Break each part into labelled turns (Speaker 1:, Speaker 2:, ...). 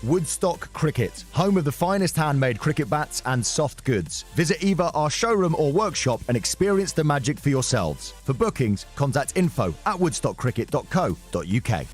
Speaker 1: Woodstock Cricket, home of the finest handmade cricket bats and soft goods. Visit either our showroom or workshop and experience the magic for yourselves. For bookings, contact info@woodstockcricket.co.uk.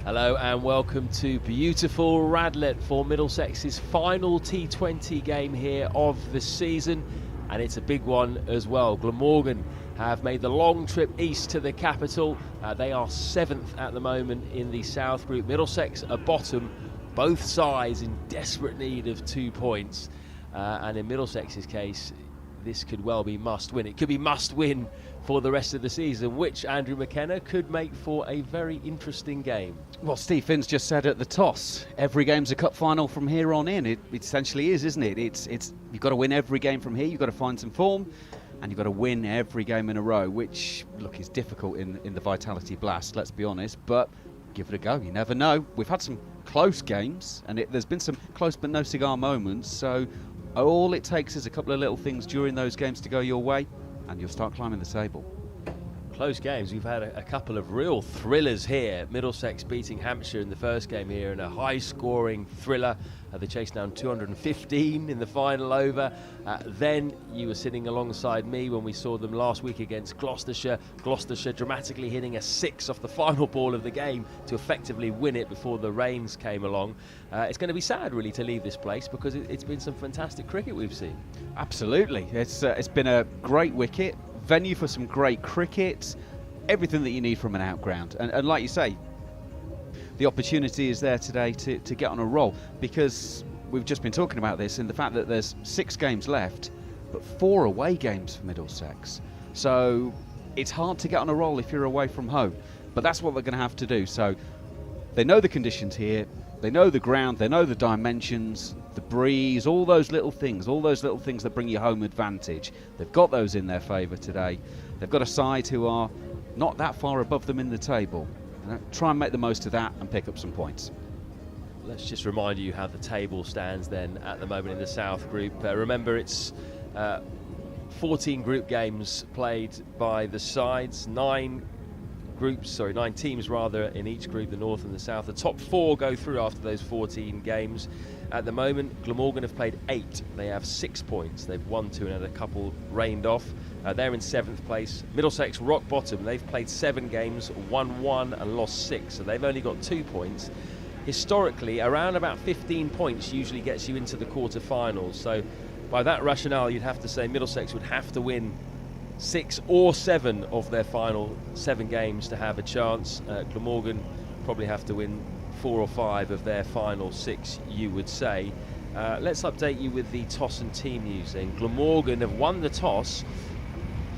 Speaker 2: Hello and welcome to beautiful Radlett for Middlesex's final T20 game here of the season, and it's a big one as well. Glamorgan have made the long trip east to the capital. They are 7th at the moment in the South Group. Middlesex are bottom, both sides in desperate need of 2 points, and in Middlesex's case this could well be must win. It could be must win for the rest of the season, which Andrew McKenna could make for a very interesting game.
Speaker 3: Well, Steve Finn's just said at the toss, every game's a cup final from here on in. It essentially is, isn't it? It's you've got to win every game from here, you've got to find some form, and you've got to win every game in a row, which, look, is difficult in the Vitality Blast, let's be honest, but give it a go, you never know. We've had some close games, and there's been some close but no cigar moments, so all it takes is a couple of little things during those games to go your way, and you'll start climbing the table.
Speaker 2: Close games. We've had a couple of real thrillers here. Middlesex beating Hampshire in the first game here in a high-scoring thriller. They chased down 215 in the final over. Then you were sitting alongside me when we saw them last week against Gloucestershire. Gloucestershire dramatically hitting a 6 off the final ball of the game to effectively win it before the rains came along. It's going to be sad, really, to leave this place because it's been some fantastic cricket we've seen.
Speaker 3: Absolutely. It's been a great wicket, venue for some great cricket, everything that you need from an outground. And like you say, the opportunity is there today to get on a roll, because we've just been talking about this in the fact that there's 6 games left, but 4 away games for Middlesex. So it's hard to get on a roll if you're away from home, but that's what they're going to have to do. So they know the conditions here, they know the ground, they know the dimensions, the breeze, all those little things that bring you home advantage. They've got those in their favour today. They've got a side who are not that far above them in the table. Try and make the most of that and pick up some points.
Speaker 2: Let's just remind you how the table stands then at the moment in the South Group. Remember, it's 14 group games played by the sides, 9 teams rather in each group, the North and the South. The top 4 go through after those 14 games. At the moment, Glamorgan have played 8. They have 6 points. They've won 2 and had a couple rained off. They're in 7th place. Middlesex rock bottom. They've played 7 games, won 1 and lost 6, so they've only got 2 points. Historically, around about 15 points usually gets you into the quarter-finals. So by that rationale, you'd have to say Middlesex would have to win 6 or 7 of their final 7 games to have a chance. Glamorgan probably have to win 4 or 5 of their final 6, you would say. Let's update you with the toss and team news then. Glamorgan have won the toss.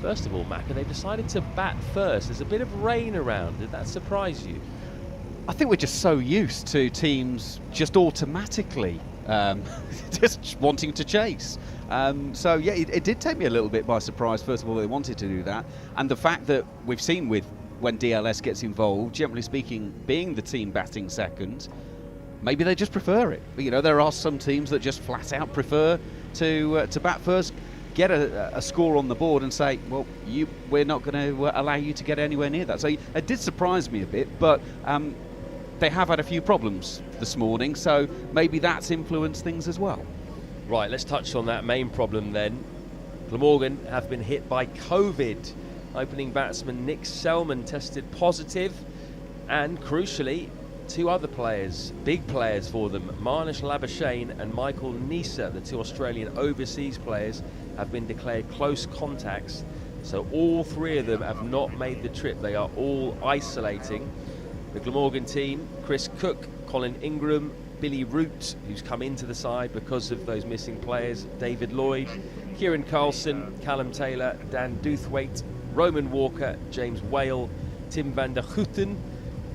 Speaker 2: First of all, Macca, they've decided to bat first. There's a bit of rain around. Did that surprise you?
Speaker 3: I think we're just so used to teams just automatically just wanting to chase. So yeah, it did take me a little bit by surprise. First of all, they wanted to do that, and the fact that we've seen with when DLS gets involved, generally speaking, being the team batting second, maybe they just prefer it. You know, there are some teams that just flat out prefer to bat first, get a score on the board, and say, well, we're not going to allow you to get anywhere near that. So it did surprise me a bit, but they have had a few problems this morning, so maybe that's influenced things as well.
Speaker 2: Right, let's touch on that main problem then. Glamorgan have been hit by COVID. Opening batsman Nick Selman tested positive, and crucially, two other players, big players for them, Marnish Labuschagne and Michael Nisa, the two Australian overseas players, have been declared close contacts. So all three of them have not made the trip. They are all isolating. The Glamorgan team, Chris Cook, Colin Ingram, Billy Root, who's come into the side because of those missing players, David Lloyd, Kieran Carlson, Callum Taylor, Dan Doothwaite, Roman Walker, James Whale, Tim van der Goeten,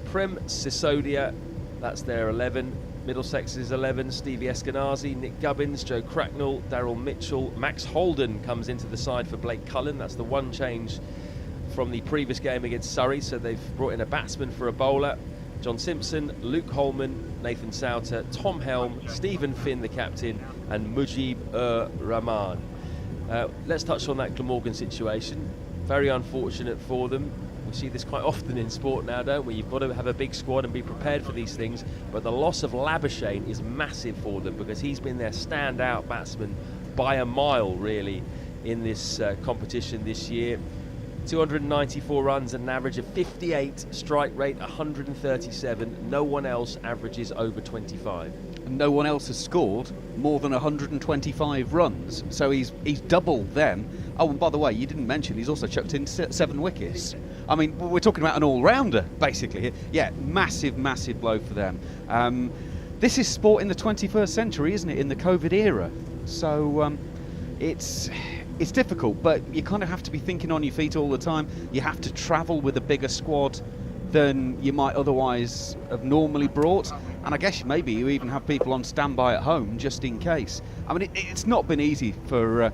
Speaker 2: Prem Sisodia, that's their 11. Middlesex's 11, Stevie Eskenazi, Nick Gubbins, Joe Cracknell, Daryl Mitchell, Max Holden comes into the side for Blake Cullen. That's the one change from the previous game against Surrey, so they've brought in a batsman for a bowler. John Simpson, Luke Holman, Nathan Souter, Tom Helm, Stephen Finn, the captain, and Mujib-ur-Rahman. Let's touch on that Glamorgan situation. Very unfortunate for them. We see this quite often in sport now, don't we? You've got to have a big squad and be prepared for these things, but the loss of Labuschagne is massive for them because he's been their standout batsman by a mile, really, in this competition this year. 294 runs and an average of 58, strike rate 137. No one else averages over 25.
Speaker 3: And no one else has scored more than 125 runs, so he's doubled them. Oh, and by the way, you didn't mention he's also chucked in 7 wickets. I mean, we're talking about an all-rounder, basically here. Yeah, massive, massive blow for them. This is sport in the 21st century, isn't it, in the COVID era? So it's difficult, but you kind of have to be thinking on your feet all the time. You have to travel with a bigger squad than you might otherwise have normally brought, and I guess maybe you even have people on standby at home just in case. I mean, it's not been easy for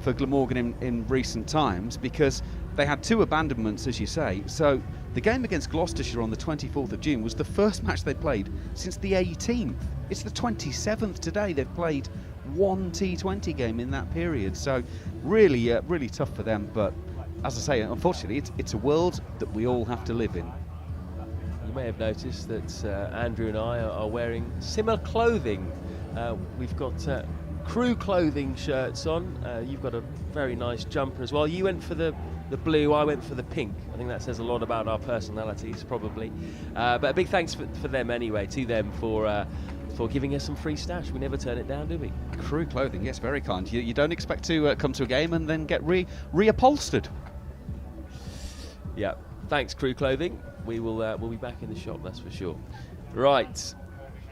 Speaker 3: Glamorgan in recent times because they had 2 abandonments, as you say. So the game against Gloucestershire on the 24th of June was the first match they played since the 18th. It's the 27th today. They've played 1 T20 game in that period, so really really tough for them. But as I say, unfortunately, it's a world that we all have to live in.
Speaker 2: You may have noticed that Andrew and I are wearing similar clothing. We've got crew clothing shirts on. You've got a very nice jumper as well. You went for the blue, I went for the pink. I think that says a lot about our personalities, probably. But a big thanks for them anyway, to them for giving us some free stash. We never turn it down, do we?
Speaker 3: Crew clothing, yes, very kind. You don't expect to come to a game and then get reupholstered.
Speaker 2: Yeah, thanks, crew clothing. We'll be back in the shop, that's for sure. Right,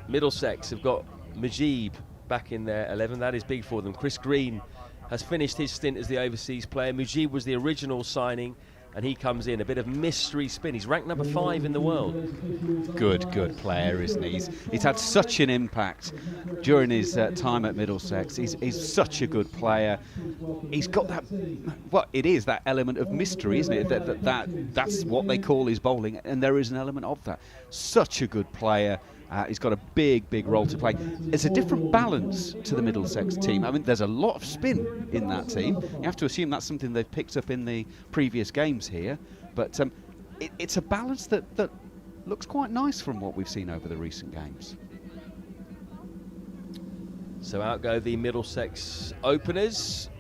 Speaker 2: Middlesex have got Mujib back in their 11. That is big for them. Chris Green has finished his stint as the overseas player. Mujib was the original signing, and he comes in. A bit of mystery spin. He's ranked number 5 in the world. Good player, isn't he? He's had such an impact during his time at Middlesex. He's such a good player. He's got that, well, it is that element of mystery, isn't it? That's what they call his bowling, and there is an element of that. Such a good player. He's got a big role to play. It's a different balance to the Middlesex team. I mean, there's a lot of spin in that team. You have to assume that's something they've picked up in the previous games here. But it's a balance that looks quite nice from what we've seen over the recent games. So out go the Middlesex openers.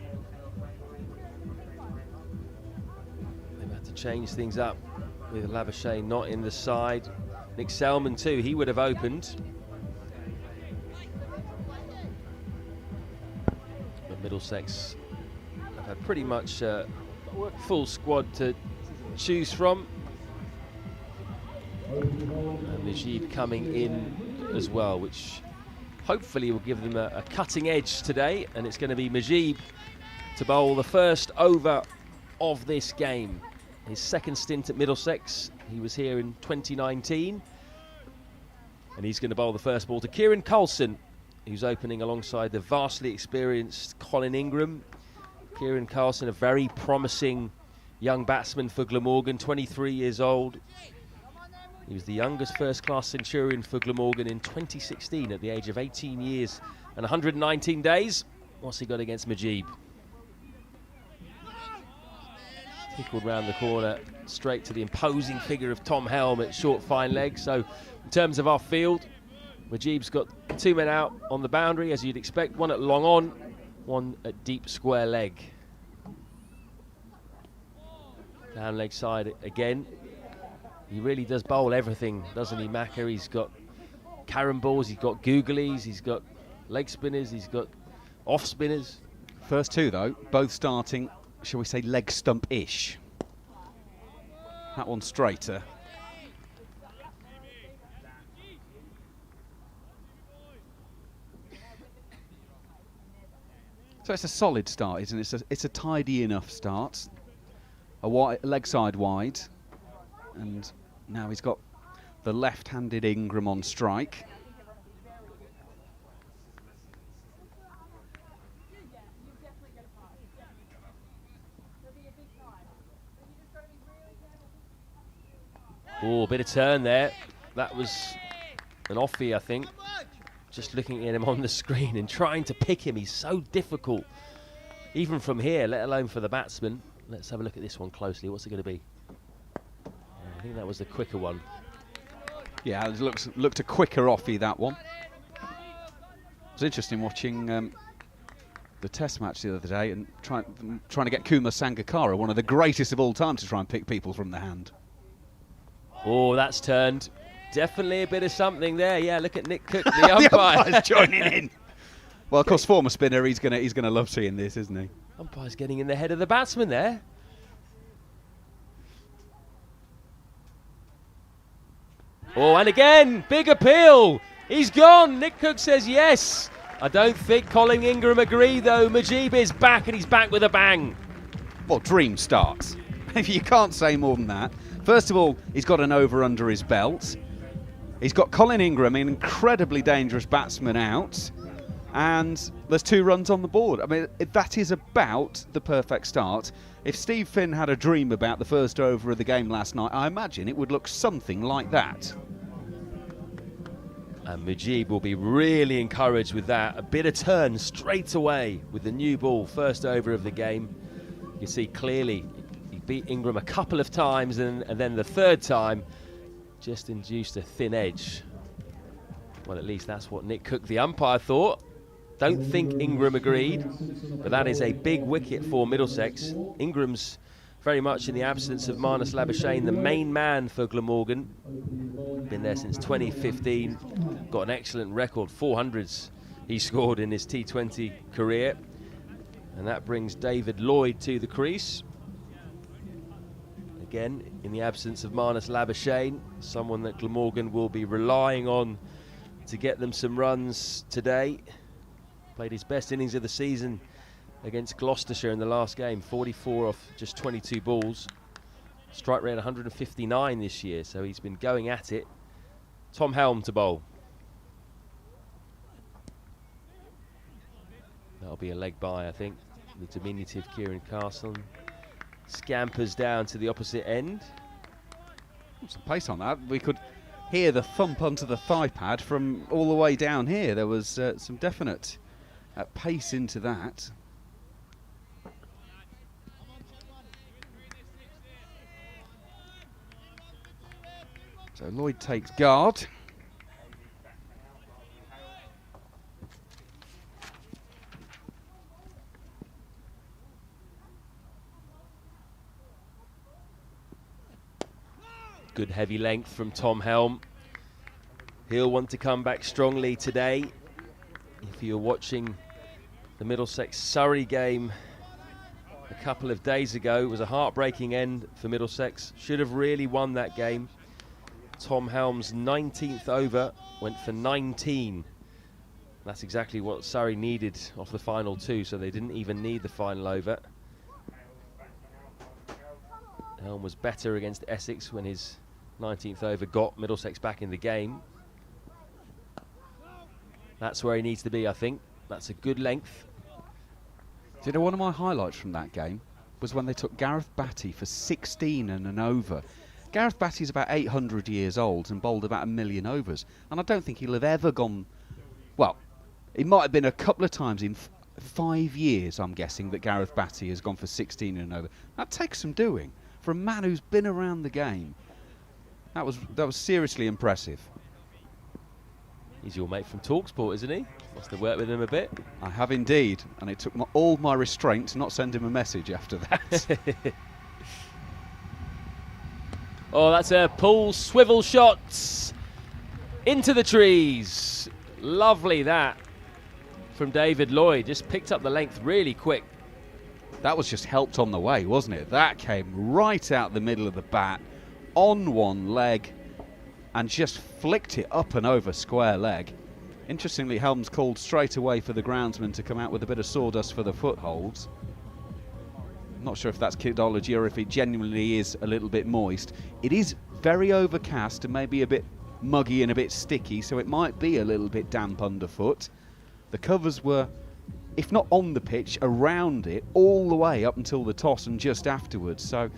Speaker 2: They've had to change things up with Labuschagne not in the side. Nick Selman too, he would have opened. But Middlesex have had pretty much a full squad to choose from. And Mujib coming in as well, which hopefully will give them a cutting edge today, and it's going to be Mujib to bowl the first over of this game. His second stint at Middlesex. He was here in 2019, and he's going to bowl the first ball to Kieran Carlson, who's opening alongside the vastly experienced Colin Ingram. Kieran Carlson, a very promising young batsman for Glamorgan, 23 years old. He was the youngest first-class centurion for Glamorgan in 2016 at the age of 18 years and 119 days. What's he got against Mujib? Pickled round the corner, straight to the imposing figure of Tom Helm at short fine leg. So in terms of our field, Mujib's got 2 men out on the boundary, as you'd expect, one at long on, one at deep square leg. Down leg side again. He really does bowl everything, doesn't he, Macca? He's got carom balls, he's got googlies, he's got leg spinners, he's got off spinners.
Speaker 3: First 2 though, both starting, shall we say, leg stump-ish. That one's straighter. So it's a solid start, isn't it? It's a tidy enough start. A leg side wide, and now he's got the left-handed Ingram on strike.
Speaker 2: Oh, bit of turn there. That was an offie, I think. Just looking at him on the screen and trying to pick him, he's so difficult, even from here, let alone for the batsman. Let's have a look at this one closely. What's it going to be? I think that was the quicker one.
Speaker 3: Yeah, it looked a quicker offie, that one. It was interesting watching the Test match the other day and trying to get Kumar Sangakkara, one of the greatest of all time, to try and pick people from the hand.
Speaker 2: Oh, that's turned. Definitely a bit of something there. Yeah, look at Nick Cook, the umpire.
Speaker 3: The umpire's joining in. Well, of course, former spinner, he's gonna love seeing this, isn't he?
Speaker 2: Umpire's getting in the head of the batsman there. Oh, and again, big appeal. He's gone. Nick Cook says yes. I don't think Colin Ingram agreed, though. Mujib is back, and he's back with a bang.
Speaker 3: Well, dream starts. You can't say more than that. First of all, he's got an over under his belt. He's got Colin Ingram, an incredibly dangerous batsman, out. And there's 2 runs on the board. I mean, that is about the perfect start. If Steve Finn had a dream about the first over of the game last night, I imagine it would look something like that.
Speaker 2: And Mujib will be really encouraged with that. A bit of turn straight away with the new ball, first over of the game. You can see clearly he beat Ingram a couple of times, and then the third time just induced a thin edge. Well, at least that's what Nick Cook, the umpire, thought. Don't think Ingram agreed, but that is a big wicket for Middlesex. Ingram's very much in the absence of Marnus Labuschagne, the main man for Glamorgan. Been there since 2015, got an excellent record, 400s he scored in his T20 career. And that brings David Lloyd to the crease. Again, in the absence of Marnus Labuschagne, someone that Glamorgan will be relying on to get them some runs today. Played his best innings of the season against Gloucestershire in the last game, 44 off just 22 balls. Strike rate 159 this year, so he's been going at it. Tom Helm to bowl. That'll be a leg by, I think. The diminutive Kieran Carlson scampers down to the opposite end.
Speaker 3: Some pace on that. We could hear the thump onto the thigh pad from all the way down here. There was some definite pace into that. So Lloyd takes guard.
Speaker 2: Good heavy length from Tom Helm. He'll want to come back strongly today. If you're watching the Middlesex Surrey game a couple of days ago, it was a heartbreaking end for Middlesex. Should have really won that game. Tom Helm's 19th over went for 19. That's exactly what Surrey needed off the final 2, so they didn't even need the final over. Helm was better against Essex when his 19th over got Middlesex back in the game. That's where he needs to be, I think. That's a good length.
Speaker 3: Do you know, one of my highlights from that game was when they took Gareth Batty for 16 and an over. Gareth Batty's about 800 years old and bowled about 1 million overs. And I don't think he'll have ever gone... Well, it might have been a couple of times in 5 years, I'm guessing, that Gareth Batty has gone for 16 and over. That takes some doing. For a man who's been around the game, that was seriously impressive.
Speaker 2: He's your mate from TalkSport, isn't he? Must have worked with him a bit.
Speaker 3: I have indeed, and it took all my restraint to not send him a message after that.
Speaker 2: Oh, that's a pull swivel shot into the trees. Lovely that from David Lloyd. Just picked up the length really quick.
Speaker 3: That was just helped on the way, wasn't it? That came right out the middle of the bat, on one leg, and just flicked it up and over square leg. Interestingly, Helm's called straight away for the groundsman to come out with a bit of sawdust for the footholds. Not sure if that's kidology or if it genuinely is a little bit moist. It is very overcast and maybe a bit muggy and a bit sticky, so it might be a little bit damp underfoot. The covers were, if not on the pitch, around it all the way up until the toss and just afterwards. So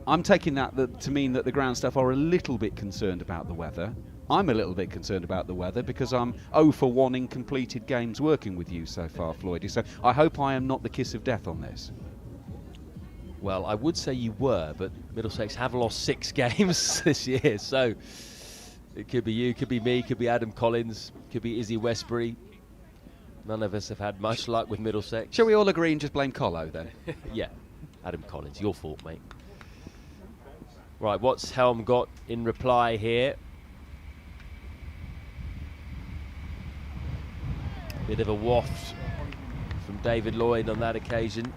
Speaker 3: I'm taking that to mean that the ground staff are a little bit concerned about the weather. I'm a little bit concerned about the weather because I'm 0 for 1 in completed games working with you so far, Floydie. So I hope I am not the kiss of death on this.
Speaker 2: Well, I would say you were, but Middlesex have lost 6 games this year, so it could be you, could be me, could be Adam Collins, could be Izzy Westbury. None of us have had much luck with Middlesex.
Speaker 3: Shall we all agree and just blame Colo then?
Speaker 2: Yeah, Adam Collins, your fault, mate. Right, what's Helm got in reply here? Bit of a waft from David Lloyd on that occasion.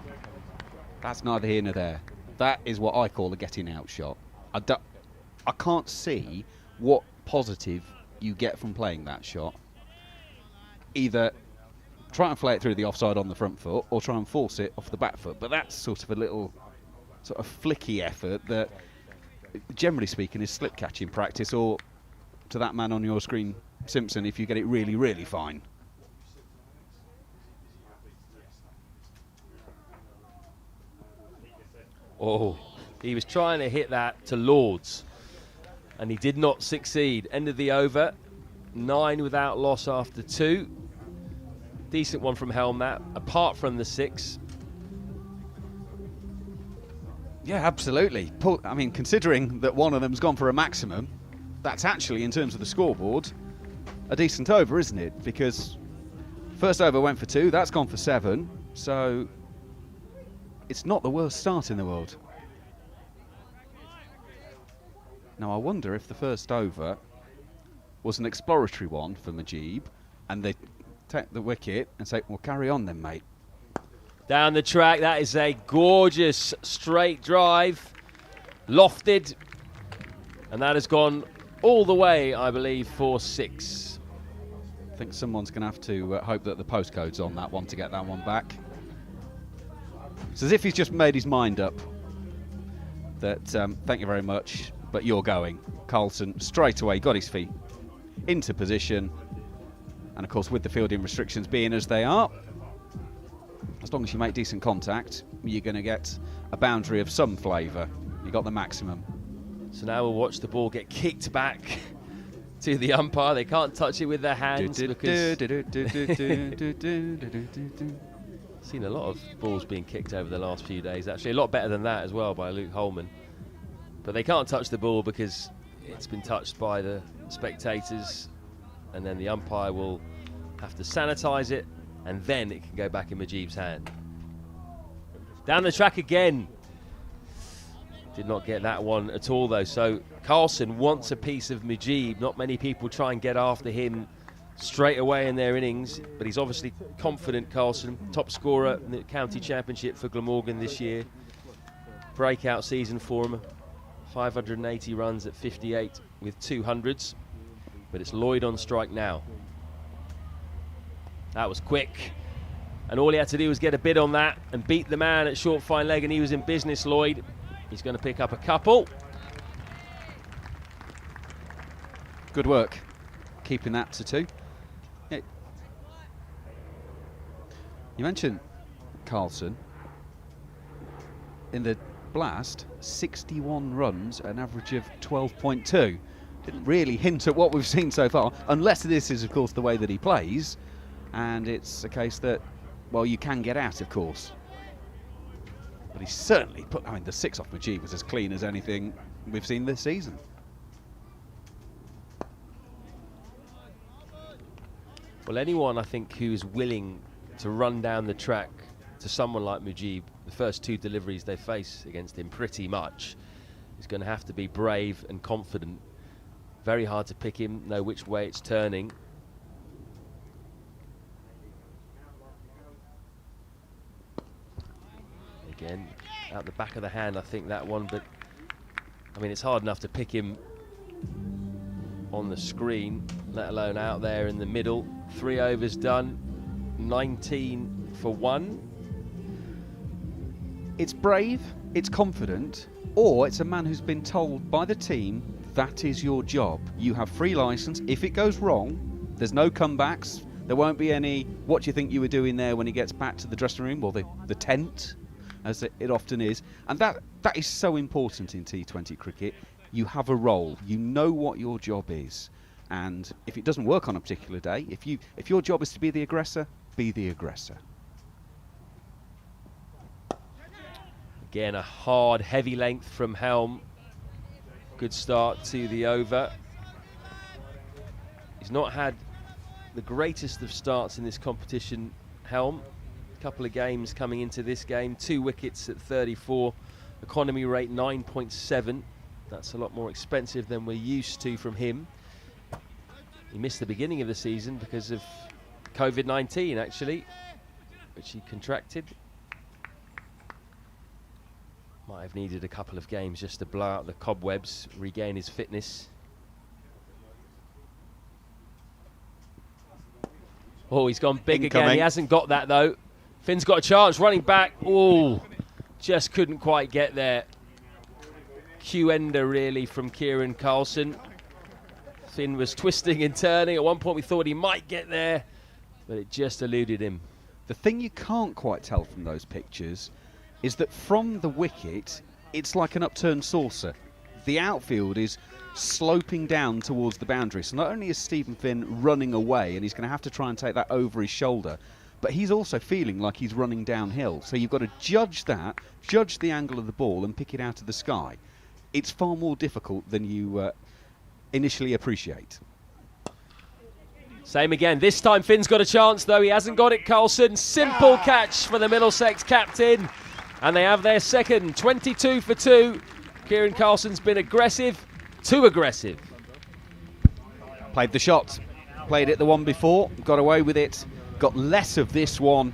Speaker 3: That's neither here nor there. That is what I call a getting out shot. I can't see what positive you get from playing that shot. Either try and play it through the offside on the front foot or try and force it off the back foot. But that's sort of a little sort of flicky effort that, generally speaking, is slip catching practice, or to that man on your screen, Simpson, if you get it really, really fine.
Speaker 2: Oh, he was trying to hit that to Lords, and he did not succeed. End of the over, 9 without loss after 2. Decent one from Helm, that, apart from the 6.
Speaker 3: Yeah, absolutely. I mean, considering that one of them's gone for a maximum, that's actually, in terms of the scoreboard, a decent over, isn't it? Because first over went for 2, that's gone for 7, so it's not the worst start in the world. Now, I wonder if the first over was an exploratory one for Majib, and they take the wicket and say, well, carry on then, mate.
Speaker 2: Down the track, that is a gorgeous straight drive, lofted, and that has gone all the way, I believe, for 6.
Speaker 3: I think someone's going to have to hope that the postcode's on that one to get that one back. It's as if he's just made his mind up that thank you very much, but you're going. Carlson straight away got his feet into position, and of course with the fielding restrictions being as they are, as long as you make decent contact, you're going to get a boundary of some flavour. You got the maximum.
Speaker 2: So now we'll watch the ball get kicked back to the umpire. They can't touch it with their hands because seen a lot of balls being kicked over the last few days. Actually, a lot better than that as well by Luke Holman. But they can't touch the ball because it's been touched by the spectators, and then the umpire will have to sanitise it, and then it can go back in Majib's hand. Down the track again. Did not get that one at all though. So Carlson wants a piece of Majib. Not many people try and get after him straight away in their innings, but he's obviously confident. Carlson, top scorer in the county championship for Glamorgan this year. Breakout season for him. 580 runs at 58 with 200s. But it's Lloyd on strike now. That was quick. And all he had to do was get a bid on that and beat the man at short fine leg, and he was in business, Lloyd. He's going to pick up a couple.
Speaker 3: Good work, keeping that to 2. You mentioned Carlson. In the blast, 61 runs, an average of 12.2. Didn't really hint at what we've seen so far, unless this is, of course, the way that he plays. And it's a case that, well, you can get out, of course. But he certainly put, I mean, the 6 off Mujib was as clean as anything we've seen this season.
Speaker 2: Well, anyone, I think, who's willing to run down the track to someone like Mujib, the first 2 deliveries they face against him pretty much, is going to have to be brave and confident. Very hard to pick him, know which way it's turning. Again, out the back of the hand, I think that one, but I mean, it's hard enough to pick him on the screen, let alone out there in the middle. 3 overs done, 19 for 1.
Speaker 3: It's brave, it's confident, or it's a man who's been told by the team, that is your job. You have free license. If it goes wrong, there's no comebacks. There won't be any, what do you think you were doing there, when he gets back to the dressing room, or the tent, as it often is. And that is so important in T20 cricket. You have a role. You know what your job is. And if it doesn't work on a particular day, if your job is to be the aggressor, be the aggressor.
Speaker 2: Again, a hard, heavy length from Helm. Good start to the over. He's not had the greatest of starts in this competition, Helm. A couple of games coming into this game. 2 wickets at 34. Economy rate 9.7. That's a lot more expensive than we're used to from him. He missed the beginning of the season because of COVID-19, actually, which he contracted. Might have needed a couple of games just to blow out the cobwebs, regain his fitness. Oh, he's gone big again. He hasn't got that, though. Finn's got a chance, running back. Oh, just couldn't quite get there. Q-ender, really, from Kieran Carlson. Finn was twisting and turning. At one point, we thought he might get there, but it just eluded him.
Speaker 3: The thing you can't quite tell from those pictures is that from the wicket, it's like an upturned saucer. The outfield is sloping down towards the boundary. So not only is Stephen Finn running away, and he's going to have to try and take that over his shoulder, but he's also feeling like he's running downhill. So you've got to judge that, judge the angle of the ball, and pick it out of the sky. It's far more difficult than you initially appreciate.
Speaker 2: Same again. This time Finn's got a chance, though. He hasn't got it, Carlson. Simple catch for the Middlesex captain. And they have their second, 22 for 2. Kieran Carlson's been aggressive, too aggressive.
Speaker 3: Played the shot, played it the one before, got away with it, got less of this one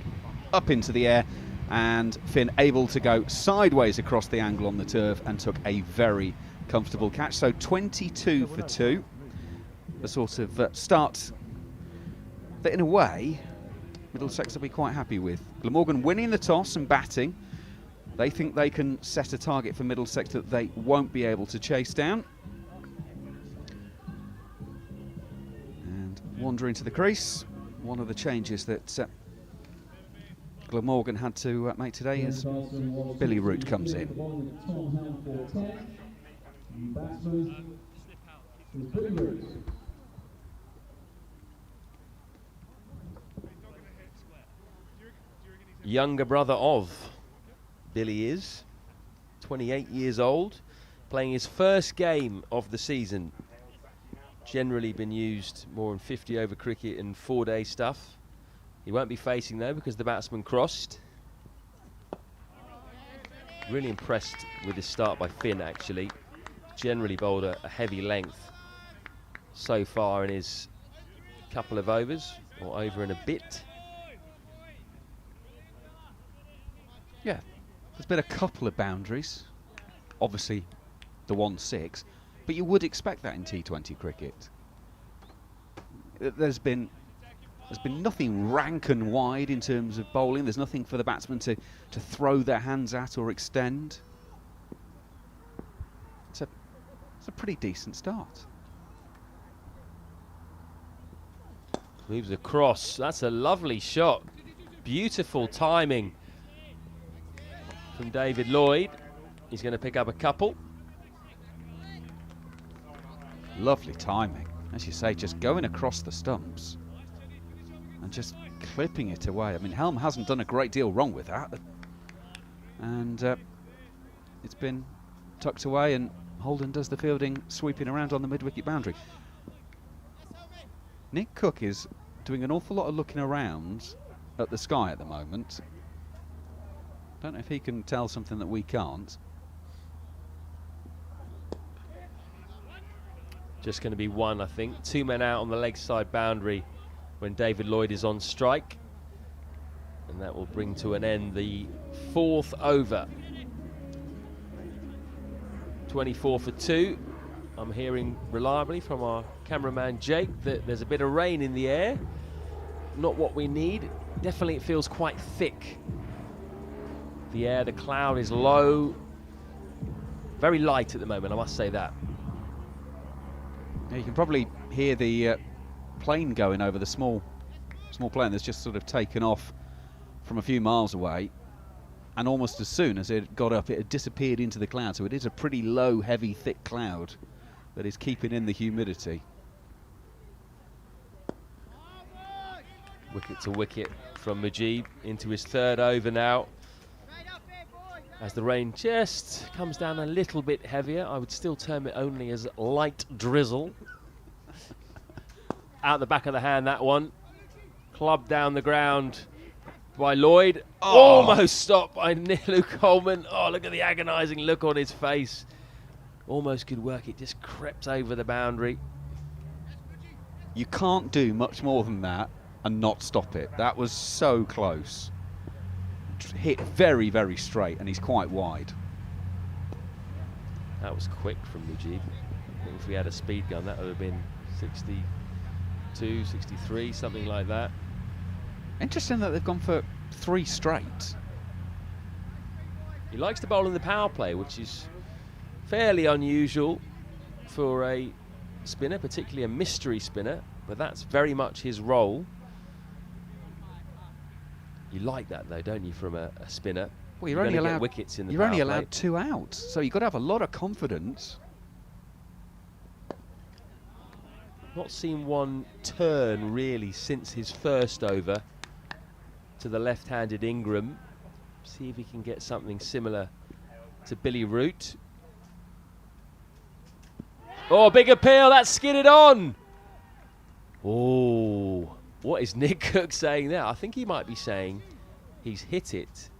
Speaker 3: up into the air, and Finn able to go sideways across the angle on the turf and took a very comfortable catch. So 22 for 2. The sort of start that, in a way, Middlesex will be quite happy with. Glamorgan winning the toss and batting. They think they can set a target for Middlesex that they won't be able to chase down. And wandering to the crease. One of the changes that Glamorgan had to make today as Billy Root comes in.
Speaker 2: Younger brother of Billy is 28 years old, playing his first game of the season. Generally been used more in 50 over cricket and 4-day stuff. He won't be facing, though, because the batsman crossed. Really impressed with his start by Finn, actually. Generally bowled a heavy length so far in his couple of overs, or over and a bit.
Speaker 3: Yeah, there's been a couple of boundaries. Obviously, the 1-6, but you would expect that in T20 cricket. There's been There's been nothing rank and wide in terms of bowling. There's nothing for the batsmen to throw their hands at or extend. It's a pretty decent start.
Speaker 2: Moves across. That's a lovely shot. Beautiful timing from David Lloyd. He's going to pick up a couple.
Speaker 3: Lovely timing. As you say, just going across the stumps and just clipping it away. I mean, Helm hasn't done a great deal wrong with that. And it's been tucked away, and Holden does the fielding, sweeping around on the mid-wicket boundary. Nick Cook is doing an awful lot of looking around at the sky at the moment. Don't know if he can tell something that we can't.
Speaker 2: Just going to be one, I think. 2 men out on the leg side boundary when David Lloyd is on strike. And that will bring to an end the 4th over. 24 for 2. I'm hearing reliably from our cameraman Jake that there's a bit of rain in the air. Not what we need. Definitely it feels quite thick. The air, the cloud is low. Very light at the moment, I must say that.
Speaker 3: Yeah, you can probably hear the plane going over the small plane that's just sort of taken off from a few miles away, and almost as soon as it got up, it had disappeared into the cloud. So it is a pretty low, heavy, thick cloud that is keeping in the humidity.
Speaker 2: Wicket to wicket from Mujib into his 3rd over now. As the rain just comes down a little bit heavier, I would still term it only as light drizzle. Out the back of the hand, that one. Clubbed down the ground by Lloyd.
Speaker 3: Oh.
Speaker 2: Almost stopped by Luke Holman. Oh, look at the agonising look on his face. Almost could work. It just crept over the boundary.
Speaker 3: You can't do much more than that and not stop it. That was so close. Hit very, very straight, and he's quite wide.
Speaker 2: That was quick from Mujib. I think if we had a speed gun, that would have been 62, 63, something like that.
Speaker 3: Interesting that they've gone for 3 straight.
Speaker 2: He likes to bowl in the power play, which is fairly unusual for a spinner, particularly a mystery spinner, but that's very much his role. You like that though, don't you, from a spinner?
Speaker 3: Well, you're only allowed
Speaker 2: wickets in the
Speaker 3: You're only
Speaker 2: power play.
Speaker 3: allowed 2 outs, so you've got to have a lot of confidence.
Speaker 2: Not seen one turn really since his 1st over to the left-handed Ingram. See if he can get something similar to Billy Root. Oh, big appeal, that's skidded on. Oh, what is Nick Cook saying there? I think he might be saying he's hit it.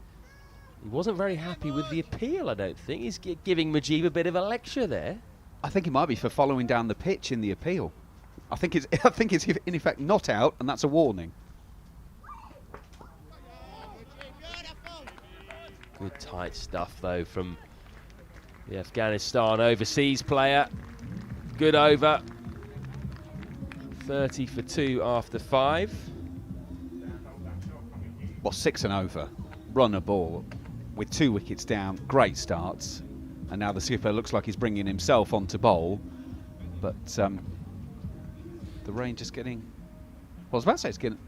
Speaker 2: He wasn't very happy with the appeal, I don't think. He's giving Mujib a bit of a lecture there.
Speaker 3: I think it might be for following down the pitch in the appeal. I think it's in effect not out, and that's a warning.
Speaker 2: Good tight stuff though from the Afghanistan overseas player. Good over. 30 for 2 after 5.
Speaker 3: Well, 6 and over. Run a ball with 2 wickets down. Great starts. And now the skipper looks like he's bringing himself on to bowl. But the rain just getting... Well, I was about to say it's getting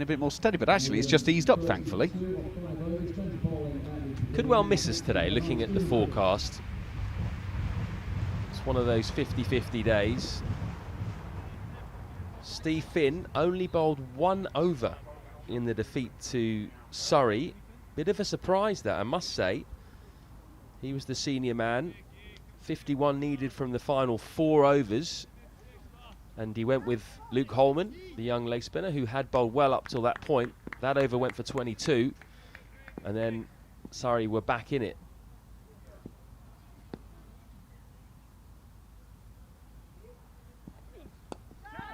Speaker 3: a bit more steady, but actually it's just eased up, thankfully.
Speaker 2: Could well miss us today, looking at the forecast. It's one of those 50-50 days. Steve Finn only bowled 1 over in the defeat to Surrey. Bit of a surprise that, I must say. He was the senior man. 51 needed from the final 4 overs. And he went with Luke Holman, the young leg spinner, who had bowled well up till that point. That over went for 22. And then Surrey were back in it.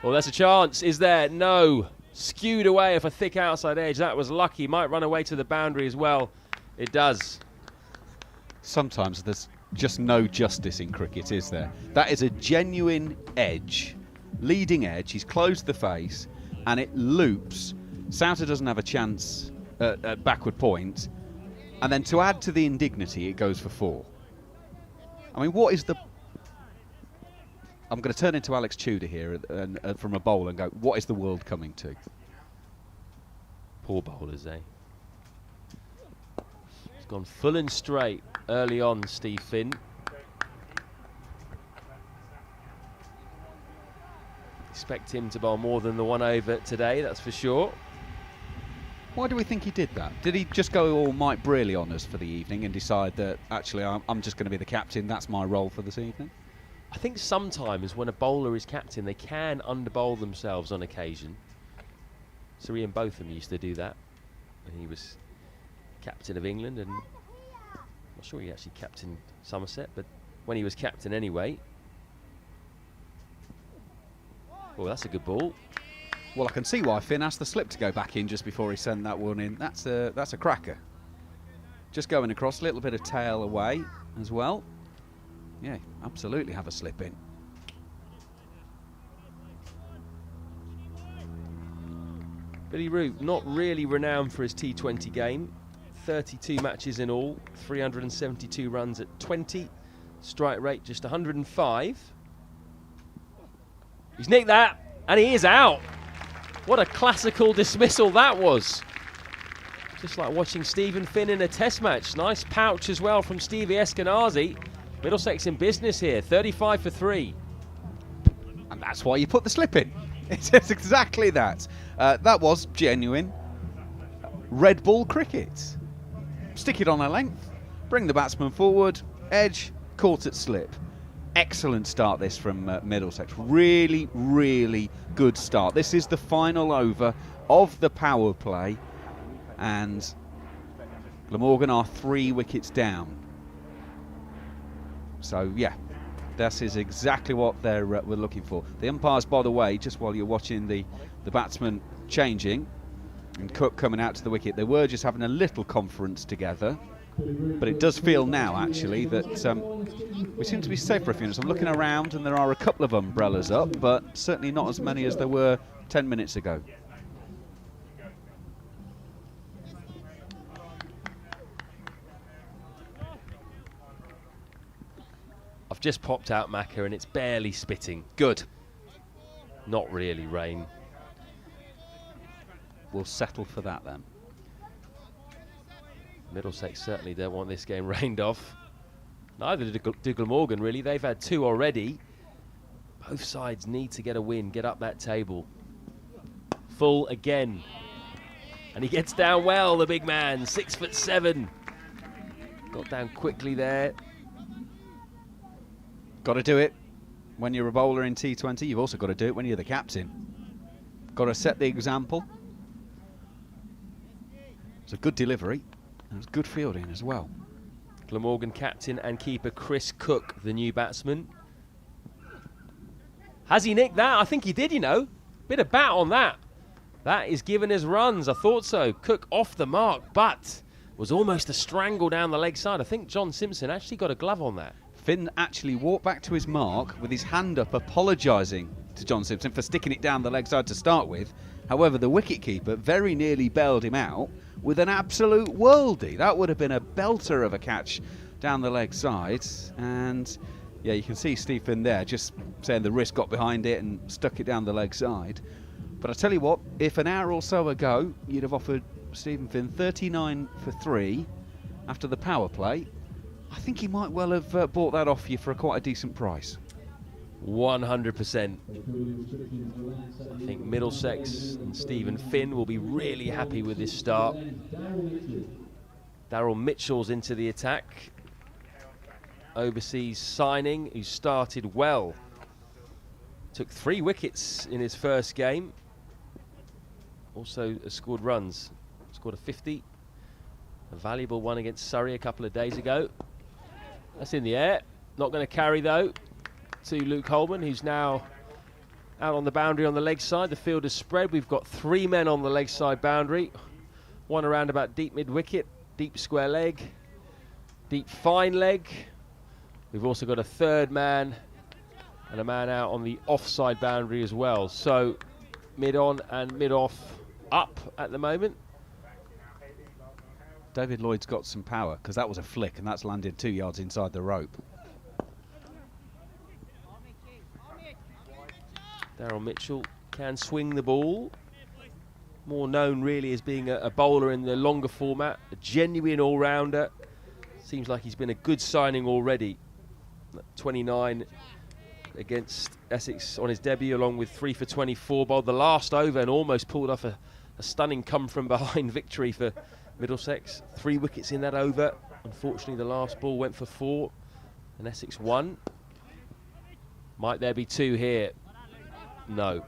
Speaker 2: Well, there's a chance. Is there? No. Skewed away off a thick outside edge. That was lucky. Might run away to the boundary as well. It does.
Speaker 3: Sometimes there's just no justice in cricket, is there? That is a genuine edge, leading edge. He's closed the face, and it loops. Souter doesn't have a chance at backward point, and then to add to the indignity, it goes for 4. I mean, what is the... I'm going to turn into Alex Tudor here and from a bowler and go, what is the world coming to?
Speaker 2: Poor bowlers, eh? He's gone full and straight early on, Steve Finn. Expect him to bowl more than the 1 over today, that's for sure.
Speaker 3: Why do we think he did that? Did he just go all Mike Brearley on us for the evening and decide that, actually, I'm just going to be the captain, that's my role for this evening?
Speaker 2: I think sometimes when a bowler is captain, they can underbowl themselves on occasion. Sir Ian Botham used to do that when he was captain of England, and I'm not sure he actually captained Somerset, but when he was captain anyway. Oh, that's a good ball.
Speaker 3: Well, I can see why Finn asked the slip to go back in just before he sent that one in. That's a cracker. Just going across, a little bit of tail away as well. Yeah, absolutely have a slip in.
Speaker 2: Billy Root, not really renowned for his T20 game. 32 matches in all, 372 runs at 20. Strike rate just 105. He's nicked that, and he is out. What a classical dismissal that was. Just like watching Stephen Finn in a test match. Nice pouch as well from Stevie Eskenazi. Middlesex in business here, 35 for 3.
Speaker 3: And that's why you put the slip in. It's exactly that. That was genuine Red Bull cricket. Stick it on a length, bring the batsman forward, edge, caught at slip. Excellent start this from Middlesex. Really, really good start. This is the final over of the power play, and Glamorgan are 3 wickets down. So yeah, this is exactly what we're looking for. The umpires, by the way, just while you're watching the batsman changing and Cook coming out to the wicket, they were just having a little conference together. But it does feel now, actually, that we seem to be safe for a few minutes. I'm looking around and there are a couple of umbrellas up, but certainly not as many as there were 10 minutes ago.
Speaker 2: I've just popped out Macca and it's barely spitting.
Speaker 3: Good.
Speaker 2: Not really rain.
Speaker 3: We'll settle for that then.
Speaker 2: Middlesex certainly don't want this game rained off. Neither do Glamorgan, really. They've had 2 already. Both sides need to get a win, get up that table. Full again. And he gets down well, the big man, 6'7". Got down quickly there.
Speaker 3: Got to do it. When you're a bowler in T20, you've also got to do it when you're the captain. Got to set the example. It's a good delivery. And it's good fielding as well.
Speaker 2: Glamorgan captain and keeper Chris Cook, the new batsman. Has he nicked that? I think he did, you know. Bit of bat on that. That is giving us runs. I thought so. Cook off the mark, but was almost a strangle down the leg side. I think John Simpson actually got a glove on that.
Speaker 3: Finn actually walked back to his mark with his hand up, apologising to John Simpson for sticking it down the leg side to start with. However, the wicketkeeper very nearly bailed him out with an absolute worldie. That would have been a belter of a catch down the leg side. And yeah, you can see Steve Finn there just saying the wrist got behind it and stuck it down the leg side. But I tell you what, if an hour or so ago you'd have offered Stephen Finn 39 for 3 after the power play, I think he might well have bought that off you for quite a decent price.
Speaker 2: 100%. I think Middlesex and Stephen Finn will be really happy with this start. Daryl Mitchell's into the attack. Overseas signing, who started well. Took 3 wickets in his first game. Also scored runs. Scored a 50. A valuable one against Surrey a couple of days ago. That's in the air. Not going to carry, though, to Luke Holman, who's now out on the boundary on the leg side. The field is spread. We've got 3 men on the leg side boundary. One around about deep mid-wicket, deep square leg, deep fine leg. We've also got a 3rd man and a man out on the offside boundary as well. So mid-on and mid-off up at the moment.
Speaker 3: David Lloyd's got some power, because that was a flick, and that's landed 2 yards inside the rope.
Speaker 2: Daryl Mitchell can swing the ball. More known really as being a bowler in the longer format, a genuine all-rounder. Seems like he's been a good signing already. 29 against Essex on his debut, along with 3 for 24. Bowled the last over and almost pulled off a stunning come-from-behind victory for Middlesex. 3 wickets in that over. Unfortunately, the last ball went for 4, and Essex won. Might there be 2 here? No.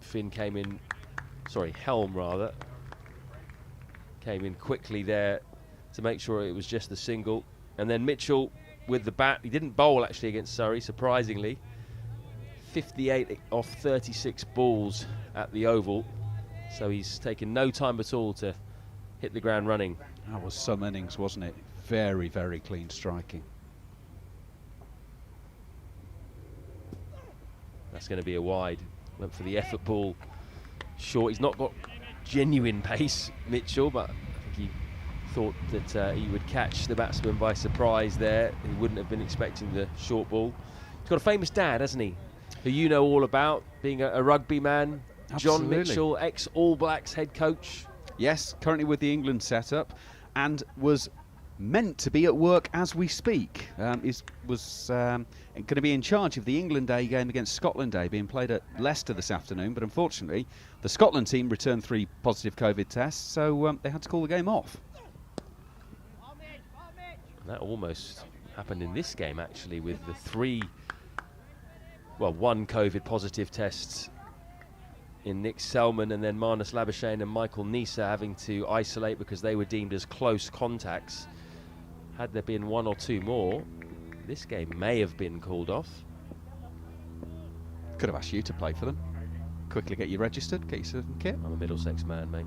Speaker 2: Finn came in, sorry, Helm rather, came in quickly there to make sure it was just the single. And then Mitchell with the bat. He didn't bowl actually against Surrey, surprisingly. 58 off 36 balls at the Oval. So he's taken no time at all to hit the ground running.
Speaker 3: That was some innings, wasn't it? Very, very clean striking.
Speaker 2: That's going to be a wide. Went for the effort ball. Short. He's not got genuine pace, Mitchell, but I think he thought that he would catch the batsman by surprise there. He wouldn't have been expecting the short ball. He's got a famous dad, hasn't he? Who you know all about, being a rugby man.
Speaker 3: Absolutely.
Speaker 2: John Mitchell, ex-All Blacks head coach.
Speaker 3: Yes, currently with the England setup, and was meant to be at work as we speak. Was going to be in charge of the England Day game against Scotland Day, being played at Leicester this afternoon, but unfortunately the Scotland team returned 3 positive COVID tests, so they had to call the game off.
Speaker 2: That almost happened in this game actually, with the 1 COVID positive tests in Nick Selman, and then Marnus Labuschagne and Michael Nisa having to isolate because they were deemed as close contacts. Had there been 1 or 2 more, this game may have been called off.
Speaker 3: Could have asked you to play for them. Quickly get you registered, get you some kit.
Speaker 2: I'm a Middlesex man, mate.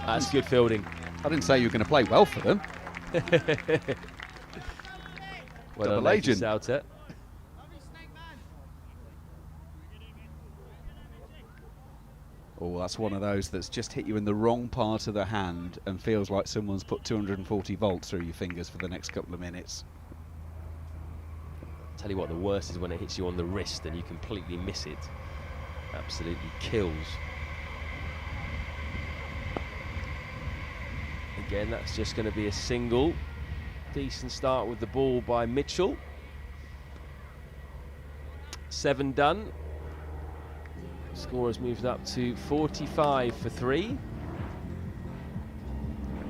Speaker 2: That's good fielding.
Speaker 3: I didn't say you were going to play well for them.
Speaker 2: Well
Speaker 3: Double
Speaker 2: done,
Speaker 3: agent.
Speaker 2: Souter.
Speaker 3: Oh, that's one of those that's just hit you in the wrong part of the hand and feels like someone's put 240 volts through your fingers for the next couple of minutes.
Speaker 2: Tell you what, the worst is when it hits you on the wrist and you completely miss it. Absolutely kills. Again, that's just going to be a single. Decent start with the ball by Mitchell. 7 done. Score has moved up to 45 for 3.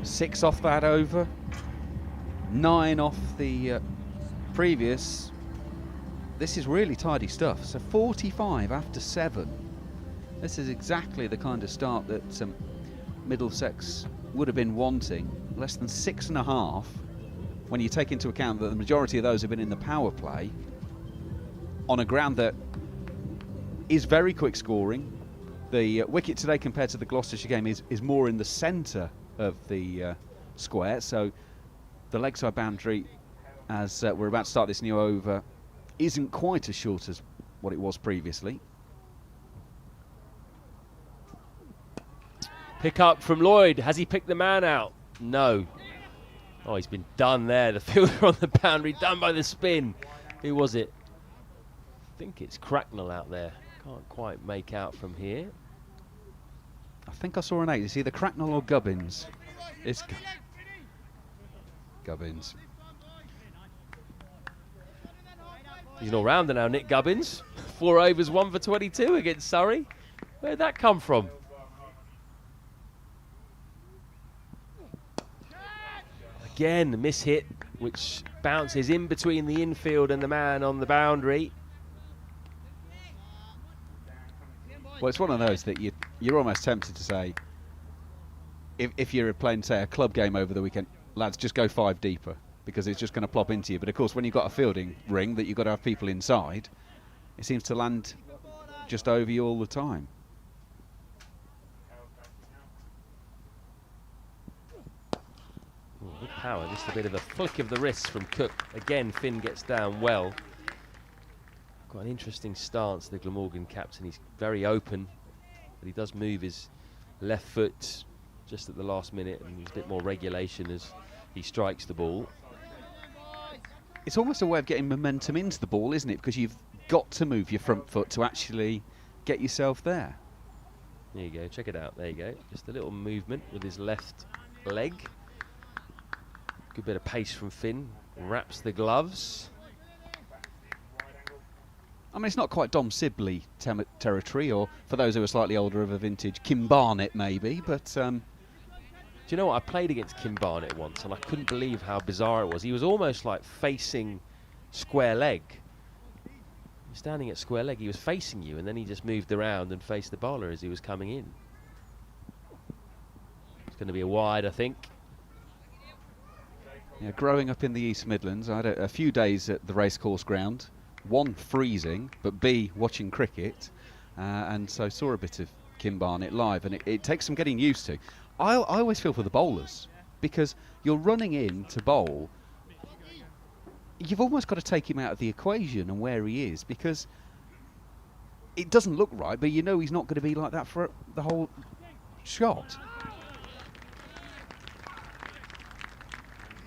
Speaker 3: 6 off that over, 9 off the previous. This is really tidy stuff. So 45 after 7. This is exactly the kind of start that Middlesex would have been wanting. Less than 6.5 when you take into account that the majority of those have been in the power play on a ground that is very quick scoring. The wicket today compared to the Gloucestershire game is more in the centre of the square, so the leg side boundary, as we're about to start this new over, isn't quite as short as what it was previously.
Speaker 2: Pick up from Lloyd. Has he picked the man out? No. Oh, he's been done there. The fielder on the boundary, done by the spin. Who was it? I think it's Cracknell out there. Can't quite make out from here.
Speaker 3: I think I saw an 8. Is either Cracknell or Gubbins? It's Gubbins.
Speaker 2: He's an all-rounder now, Nick Gubbins. 4 overs, 1 for 22 against Surrey. Where'd that come from? Again, a mishit, which bounces in between the infield and the man on the boundary.
Speaker 3: Well, it's one of those that you're almost tempted to say, if you're playing, say, a club game over the weekend, lads, just go 5 deeper, because it's just going to plop into you. But of course, when you've got a fielding ring that you've got to have people inside, it seems to land just over you all the time.
Speaker 2: Good power, just a bit of a flick of the wrist from Cook. Again, Finn gets down well. Quite an interesting stance, the Glamorgan captain. He's very open, but he does move his left foot just at the last minute, and there's a bit more regulation as he strikes the ball.
Speaker 3: It's almost a way of getting momentum into the ball, isn't it? Because you've got to move your front foot to actually get yourself there.
Speaker 2: There you go, check it out, there you go. Just a little movement with his left leg. Good bit of pace from Finn, wraps the gloves.
Speaker 3: I mean, it's not quite Dom Sibley territory, or for those who are slightly older of a vintage, Kim Barnett maybe, but...
Speaker 2: Do you know what? I played against Kim Barnett once, and I couldn't believe how bizarre it was. He was almost like facing square leg. Standing at square leg, he was facing you, and then he just moved around and faced the bowler as he was coming in. It's going to be a wide, I think.
Speaker 3: Yeah, growing up in the East Midlands, I had a few days at the racecourse ground. One, freezing, but B, watching cricket, and so saw a bit of Kim Barnett live, and it takes some getting used to. I always feel for the bowlers, because you're running in to bowl. You've almost got to take him out of the equation and where he is, because it doesn't look right, but you know he's not going to be like that for the whole shot.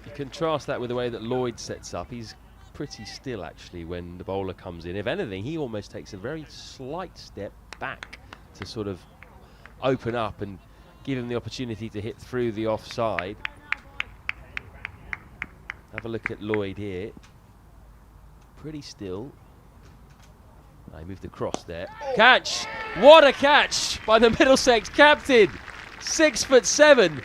Speaker 2: You contrast that with the way that Lloyd sets up. He's pretty still, actually, when the bowler comes in. If anything, he almost takes a very slight step back to sort of open up and give him the opportunity to hit through the offside. Have a look at Lloyd here. Pretty still. I moved across there. Catch! What a catch by the Middlesex captain! 6'7",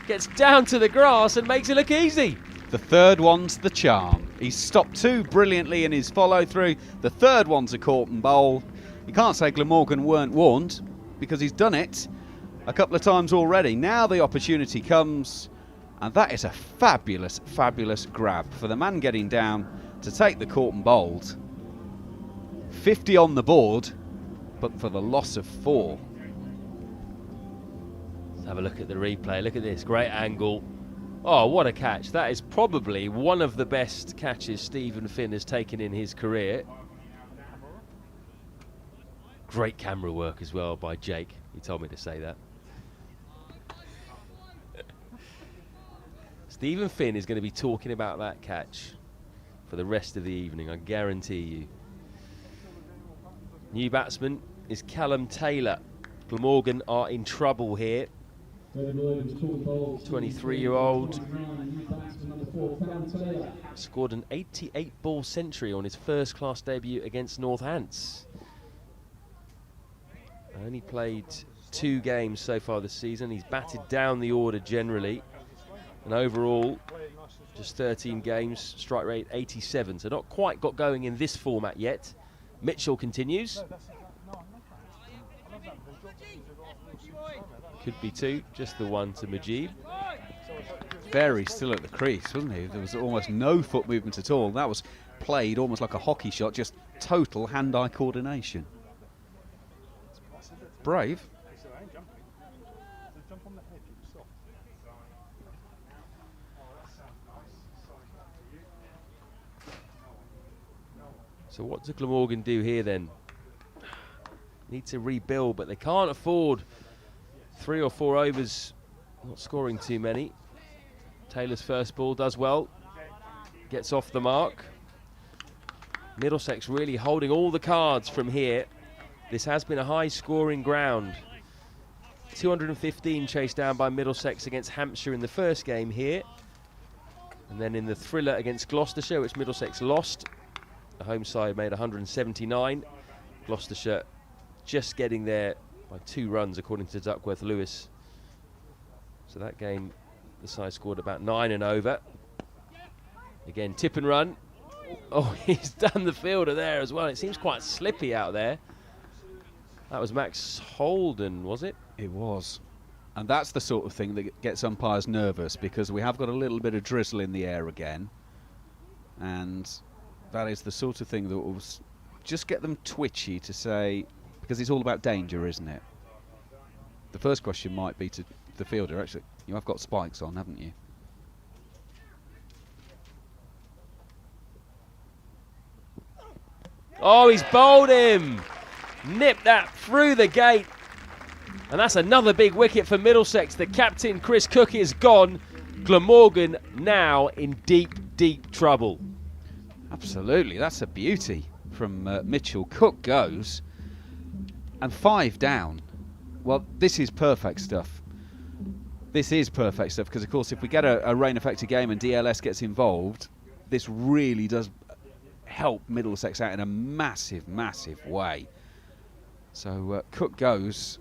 Speaker 2: gets down to the grass and makes it look easy.
Speaker 3: The third one's the charm. He's stopped two brilliantly in his follow-through. The third one's a caught and bowl. You can't say Glamorgan weren't warned, because he's done it a couple of times already. Now the opportunity comes, and that is a fabulous, fabulous grab for the man getting down to take the caught and bowled. 50 on the board, but for the loss of 4.
Speaker 2: Let's have a look at the replay. Look at this, great angle. Oh, what a catch. That is probably one of the best catches Stephen Finn has taken in his career. Great camera work as well by Jake. He told me to say that. Stephen Finn is going to be talking about that catch for the rest of the evening, I guarantee you. New batsman is Callum Taylor. Glamorgan are in trouble here. 23-year-old scored an 88-ball century on his first-class debut against Northants. Only played 2 games so far this season. He's batted down the order generally, and overall just 13 games, strike rate 87, so not quite got going in this format yet. Mitchell continues. Could be 2, just the one to Majid.
Speaker 3: Very still at the crease, wasn't he? There was almost no foot movement at all. That was played almost like a hockey shot, just total hand-eye coordination. Brave.
Speaker 2: So what does Glamorgan do here then? Need to rebuild, but they can't afford 3 or 4 overs, not scoring too many. Taylor's first ball does well, gets off the mark. Middlesex really holding all the cards from here. This has been a high-scoring ground. 215 chased down by Middlesex against Hampshire in the first game here. And then in the thriller against Gloucestershire, which Middlesex lost, the home side made 179. Gloucestershire just getting there by 2 runs, according to Duckworth Lewis. So that game, the side scored about 9 and over. Again, tip and run. Oh, he's done the fielder there as well. It seems quite slippy out there. That was Max Holden, was it?
Speaker 3: It was. And that's the sort of thing that gets umpires nervous, because we have got a little bit of drizzle in the air again. And that is the sort of thing that will just get them twitchy to say, because it's all about danger, isn't it? The first question might be to the fielder, actually, you have got spikes on, haven't you?
Speaker 2: Oh, he's bowled him. Nipped that through the gate. And that's another big wicket for Middlesex. The captain, Chris Cook, is gone. Glamorgan now in deep, deep trouble.
Speaker 3: Absolutely, that's a beauty from Mitchell. Cook goes, and 5 down. Well, this is perfect stuff. This is perfect stuff because, of course, if we get a rain-affected game and DLS gets involved, this really does help Middlesex out in a massive, massive way. So Cook goes.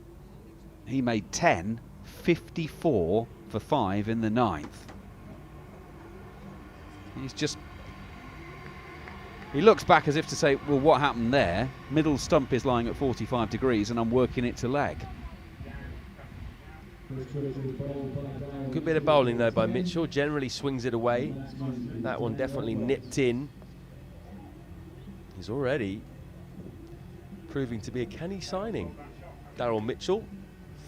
Speaker 3: He made 10, 54 for 5 in the 9th. He looks back as if to say, well, what happened there? Middle stump is lying at 45 degrees and I'm working it to leg.
Speaker 2: Good bit of bowling though by Mitchell. Generally swings it away. That one definitely nipped in. He's already proving to be a canny signing. Daryl Mitchell,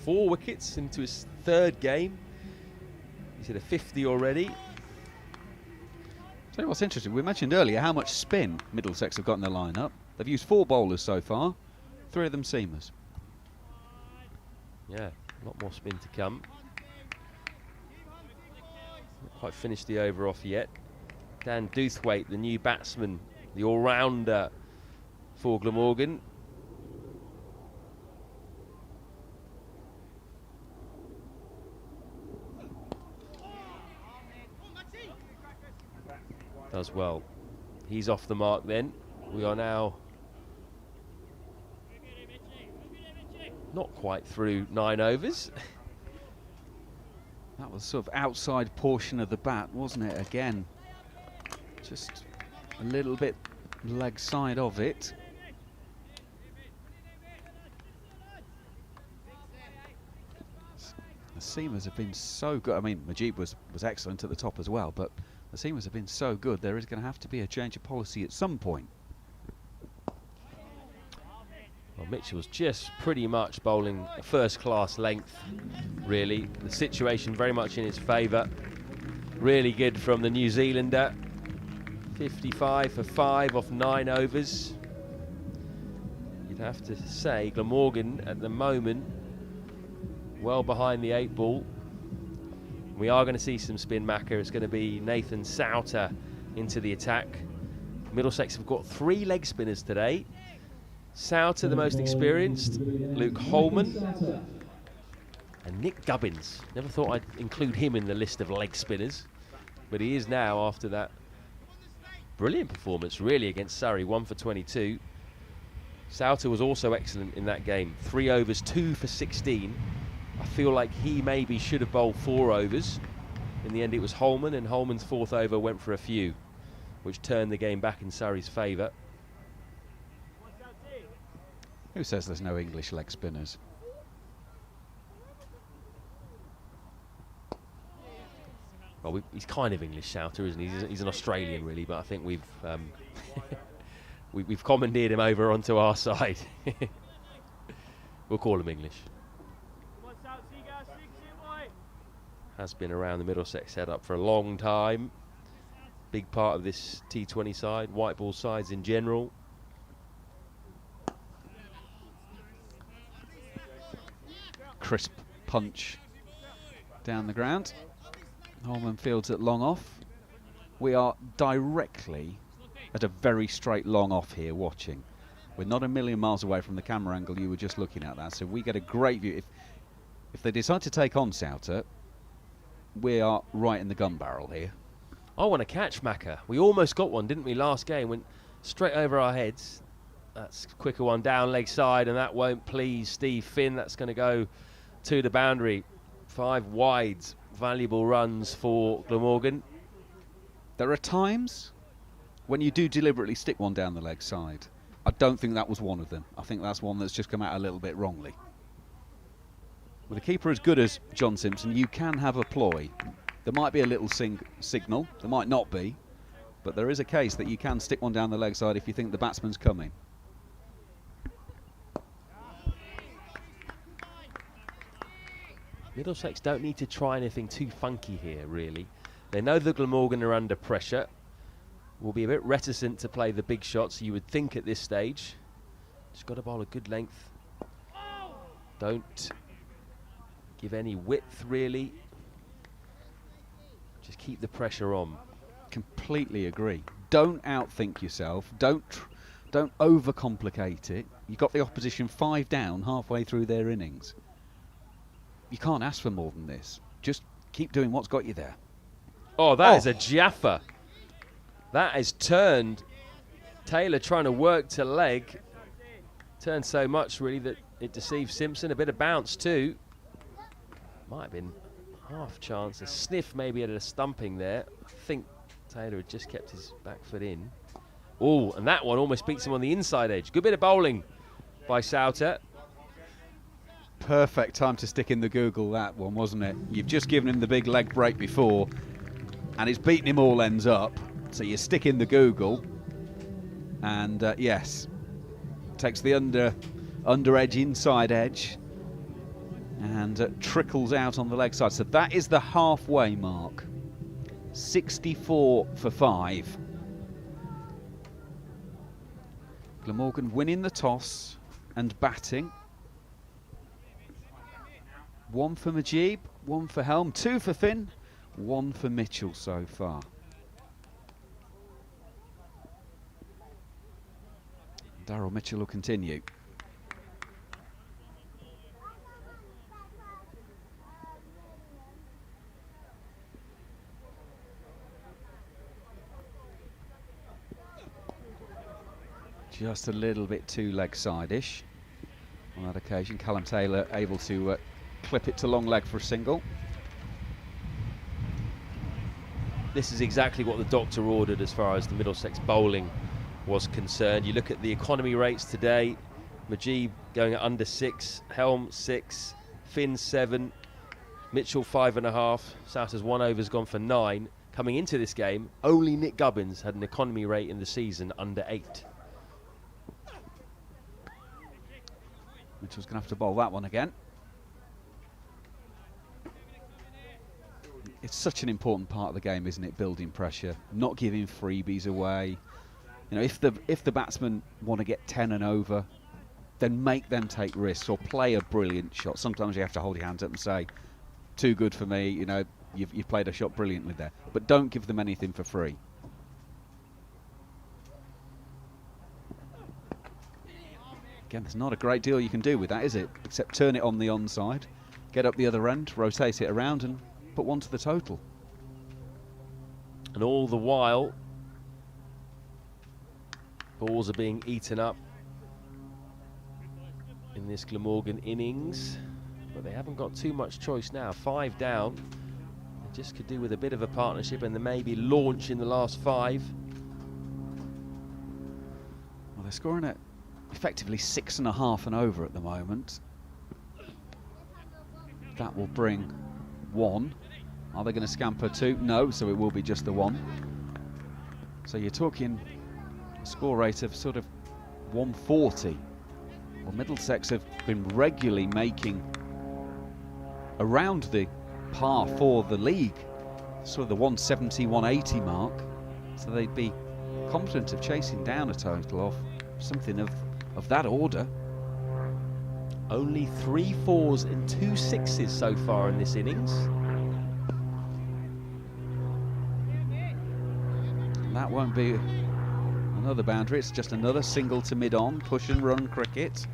Speaker 2: 4 wickets into his 3rd game. He's hit a 50 already.
Speaker 3: Tell you what's interesting, we mentioned earlier how much spin Middlesex have got in their lineup. They've used 4 bowlers so far, 3 of them seamers.
Speaker 2: Yeah, a lot more spin to come. Not quite finished the over off yet. Dan Doothwaite, the new batsman, the all-rounder for Glamorgan. Does well. He's off the mark then. We are now not quite through 9 overs.
Speaker 3: That was sort of outside portion of the bat, wasn't it? Again, just a little bit leg side of it. The seamers have been so good. I mean, Majid was excellent at the top as well, but the seamers have been so good, there is going to have to be a change of policy at some point.
Speaker 2: Well, Mitchell was just pretty much bowling a first-class length, really. The situation very much in his favour. Really good from the New Zealander. 55 for 5 off 9 overs. You'd have to say Glamorgan at the moment well behind the 8 ball. We are going to see some spin macker. It's going to be Nathan Souter into the attack. Middlesex have got 3 leg spinners today. Souter, the most experienced, Luke Holman, and Nick Gubbins. Never thought I'd include him in the list of leg spinners, but he is now after that brilliant performance, really, against Surrey, 1 for 22. Souter was also excellent in that game. 3 overs, 2 for 16. I feel like he maybe should have bowled 4 overs. In the end, it was Holman, and Holman's 4th over went for a few, which turned the game back in Surrey's favour.
Speaker 3: Who says there's no English leg spinners?
Speaker 2: Well, he's kind of English, Souter, isn't he? He's an Australian, really, but I think we've we've commandeered him over onto our side. We'll call him English. Has been around the Middlesex setup for a long time. Big part of this T20 side, white ball sides in general.
Speaker 3: Crisp punch down the ground. Holman fields at long off. We are directly at a very straight long off here watching. We're not a million miles away from the camera angle you were just looking at that, so we get a great view. If they decide to take on Souter, we are right in the gun barrel here.
Speaker 2: I want to catch Macca. We almost got one, didn't we, last game? Went straight over our heads. That's a quicker one down leg side, and that won't please Steve Finn. That's going to go to the boundary. 5 wides, valuable runs for Glamorgan.
Speaker 3: There are times when you do deliberately stick one down the leg side. I don't think that was one of them. I think that's one that's just come out a little bit wrongly. With a keeper as good as John Simpson, you can have a ploy. There might be a little signal, there might not be, but there is a case that you can stick one down the leg side if you think the batsman's coming.
Speaker 2: Middlesex don't need to try anything too funky here, really. They know the Glamorgan are under pressure. will be a bit reticent to play the big shots, you would think, at this stage. Just got to bowl a good length. Don't give any width, really. Just keep the pressure on.
Speaker 3: Completely agree. Don't outthink yourself. Don't overcomplicate it. You got the opposition 5 down halfway through their innings. You can't ask for more than this. Just keep doing what's got you there.
Speaker 2: Oh, that is a Jaffa. That has turned. Taylor trying to work to leg. Turned so much, really, that it deceived Simpson. A bit of bounce, too. Might have been half chance. A sniff maybe at a stumping there. I think Taylor had just kept his back foot in. Oh, and that one almost beats him on the inside edge. Good bit of bowling by Souter.
Speaker 3: Perfect time to stick in the Google, that one, wasn't it? You've just given him the big leg break before, and it's beaten him all ends up. So you stick in the Google, and yes, takes the under edge, inside edge, and trickles out on the leg side. So that is the halfway mark. 64 for 5. Glamorgan winning the toss and batting. 1 for Majib, 1 for Helm, 2 for Finn, 1 for Mitchell so far. Daryl Mitchell will continue. Just a little bit too leg side-ish on that occasion. Callum Taylor able to clip it to long leg for a single.
Speaker 2: This is exactly what the doctor ordered as far as the Middlesex bowling was concerned. You look at the economy rates today. Majib going at under 6, Helm 6, Finn 7, Mitchell 5.5. Souter's 1 over's gone for 9. Coming into this game, only Nick Gubbins had an economy rate in the season under 8.
Speaker 3: Mitchell's going to have to bowl that one again. It's such an important part of the game, isn't it? Building pressure, not giving freebies away. You know, if the batsmen want to get 10 and over, then make them take risks or play a brilliant shot. Sometimes you have to hold your hands up and say, too good for me, you know, you've played a shot brilliantly there. But don't give them anything for free. Again, there's not a great deal you can do with that, is it? Except turn it on the onside, get up the other end, rotate it around and put 1 to the total.
Speaker 2: And all the while, balls are being eaten up in this Glamorgan innings, but they haven't got too much choice now. 5 down. They just could do with a bit of a partnership and then maybe launch in the last 5.
Speaker 3: Well, they're scoring at effectively 6.5 and over at the moment. That will bring 1. Are they going to scamper 2? No, so it will be just the 1. So you're talking a score rate of sort of 140. Well, Middlesex have been regularly making around the par for the league, sort of the 170, 180 mark. So they'd be confident of chasing down a total of something of that order.
Speaker 2: Only 3 4s and 2 6s so far in this innings.
Speaker 3: And that won't be another boundary, it's just another single to mid-on, push and run cricket.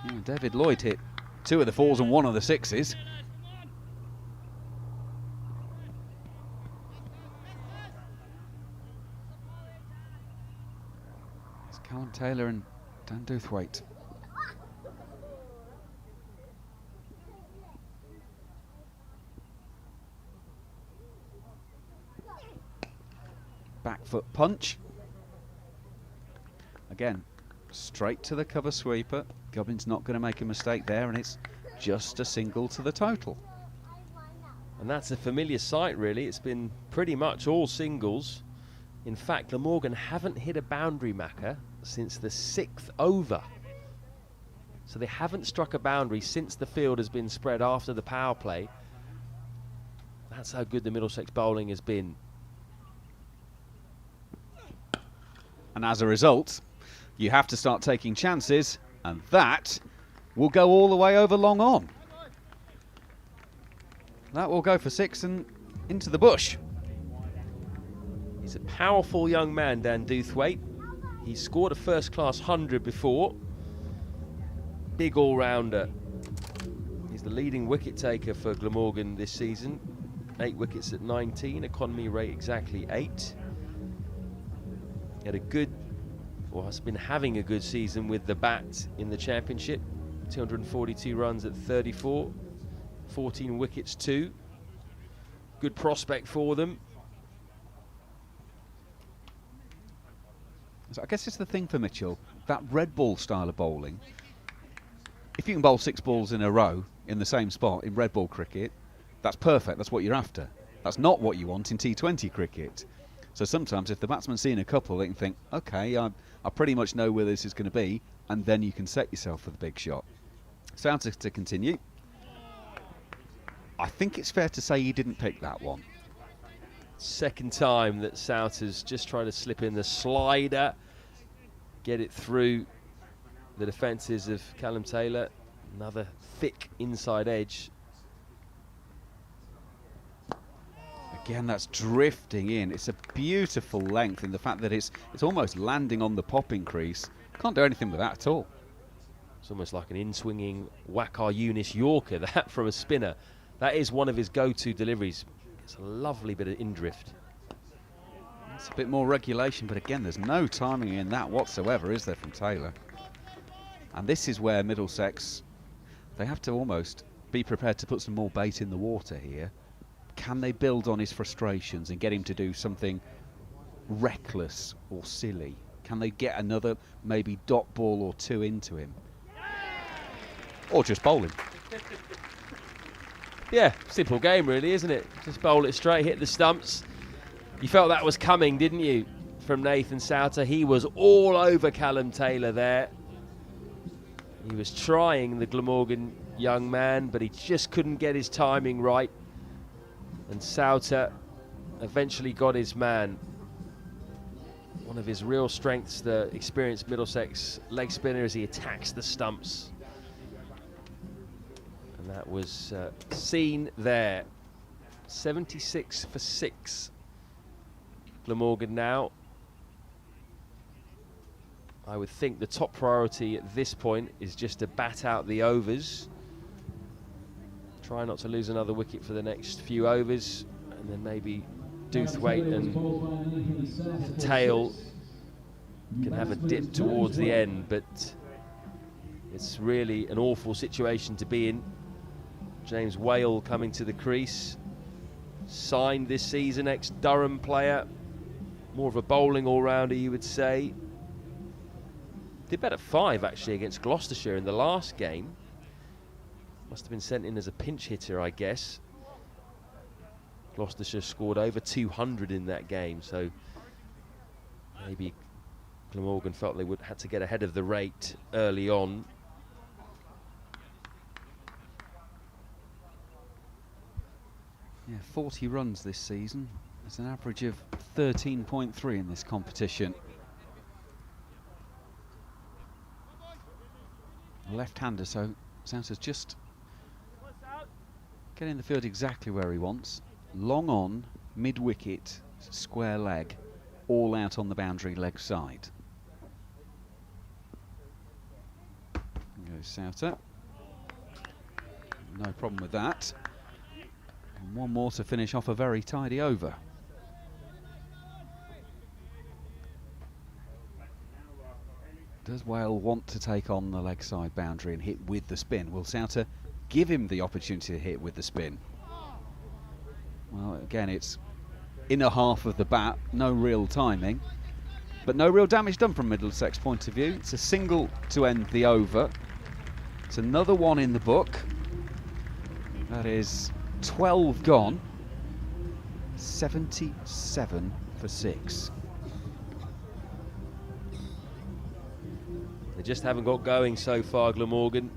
Speaker 3: Yeah, David Lloyd hit 2 of the 4s and 1 of the 6s. It's Callum Taylor and Dan Doothwaite. Back foot punch. Again, straight to the cover sweeper. Gubbins not going to make a mistake there, and it's just a single to the total.
Speaker 2: And that's a familiar sight, really. It's been pretty much all singles. In fact, Glamorgan haven't hit a boundary marker since the 6th over. So they haven't struck a boundary since the field has been spread after the power play. That's how good the Middlesex bowling has been.
Speaker 3: And as a result, you have to start taking chances, and that will go all the way over long on. That will go for 6 and into the bush.
Speaker 2: He's a powerful young man, Dan Doothwaite. He's scored a first-class 100 before. Big all-rounder. He's the leading wicket taker for Glamorgan this season. 8 wickets at 19, economy rate exactly 8. He had a good, or has been having a good season with the bat in the championship. 242 runs at 34, 14 wickets too. Good prospect for them.
Speaker 3: So I guess it's the thing for Mitchell, that red ball style of bowling. If you can bowl 6 balls in a row in the same spot in red ball cricket, that's perfect, that's what you're after. That's not what you want in T20 cricket. So sometimes if the batsman's seen a couple, they can think, okay, I pretty much know where this is going to be, and then you can set yourself for the big shot. Souter to continue. I think it's fair to say he didn't pick that one.
Speaker 2: Second time that Souter's just trying to slip in the slider, get it through the defences of Callum Taylor. Another thick inside edge.
Speaker 3: Again, that's drifting in. It's a beautiful length in the fact that it's almost landing on the popping crease. Can't do anything with that at all.
Speaker 2: It's almost like an in-swinging Wakar Yunis Yorker, that from a spinner. That is one of his go-to deliveries. It's a lovely bit of in-drift.
Speaker 3: It's a bit more regulation, but again, there's no timing in that whatsoever, is there, from Taylor? And this is where Middlesex, they have to almost be prepared to put some more bait in the water here. Can they build on his frustrations and get him to do something reckless or silly? Can they get another maybe dot ball or 2 into him? Or just bowl him?
Speaker 2: Yeah, simple game really, isn't it? Just bowl it straight, hit the stumps. You felt that was coming, didn't you, from Nathan Souter? He was all over Callum Taylor there. He was trying, the Glamorgan young man, but he just couldn't get his timing right. And Souter eventually got his man. One of his real strengths, the experienced Middlesex leg spinner, as he attacks the stumps. And that was seen there. 76 for 6. Glamorgan now. I would think the top priority at this point is just to bat out the overs. Try not to lose another wicket for the next few overs, and then maybe Doothwaite and Tail can have a dip towards the end, but it's really an awful situation to be in. James Whale coming to the crease, signed this season, ex-Durham player, more of a bowling all-rounder you would say. Did better 5 actually against Gloucestershire in the last game. Must have been sent in as a pinch hitter, I guess. Gloucestershire scored over 200 in that game, so maybe Glamorgan felt they would had to get ahead of the rate early on.
Speaker 3: Yeah, 40 runs this season. It's an average of 13.3 in this competition. Left-hander, so Souter's just getting the field exactly where he wants. Long on, mid-wicket, square leg, all out on the boundary leg side. There goes Souter. No problem with that. And one more to finish off a very tidy over. Does Whale want to take on the leg side boundary and hit with the spin? Will Souter give him the opportunity to hit with the spin? Well, again, it's inner half of the bat, no real timing, but no real damage done from Middlesex point of view. It's a single to end the over. It's another one in the book. That is 12 gone. 77 for 6.
Speaker 2: They just haven't got going so far, Glamorgan.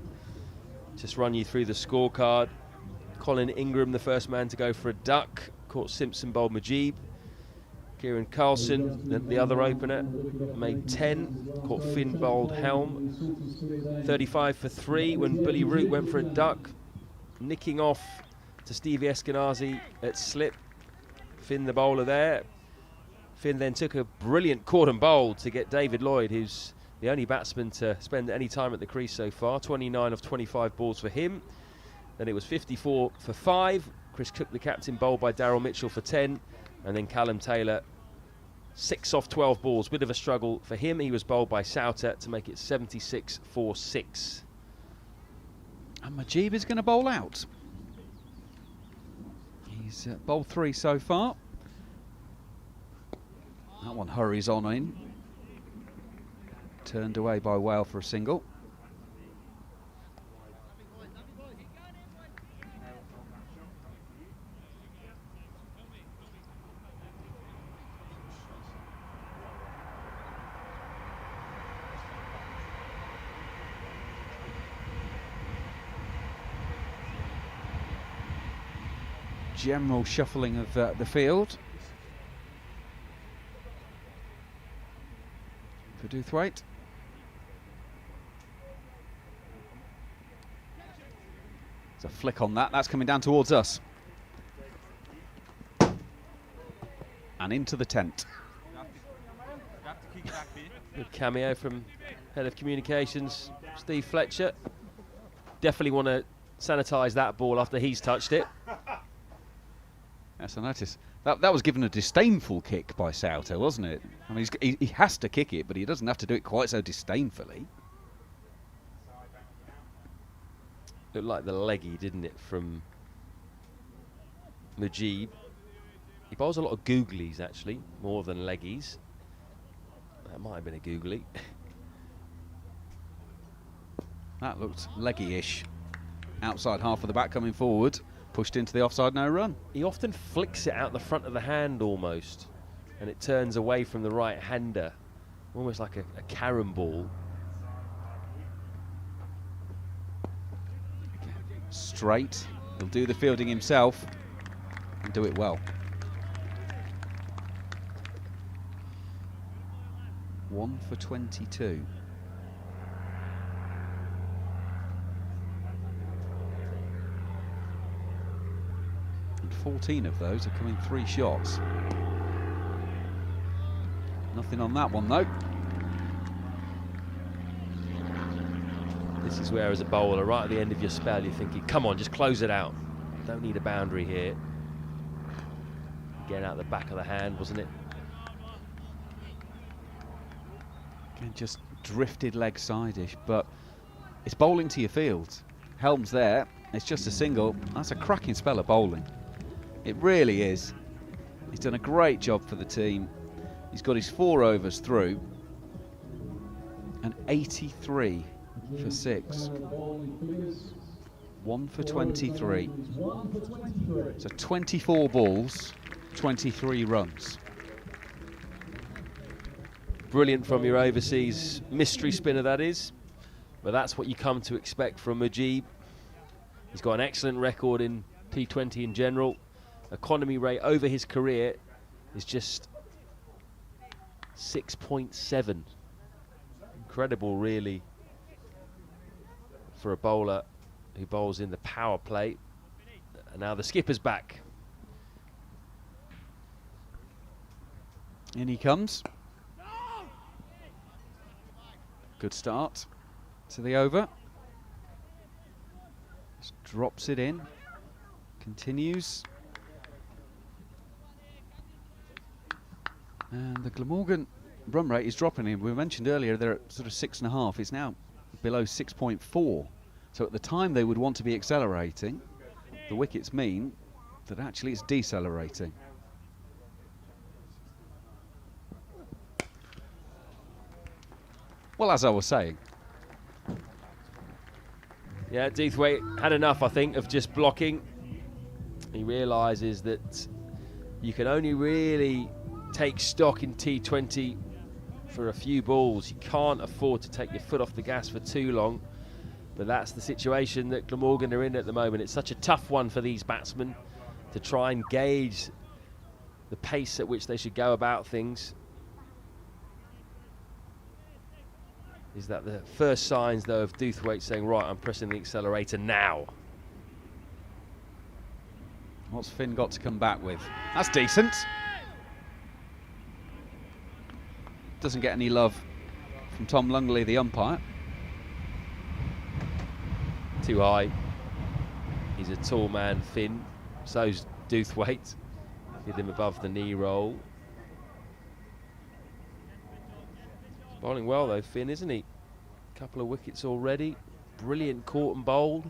Speaker 2: Just run you through the scorecard. Colin Ingram, the first man to go for a duck. Caught Simpson, bowled Mujib. Kieran Carlson, the other opener, made 10, caught Finn bowled Helm. 35 for 3 when Billy Root went for a duck, nicking off to Stevie Eskenazi at slip. Finn the bowler there. Finn then took a brilliant caught and bowled to get David Lloyd, who's the only batsman to spend any time at the crease so far. 29 of 25 balls for him. Then it was 54 for 5. Chris Cook, the captain, bowled by Daryl Mitchell for 10. And then Callum Taylor, 6 off 12 balls. Bit of a struggle for him. He was bowled by Souter to make it 76 for 6.
Speaker 3: And Mujeeb is going to bowl out. He's bowled 3 so far. That one hurries on in. Turned away by Whale for a single. General shuffling of the field for Doothwaite. There's a flick on that. That's coming down towards us. And into the tent.
Speaker 2: Good cameo from Head of Communications, Steve Fletcher. Definitely want to sanitise that ball after he's touched it.
Speaker 3: Yes, I noticed. That was given a disdainful kick by Souter, wasn't it? I mean, he has to kick it, but he doesn't have to do it quite so disdainfully.
Speaker 2: Looked like the leggy, didn't it, from Mujeeb. He bowls a lot of googlies, actually, more than leggies. That might have been a googly.
Speaker 3: That looked leggy-ish. Outside half of the bat coming forward. Pushed into the offside, no run.
Speaker 2: He often flicks it out the front of the hand almost, and it turns away from the right-hander, almost like a carom ball.
Speaker 3: Straight. He'll do the fielding himself and do it well. 1 for 22. 14 of those are coming 3 shots. Nothing on that one though.
Speaker 2: This is where, as a bowler, right at the end of your spell, you're thinking, come on, just close it out. Don't need a boundary here. Again, out the back of the hand, wasn't it?
Speaker 3: Again, just drifted leg side-ish, but it's bowling to your field. Helm's there, it's just a single. That's a cracking spell of bowling. It really is. He's done a great job for the team. He's got his 4 overs through. And 83 for 6. 1 for 23. So 24 balls, 23 runs.
Speaker 2: Brilliant from your overseas mystery spinner, that is. But that's what you come to expect from Mujeeb. He's got an excellent record in T20 in general. Economy rate over his career is just 6.7. Incredible, really, for a bowler who bowls in the power play. And now the skipper's back.
Speaker 3: In he comes. Good start to the over. Just drops it in. Continues. And the Glamorgan run rate is dropping in. We mentioned earlier they're at sort of 6.5. It's now below 6.4. So at the time they would want to be accelerating. The wickets mean that actually it's decelerating. Well, as I was saying.
Speaker 2: Yeah, Doothwaite had enough, I think, of just blocking. He realises that you can only really take stock in T20 for a few balls. You can't afford to take your foot off the gas for too long. But that's the situation that Glamorgan are in at the moment. It's such a tough one for these batsmen to try and gauge the pace at which they should go about things. Is that the first signs, though, of Dewthwaite saying, right, I'm pressing the accelerator now?
Speaker 3: What's Finn got to come back with? That's decent. Doesn't get any love from Tom Lungley, the umpire.
Speaker 2: Too high. He's a tall man, Finn. So's Dewthwaite. Hit him above the knee roll. Bowling well though, Finn, isn't he? Couple of wickets already. Brilliant caught and bowled.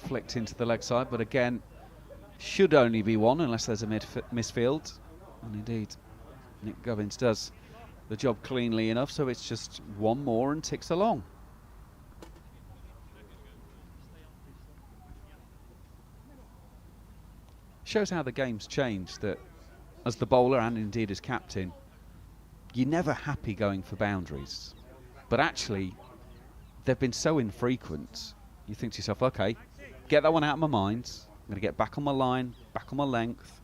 Speaker 3: Flicked into the leg side, but again, should only be one unless there's a misfield. And indeed, Nick Gubbins does the job cleanly enough, so it's just one more and ticks along. Shows how the game's changed, that as the bowler and indeed as captain, you're never happy going for boundaries. But actually, they've been so infrequent, you think to yourself, okay, get that one out of my mind. I'm going to get back on my line, back on my length.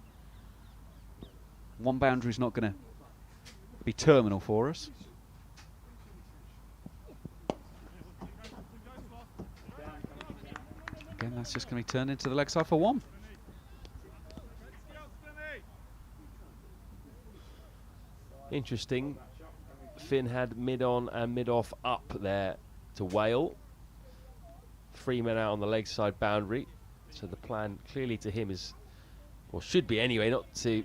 Speaker 3: One boundary's not going to be terminal for us. Again, that's just going to be turned into the leg side for one.
Speaker 2: Interesting. Finn had mid-on and mid-off up there to Whale. 3 men out on the leg side boundary. So the plan clearly to him is, or should be anyway, not to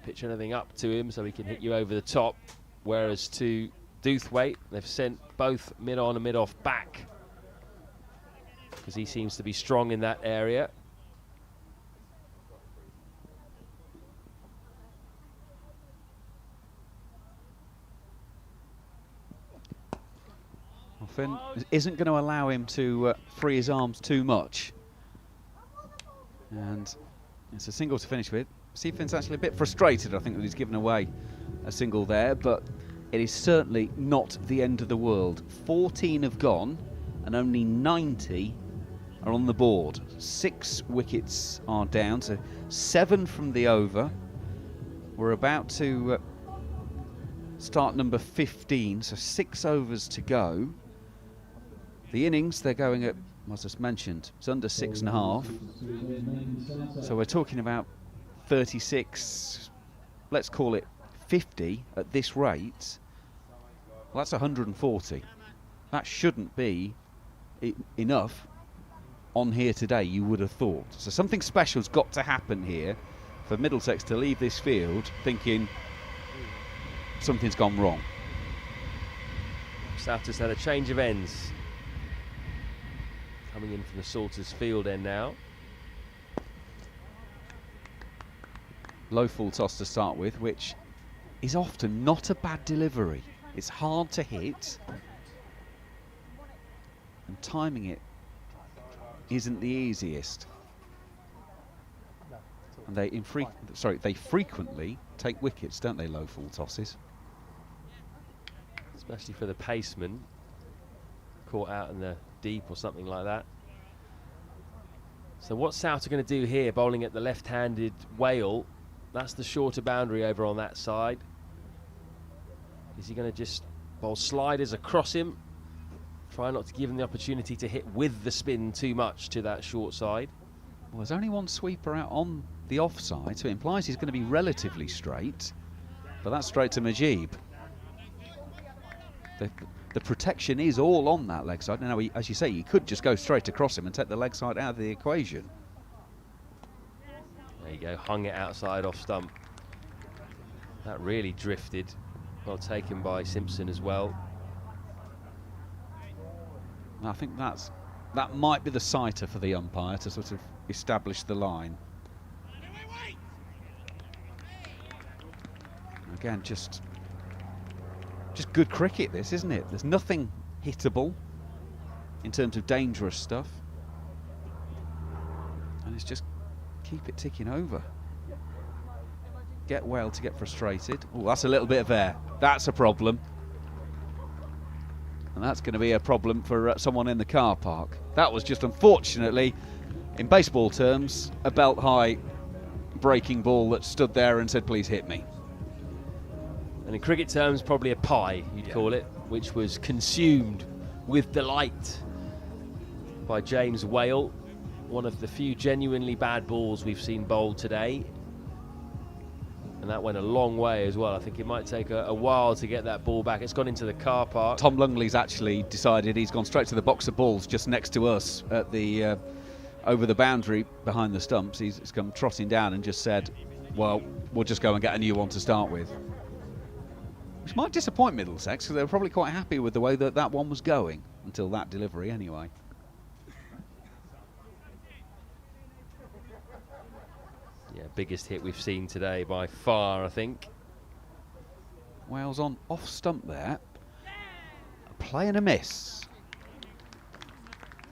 Speaker 2: pitch anything up to him so he can hit you over the top. Whereas to Dewthwaite, they've sent both mid-on and mid-off back because he seems to be strong in that area.
Speaker 3: Finn isn't going to allow him to free his arms too much. And it's a single to finish with. See, Finn's actually a bit frustrated, I think, that he's given away a single there, but it is certainly not the end of the world. 14 have gone and only 90 are on the board. 6 wickets are down, so 7 from the over. We're about to start number 15, so 6 overs to go. The innings, they're going at, as I just mentioned, it's under 6.5. So we're talking about 36, let's call it 50 at this rate. Well, that's 140. That shouldn't be enough on here today, you would have thought. So something special's got to happen here for Middlesex to leave this field thinking something's gone wrong.
Speaker 2: South just had a change of ends. Coming in from the Salters field end now.
Speaker 3: Low full toss to start with, which is often not a bad delivery. It's hard to hit, and timing it isn't the easiest. And they frequently take wickets, don't they, low full tosses?
Speaker 2: Especially for the paceman. Caught out in the deep or something like that. So what South are going to do here, bowling at the left-handed Whale, that's the shorter boundary over on that side. Is he going to just bowl sliders across him? Try not to give him the opportunity to hit with the spin too much to that short side.
Speaker 3: Well, there's only one sweeper out on the offside, so it implies he's going to be relatively straight. But that's straight to Majib. The protection is all on that leg side. Now, as you say, you could just go straight across him and take the leg side out of the equation.
Speaker 2: There you go, hung it outside off stump. That really drifted. Well taken by Simpson as well.
Speaker 3: And I think that might be the sighter for the umpire to sort of establish the line. Again, just good cricket, this, isn't it? There's nothing hittable in terms of dangerous stuff, and it's just keep it ticking over. Get Whale to get frustrated. Oh, that's a little bit of air. That's a problem, and that's going to be a problem for someone in the car park. That was just unfortunately in baseball terms, a belt-high breaking ball that stood there and said, please hit me.
Speaker 2: And in cricket terms, probably a pie, you'd call it, which was consumed with delight by James Whale, one of the few genuinely bad balls we've seen bowled today. And that went a long way as well. I think it might take a while to get that ball back. It's gone into the car park.
Speaker 3: Tom Lungley's actually decided he's gone straight to the box of balls just next to us at the over the boundary behind the stumps. He's come trotting down and just said, well, we'll just go and get a new one to start with. Which might disappoint Middlesex, because they were probably quite happy with the way that that one was going, until that delivery anyway.
Speaker 2: Yeah, biggest hit we've seen today by far, I think.
Speaker 3: Wales on off stump there. A play and a miss.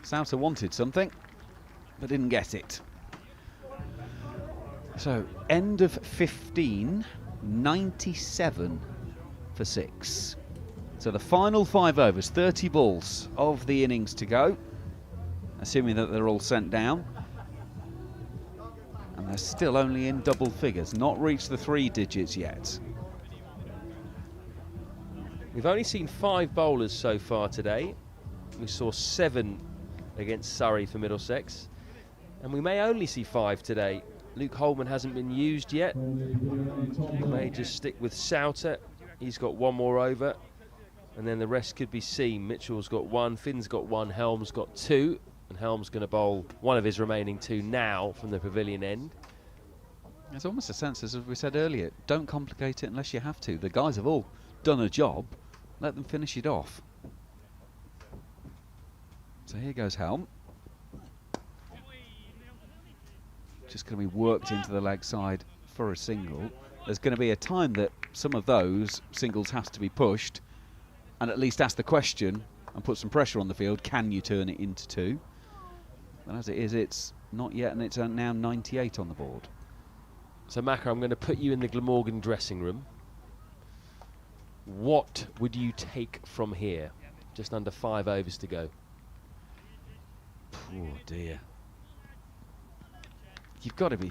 Speaker 3: Souter wanted something, but didn't get it. So, end of 15, 97 for 6. So the final 5 overs, 30 balls of the innings to go, assuming that they're all sent down. And they're still only in double figures, not reached the 3 digits yet.
Speaker 2: We've only seen 5 bowlers so far today. We saw 7 against Surrey for Middlesex, and we may only see 5 today. Luke Holman hasn't been used yet. We may just stick with Souter. He's got 1 more over, and then the rest could be seen. Mitchell's got 1, Finn's got 1, Helm's got 2, and Helm's going to bowl one of his remaining 2 now from the pavilion end.
Speaker 3: There's almost a sense, as we said earlier, don't complicate it unless you have to. The guys have all done a job, let them finish it off. So here goes Helm. Just going to be worked into the leg side for a single. There's going to be a time that some of those singles has to be pushed and at least ask the question and put some pressure on the field, can you turn it into 2? And as it is, it's not yet, and it's now 98 on the board.
Speaker 2: So Macca, I'm going to put you in the Glamorgan dressing room. What would you take from here? Just under 5 overs to go.
Speaker 3: Poor dear. You've got to be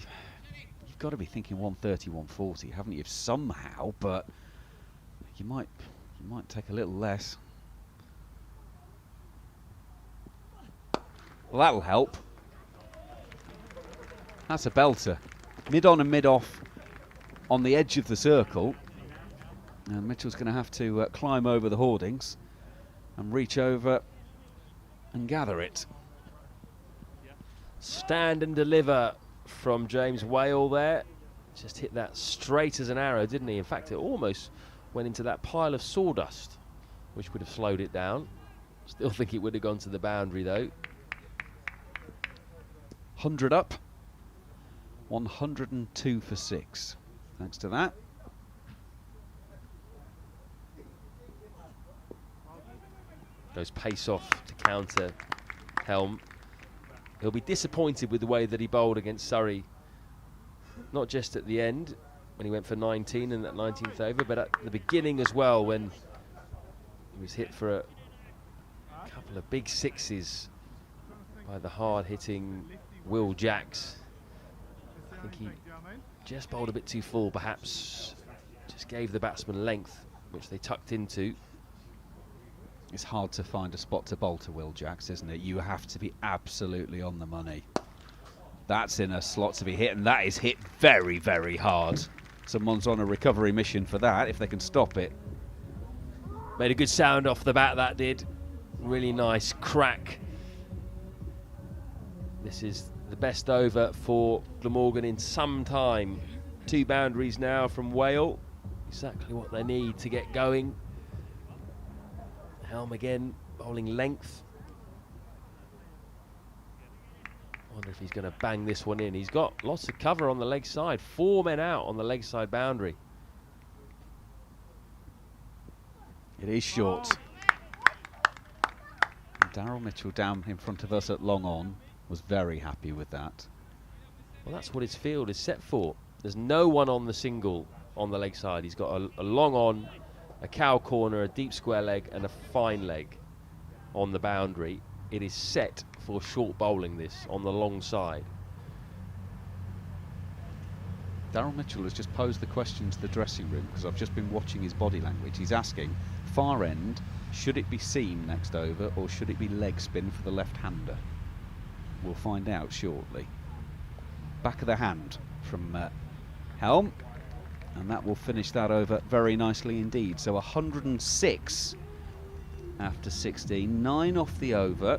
Speaker 3: thinking 130, 140, haven't you? Somehow, but you might take a little less. Well, that'll help. That's a belter. Mid on and mid off on the edge of the circle. And Mitchell's going to have to climb over the hoardings and reach over and gather it.
Speaker 2: Stand and deliver from James Whale there. Just hit that straight as an arrow, didn't he? In fact, it almost went into that pile of sawdust, which would have slowed it down. Still think it would have gone to the boundary, though.
Speaker 3: 100 up. 102 for 6. Thanks to that.
Speaker 2: Goes pace off to counter Helm. He'll be disappointed with the way that he bowled against Surrey, not just at the end when he went for 19 in that 19th over, but at the beginning as well, when he was hit for a couple of big 6s by the hard-hitting Will Jacks. I think he just bowled a bit too full, perhaps. Just gave the batsman length, which they tucked into.
Speaker 3: It's hard to find a spot to bowl to Will Jacks, isn't it? You have to be absolutely on the money. That's in a slot to be hit, and that is hit very, very hard. Someone's on a recovery mission for that, if they can stop it.
Speaker 2: Made a good sound off the bat, that did. Really nice crack. This is the best over for Glamorgan in some time. 2 boundaries now from Whale. Exactly what they need to get going. Helm again, bowling length. Wonder if he's going to bang this one in. He's got lots of cover on the leg side. 4 men out on the leg side boundary.
Speaker 3: It is short. Daryl Mitchell down in front of us at long on was very happy with that.
Speaker 2: Well, that's what his field is set for. There's no one on the single on the leg side. He's got a long on, a cow corner, a deep square leg, and a fine leg on the boundary. It is set for short bowling, this, on the long side.
Speaker 3: Daryl Mitchell has just posed the question to the dressing room, because I've just been watching his body language. He's asking, far end, should it be seam next over, or should it be leg spin for the left-hander? We'll find out shortly. Back of the hand from Helm, and that will finish that over very nicely indeed. So 106 after 16, 9 off the over.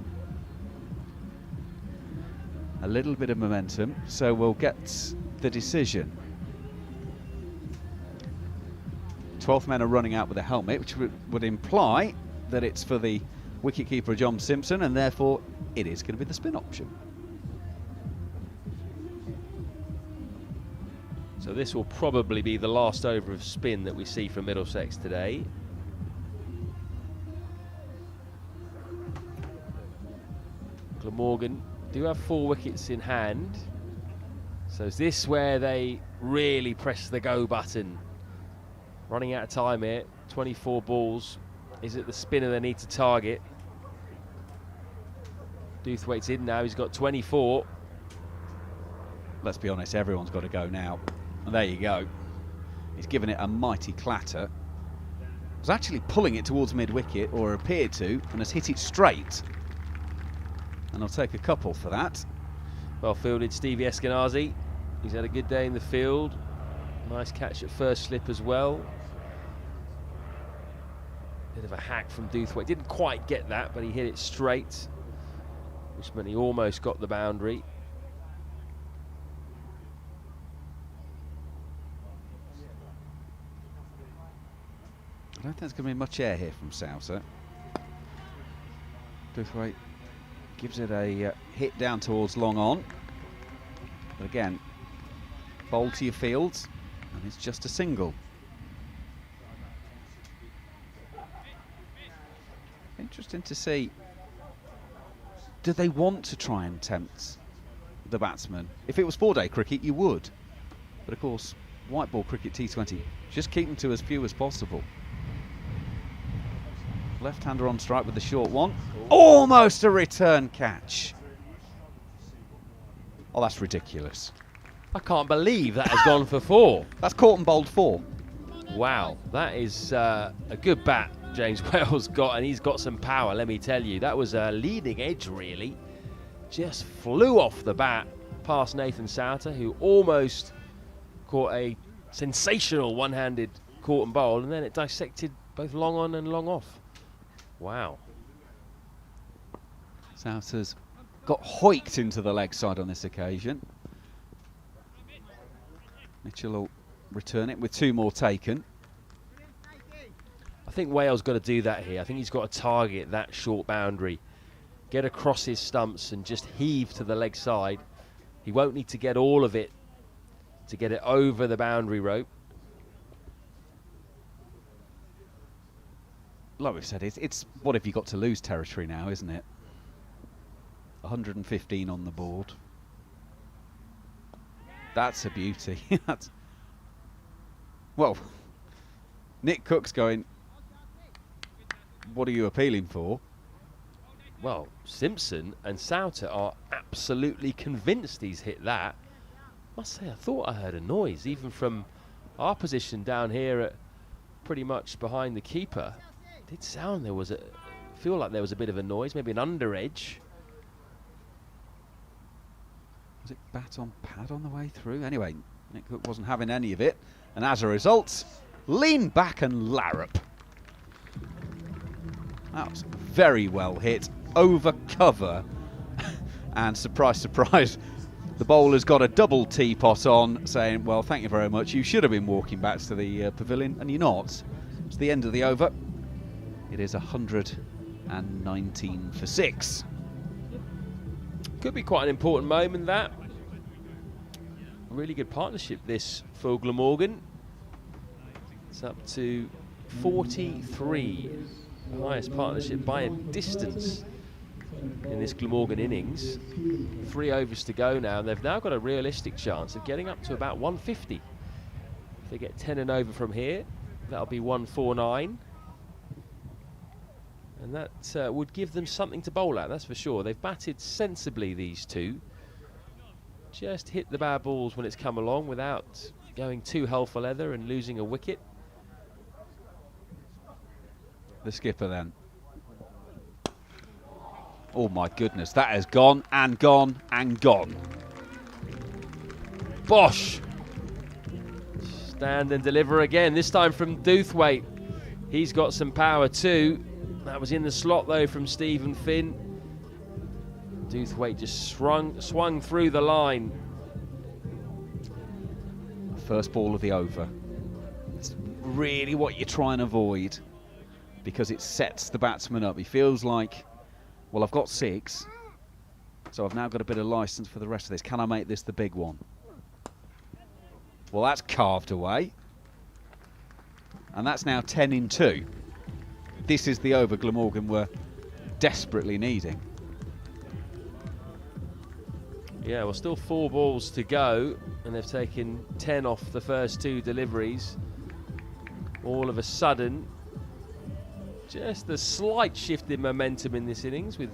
Speaker 3: A little bit of momentum, so we'll get the decision. 12th men are running out with a helmet, which would imply that it's for the wicketkeeper John Simpson, and therefore it is going to be the spin option.
Speaker 2: So this will probably be the last over of spin that we see from Middlesex today. Glamorgan do have 4 wickets in hand. So is this where they really press the go button? Running out of time here, 24 balls. Is it the spinner they need to target? Doothwaite's in now, he's got 24.
Speaker 3: Let's be honest, everyone's got to go now. And there you go. He's given it a mighty clatter. Was actually pulling it towards mid-wicket, or appeared to, and has hit it straight. And I'll take a couple for that.
Speaker 2: Well fielded, Stevie Eskenazi. He's had a good day in the field. Nice catch at first slip as well. Bit of a hack from Doothwaite. Didn't quite get that, but he hit it straight, which meant he almost got the boundary.
Speaker 3: I don't think there's going to be much air here from Souser. Doothwaite gives it a hit down towards long on. But again, bowl to your fields, and it's just a single. Interesting to see, do they want to try and tempt the batsman? If it was 4-day cricket, you would. But of course, white ball cricket T20, just keep them to as few as possible. Left-hander on strike with the short one. Almost a return catch. Oh, that's ridiculous.
Speaker 2: I can't believe that has gone for 4.
Speaker 3: That's caught and bowled 4.
Speaker 2: Wow, that is a good bat James Wells got, and he's got some power, let me tell you. That was a leading edge, really. Just flew off the bat past Nathan Souter, who almost caught a sensational one-handed caught and bowled, and then it dissected both long on and long off. Wow.
Speaker 3: Souter's got hoiked into the leg side on this occasion. Mitchell will return it with 2 more taken.
Speaker 2: I think Wales got to do that here. I think he's got to target that short boundary, get across his stumps and just heave to the leg side. He won't need to get all of it to get it over the boundary rope.
Speaker 3: Like we said, it's what have you got to lose territory now, isn't it? 115 on the board. That's a beauty. That's, well, Nick Cook's going, what are you appealing for?
Speaker 2: Well, Simpson and Souter are absolutely convinced he's hit that. I must say, I thought I heard a noise, even from our position down here at pretty much behind the keeper. It did sound there was feel like there was a bit of a noise, maybe an under edge.
Speaker 3: Was it bat on pad on the way through? Anyway, Nick Cook wasn't having any of it, and as a result, lean back and larrup. That was very well hit, over cover, and surprise, surprise, the bowler's got a double teapot on, saying, well, thank you very much, you should have been walking back to the pavilion, and you're not. It's the end of the over. It is 119 for 6.
Speaker 2: Could be quite an important moment, that. A really good partnership, this, for Glamorgan. It's up to 43. The highest partnership by a distance in this Glamorgan innings. 3 overs to go now, and they've now got a realistic chance of getting up to about 150. If they get 10 and over from here, that'll be 149. And And that would give them something to bowl at, that's for sure. They've batted sensibly, these two. Just hit the bad balls when it's come along without going too hell for leather and losing a wicket.
Speaker 3: The skipper then. Oh my goodness, that has gone and gone and gone. Bosh!
Speaker 2: Stand and deliver again, this time from Doothwaite. He's got some power too. That was in the slot though from Stephen Finn. Doothwaite just swung through the line.
Speaker 3: First ball of the over. It's really what you try and avoid, because it sets the batsman up. He feels like, well, I've got 6, so I've now got a bit of licence for the rest of this. Can I make this the big one? Well, that's carved away. And that's now 10 in 2. This is the over Glamorgan were desperately needing.
Speaker 2: Yeah, well, still 4 balls to go, and they've taken 10 off the first 2 deliveries. All of a sudden, just a slight shift in momentum in this innings, with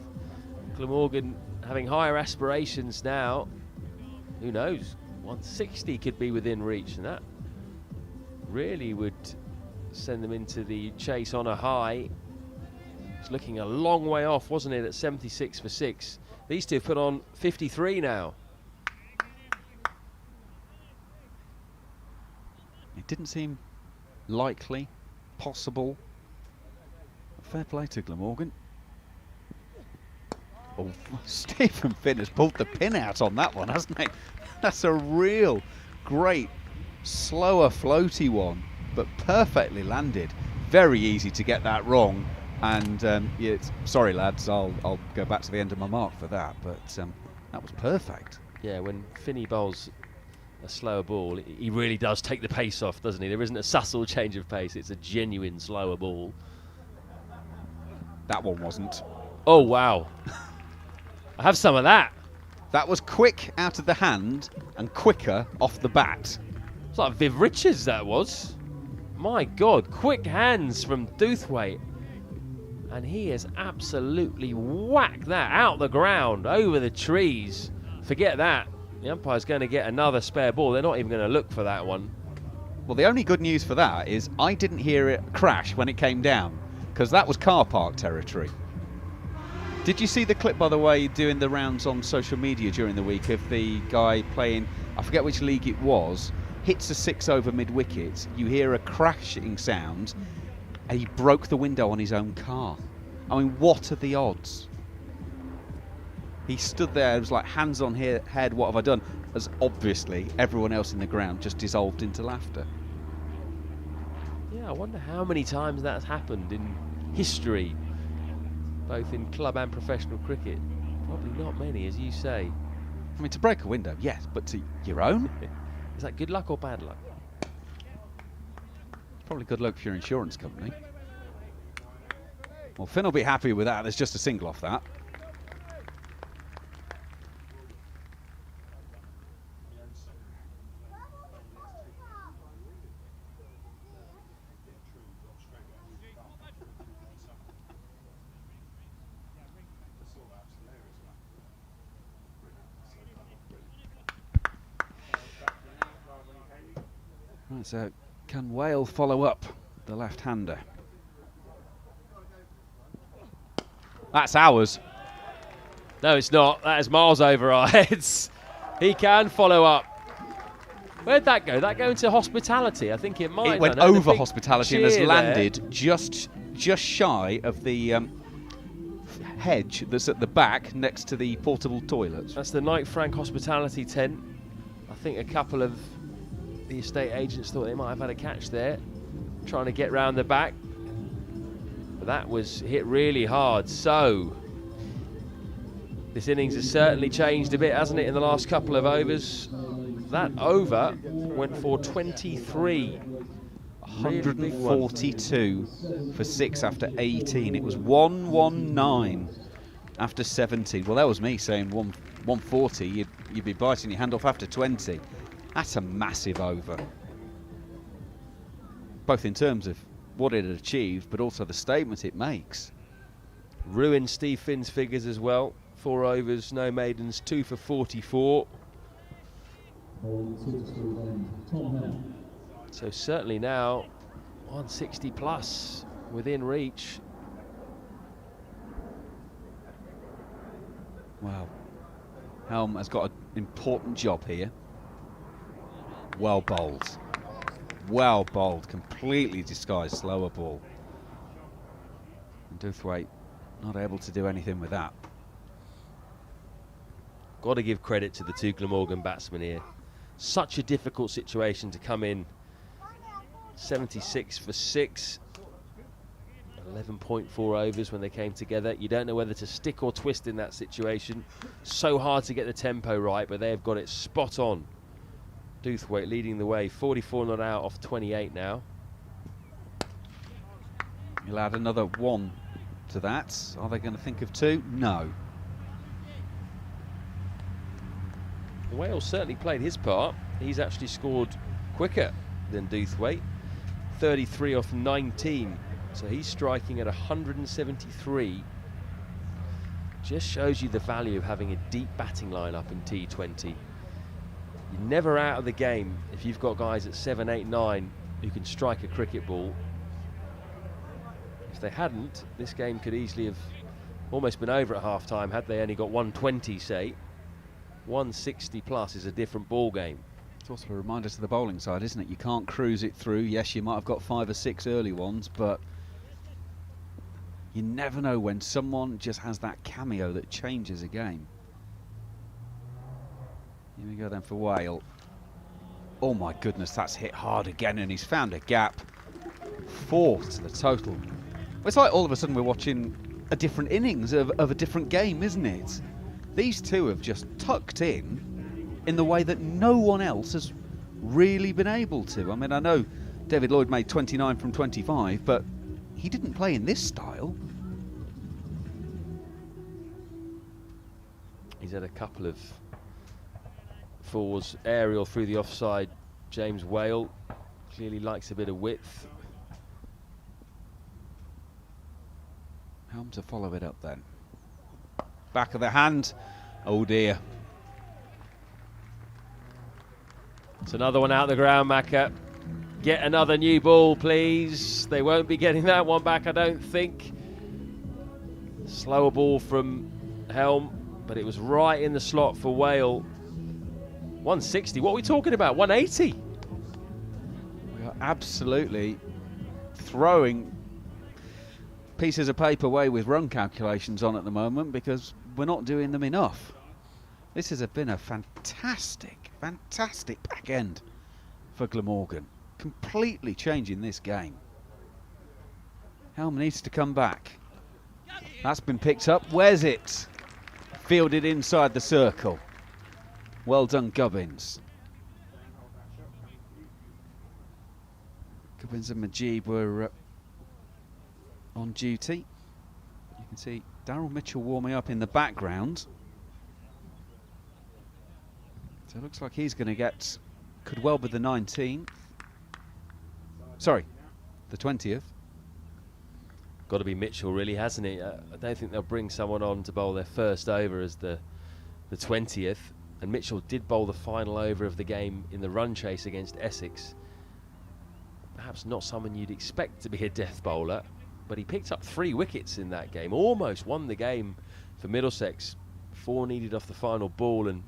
Speaker 2: Glamorgan having higher aspirations now. Who knows? 160 could be within reach, and that really would send them into the chase on a high. It's looking a long way off, wasn't it, at 76 for 6. These two have put on 53 now.
Speaker 3: It didn't seem likely, possible. Fair play to Glamorgan. Oh, Stephen Finn has pulled the pin out on that one, hasn't he? That's a real great, slower, floaty one, but perfectly landed. Very easy to get that wrong. And yeah, sorry lads, I'll go back to the end of my mark for that, but that was perfect.
Speaker 2: Yeah, when Finney bowls a slower ball, he really does take the pace off, doesn't he? There isn't a subtle change of pace, it's a genuine slower ball.
Speaker 3: That one wasn't.
Speaker 2: Oh wow. I have some of that.
Speaker 3: That was quick out of the hand and quicker off the bat.
Speaker 2: It's like Viv Richards, that was. My God, quick hands from Doothwaite. And he has absolutely whacked that out the ground, over the trees. Forget that. The umpire's going to get another spare ball. They're not even going to look for that one.
Speaker 3: Well, the only good news for that is I didn't hear it crash when it came down, because that was car park territory. Did you see the clip, by the way, doing the rounds on social media during the week of the guy playing, I forget which league it was, hits a 6 over mid-wicket, you hear a crashing sound, and he broke the window on his own car. I mean, what are the odds? He stood there, it was like hands on head, what have I done? As obviously everyone else in the ground just dissolved into laughter.
Speaker 2: Yeah, I wonder how many times that's happened in history, both in club and professional cricket. Probably not many, as you say.
Speaker 3: I mean, to break a window, yes, but to your own?
Speaker 2: Is that good luck or bad luck?
Speaker 3: Probably good luck for your insurance company. Well, Finn will be happy with that. There's just a single off that. Right, so can Wale follow up the left-hander? That's ours.
Speaker 2: No, it's not. That is miles over our heads. He can follow up. Where'd that go? That go into hospitality? I think it might.
Speaker 3: It went over hospitality and has landed just shy of the hedge that's at the back next to the portable toilets.
Speaker 2: That's the Knight Frank hospitality tent. I think a couple of the estate agents thought they might have had a catch there, trying to get round the back. But that was hit really hard. So this innings has certainly changed a bit, hasn't it, in the last couple of overs? That over went for 23.
Speaker 3: 142 for 6 after 18. It was 119 after 17. Well, that was me saying 140. You'd be biting your hand off after 20. That's a massive over, both in terms of what it had achieved, but also the statement it makes.
Speaker 2: Ruined Steve Finn's figures as well. 4 overs, no maidens, 2 for 44. So certainly now 160 plus within reach.
Speaker 3: Wow. Helm has got an important job here. Well bowled. Well bowled. Completely disguised slower ball. And Doothwaite not able to do anything with that.
Speaker 2: Got to give credit to the 2 Glamorgan batsmen here. Such a difficult situation to come in. 76 for 6. 11.4 overs when they came together. You don't know whether to stick or twist in that situation. So hard to get the tempo right, but they've got it spot on. Doothwaite leading the way, 44 not out off 28 now.
Speaker 3: You'll add another 1 to that. Are they going to think of 2? No.
Speaker 2: Wales certainly played his part. He's actually scored quicker than Doothwaite. 33 off 19. So he's striking at 173. Just shows you the value of having a deep batting lineup in T20. You're never out of the game if you've got guys at 7, 8, 9 who can strike a cricket ball. If they hadn't, this game could easily have almost been over at half time had they only got 120, say. 160 plus is a different ball game.
Speaker 3: It's also a reminder to the bowling side, isn't it? You can't cruise it through. Yes, you might have got 5 or 6 early ones, but you never know when someone just has that cameo that changes a game. Here we go then for Wale. Oh my goodness, that's hit hard again, and he's found a gap. 4 to the total. It's like all of a sudden we're watching a different innings of a different game, isn't it? These two have just tucked in the way that no one else has really been able to. I mean, I know David Lloyd made 29 from 25, but he didn't play in this style.
Speaker 2: He's had a couple of 4s aerial through the offside. James Wale clearly likes a bit of width.
Speaker 3: Helm to follow it up then. Back of the hand. Oh dear.
Speaker 2: It's another one out the ground, Macca. Get another new ball, please. They won't be getting that one back, I don't think. Slower ball from Helm, but it was right in the slot for Wale. 160, what are we talking about? 180?
Speaker 3: We are absolutely throwing pieces of paper away with run calculations on at the moment because we're not doing them enough. This has been a fantastic back end for Glamorgan. Completely changing this game. Helm needs to come back. That's been picked up. Where's it? Fielded inside the circle. Well done, Gubbins. Gubbins and Majid were on duty. You can see Daryl Mitchell warming up in the background. So it looks like he's going to get, could well be the 19th. Sorry, the 20th.
Speaker 2: Got to be Mitchell, really, hasn't he? I don't think they'll bring someone on to bowl their first over as the 20th. And Mitchell did bowl the final over of the game in the run chase against Essex. Perhaps not someone you'd expect to be a death bowler, but he picked up 3 wickets in that game. Almost won the game for Middlesex. 4 needed off the final ball, and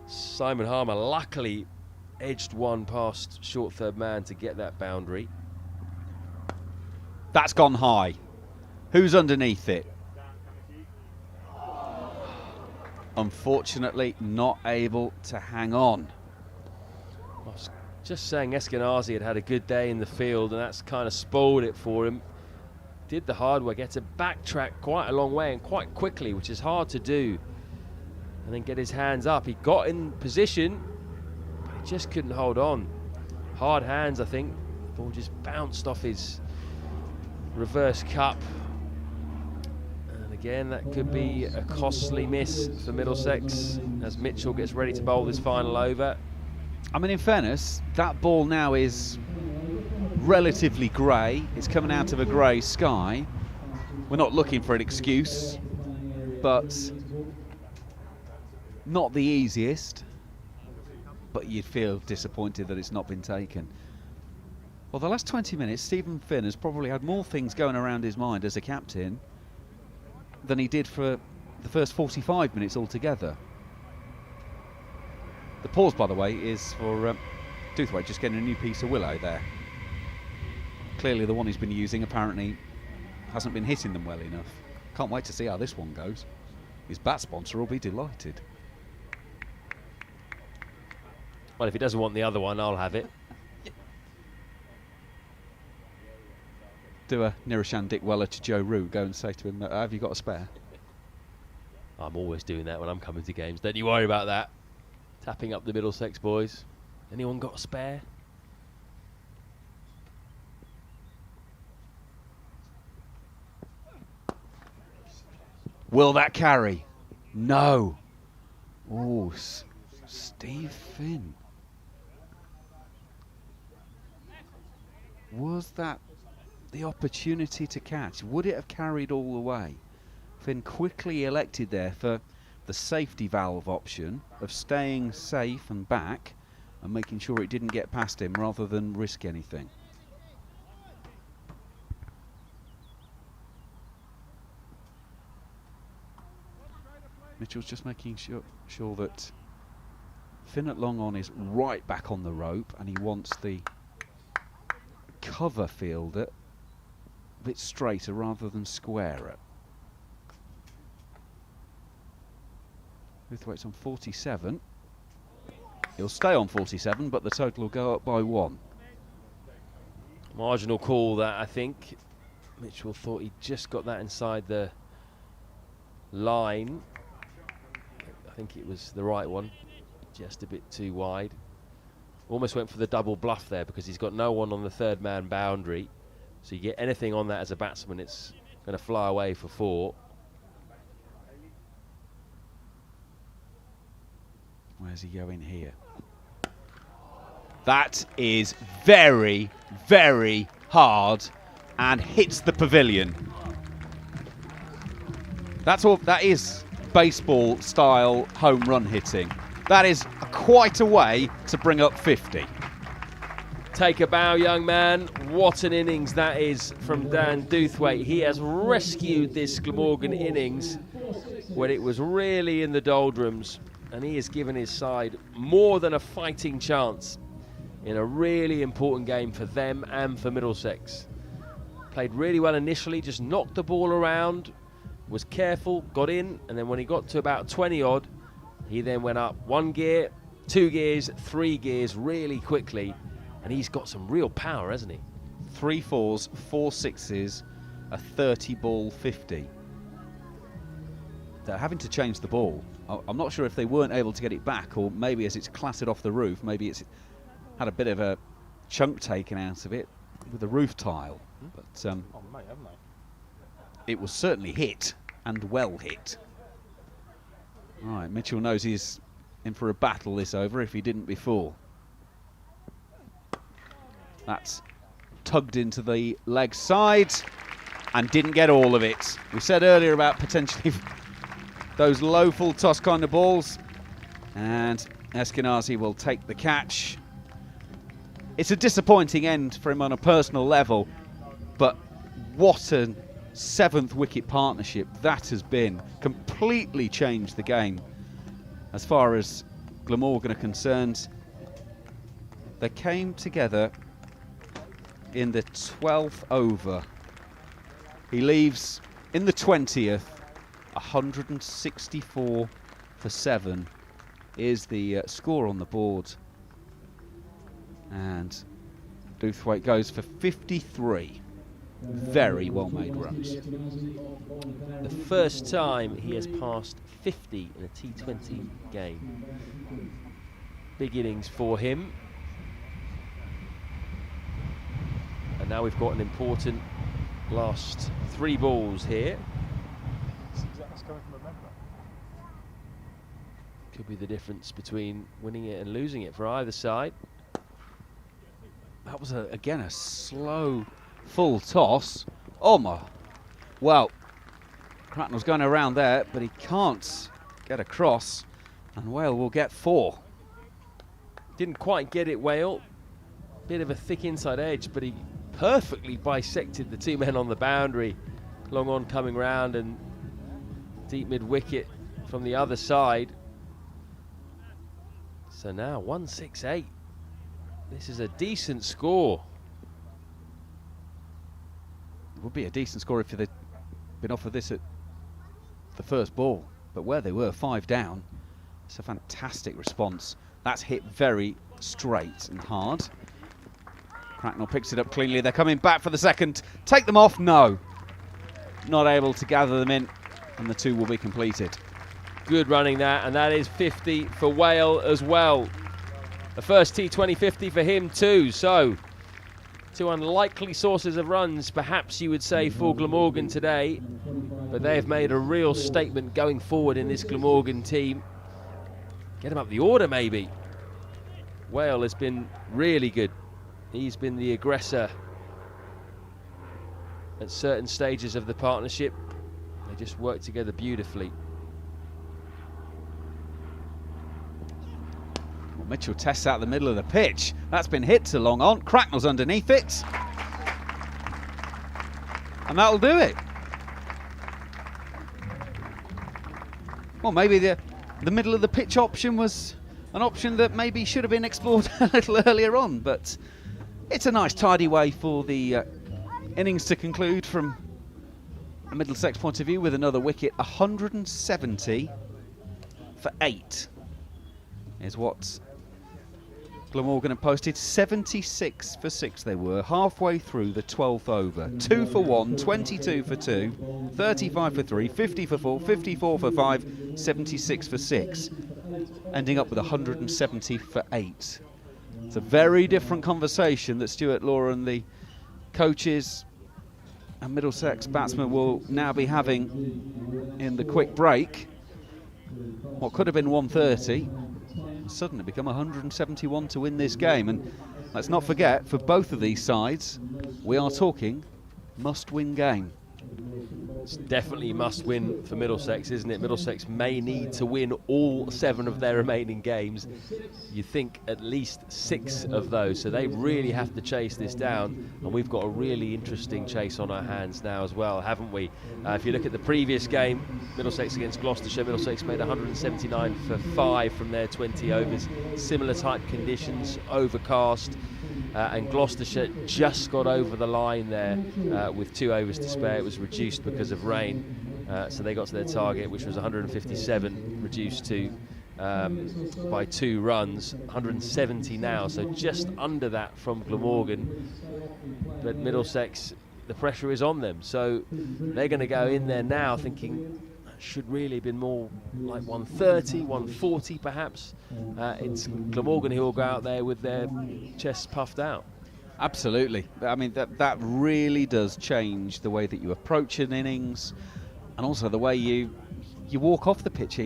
Speaker 2: Simon Harmer luckily edged one past short third man to get that boundary.
Speaker 3: That's gone high. Who's underneath it? Unfortunately, not able to hang on.
Speaker 2: I was just saying Eskenazi had a good day in the field, and that's kind of spoiled it for him. Did the hard work, had to backtrack quite a long way and quite quickly, which is hard to do, and then get his hands up. He got in position, but he just couldn't hold on. Hard hands, I think. The ball just bounced off his reverse cup. And again, that could be a costly miss for Middlesex as Mitchell gets ready to bowl this final over.
Speaker 3: I mean, in fairness, that ball now is relatively grey. It's coming out of a grey sky. We're not looking for an excuse, but not the easiest. But you'd feel disappointed that it's not been taken. Well, the last 20 minutes, Stephen Finn has probably had more things going around his mind as a captain than he did for the first 45 minutes altogether. The pause, by the way, is for Doothwaite just getting a new piece of willow there. Clearly the one he's been using apparently hasn't been hitting them well enough. Can't wait to see how this one goes. His bat sponsor will be delighted.
Speaker 2: Well, if he doesn't want the other one, I'll have it.
Speaker 3: Do a Niroshan Dickweller to Joe Root, go and say to him, have you got a spare?
Speaker 2: I'm always doing that when I'm coming to games. Don't you worry about that. Tapping up the Middlesex boys. Anyone got a spare?
Speaker 3: Will that carry? No. Oh, Steve Finn. Was that the opportunity to catch? Would it have carried all the way? Finn quickly elected there for the safety valve option of staying safe and back and making sure it didn't get past him rather than risk anything. Mitchell's just making sure that Finn at long on is right back on the rope, and he wants the cover fielder a bit straighter rather than squarer. Boothwaite's on 47. He'll stay on 47, but the total will go up by 1.
Speaker 2: Marginal call that, I think. Mitchell thought he just got that inside the line. I think it was the right one, just a bit too wide. Almost went for the double bluff there because he's got no one on the third man boundary. So you get anything on that as a batsman, it's going to fly away for 4.
Speaker 3: Where's he going here? That is very, very hard and hits the pavilion. That's all. That is baseball style home run hitting. That is quite a way to bring up 50.
Speaker 2: Take a bow, young man. What an innings that is from Dan Doothwaite. He has rescued this Glamorgan innings when it was really in the doldrums, and he has given his side more than a fighting chance in a really important game for them and for Middlesex. Played really well initially, just knocked the ball around, was careful, got in, and then when he got to about 20 odd, he then went up 1 gear, 2 gears, 3 gears really quickly, and he's got some real power, hasn't he?
Speaker 3: 3 4s, 4 6s, a 30 ball 50. They're having to change the ball. I'm not sure if they weren't able to get it back, or maybe as it's clattered off the roof, maybe it's had a bit of a chunk taken out of it with the roof tile. But it was certainly hit, and well hit. Right, Mitchell knows he's in for a battle this over if he didn't before. That's tugged into the leg side and didn't get all of it. We said earlier about potentially those low full toss kind of balls, and Eskenazi will take the catch. It's a disappointing end for him on a personal level, but what a 7th wicket partnership that has been. Completely changed the game as far as Glamorgan are concerned. They came together in the 12th over. He leaves in the 20th, 164 for 7 is the score on the board. And Doothwaite goes for 53. Very well made runs.
Speaker 2: The first time he has passed 50 in a T20 game. Big innings for him. And now we've got an important last 3 balls here. Could be the difference between winning it and losing it for either side.
Speaker 3: That was, again, a slow full toss. Oh my. Well, Cracknell's going around there, but he can't get across, and Whale will get 4.
Speaker 2: Didn't quite get it, Whale. Bit of a thick inside edge, but he perfectly bisected the 2 men on the boundary. Long on coming round and deep mid-wicket from the other side. So now 168. This is a decent score.
Speaker 3: It would be a decent score if they'd been offered this at the first ball, but where they were, 5 down, it's a fantastic response. That's hit very straight and hard. Cracknell picks it up cleanly. They're coming back for the second. Take them off? No. Not able to gather them in, and the 2 will be completed.
Speaker 2: Good running that, and that is 50 for Whale as well. The first T20 50 for him too, so 2 unlikely sources of runs, perhaps you would say, for Glamorgan today, but they have made a real statement going forward in this Glamorgan team. Get him up the order maybe. Whale has been really good. He's been the aggressor at certain stages of the partnership. They just work together beautifully.
Speaker 3: Well, Mitchell tests out the middle of the pitch. That's been hit to long on. Cracknell's underneath it. And that'll do it. Well, maybe the middle of the pitch option was an option that maybe should have been explored a little earlier on, but it's a nice tidy way for the innings to conclude from a Middlesex point of view with another wicket. 170 for 8 is what Glamorgan have posted. 76 for 6 they were, halfway through the 12th over. 2 for 1, 22 for 2, 35 for 3, 50 for 4, 54 for 5, 76 for 6. Ending up with 170 for 8. It's a very different conversation that Stuart Law and the coaches and Middlesex batsmen will now be having in the quick break. What could have been 130 suddenly become 171 to win this game. And let's not forget, for both of these sides, we are talking must-win game.
Speaker 2: It's definitely must win for Middlesex, isn't it? Middlesex may need to win all 7 of their remaining games. You think at least 6 of those, so they really have to chase this down, and we've got a really interesting chase on our hands now as well, haven't we? If you look at the previous game, Middlesex against Gloucestershire, Middlesex made 179 for 5 from their 20 overs. Similar type conditions, overcast. And Gloucestershire just got over the line there with 2 overs to spare. It was reduced because of rain, so they got to their target, which was 157, reduced to by 2 runs. 170 now, so just under that from Glamorgan. But Middlesex, the pressure is on them, so they're going to go in there now thinking should really have been more like 130, 140 perhaps. It's Glamorgan who will go out there with their chests puffed out.
Speaker 3: Absolutely. I mean, that really does change the way that you approach an innings, and also the way you walk off the pitch.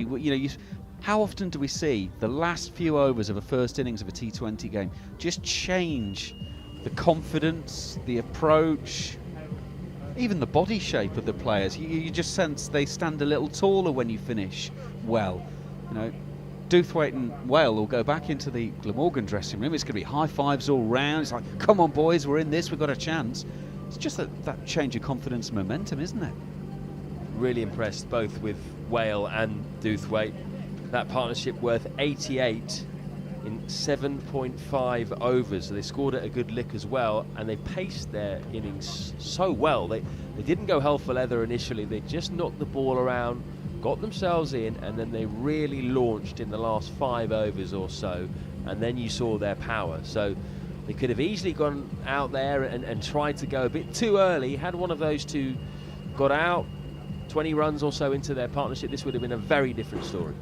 Speaker 3: How often do we see the last few overs of a first innings of a T20 game just change the confidence, the approach, even the body shape of the players? You just sense they stand a little taller when you finish well. Dewthwaite and Whale will go back into the Glamorgan dressing room. It's going to be high fives all round. It's like, come on boys, we're in this, we've got a chance. It's just that change of confidence and momentum, isn't it?
Speaker 2: Really impressed both with Whale and Dewthwaite. That partnership worth 88 in 7.5 overs, so they scored at a good lick as well, and they paced their innings so well. They didn't go hell for leather initially. They just knocked the ball around, got themselves in, and then they really launched in the last 5 overs or so, and then you saw their power. So they could have easily gone out there and tried to go a bit too early. Had one of those two got out 20 runs or so into their partnership, this would have been a very different story.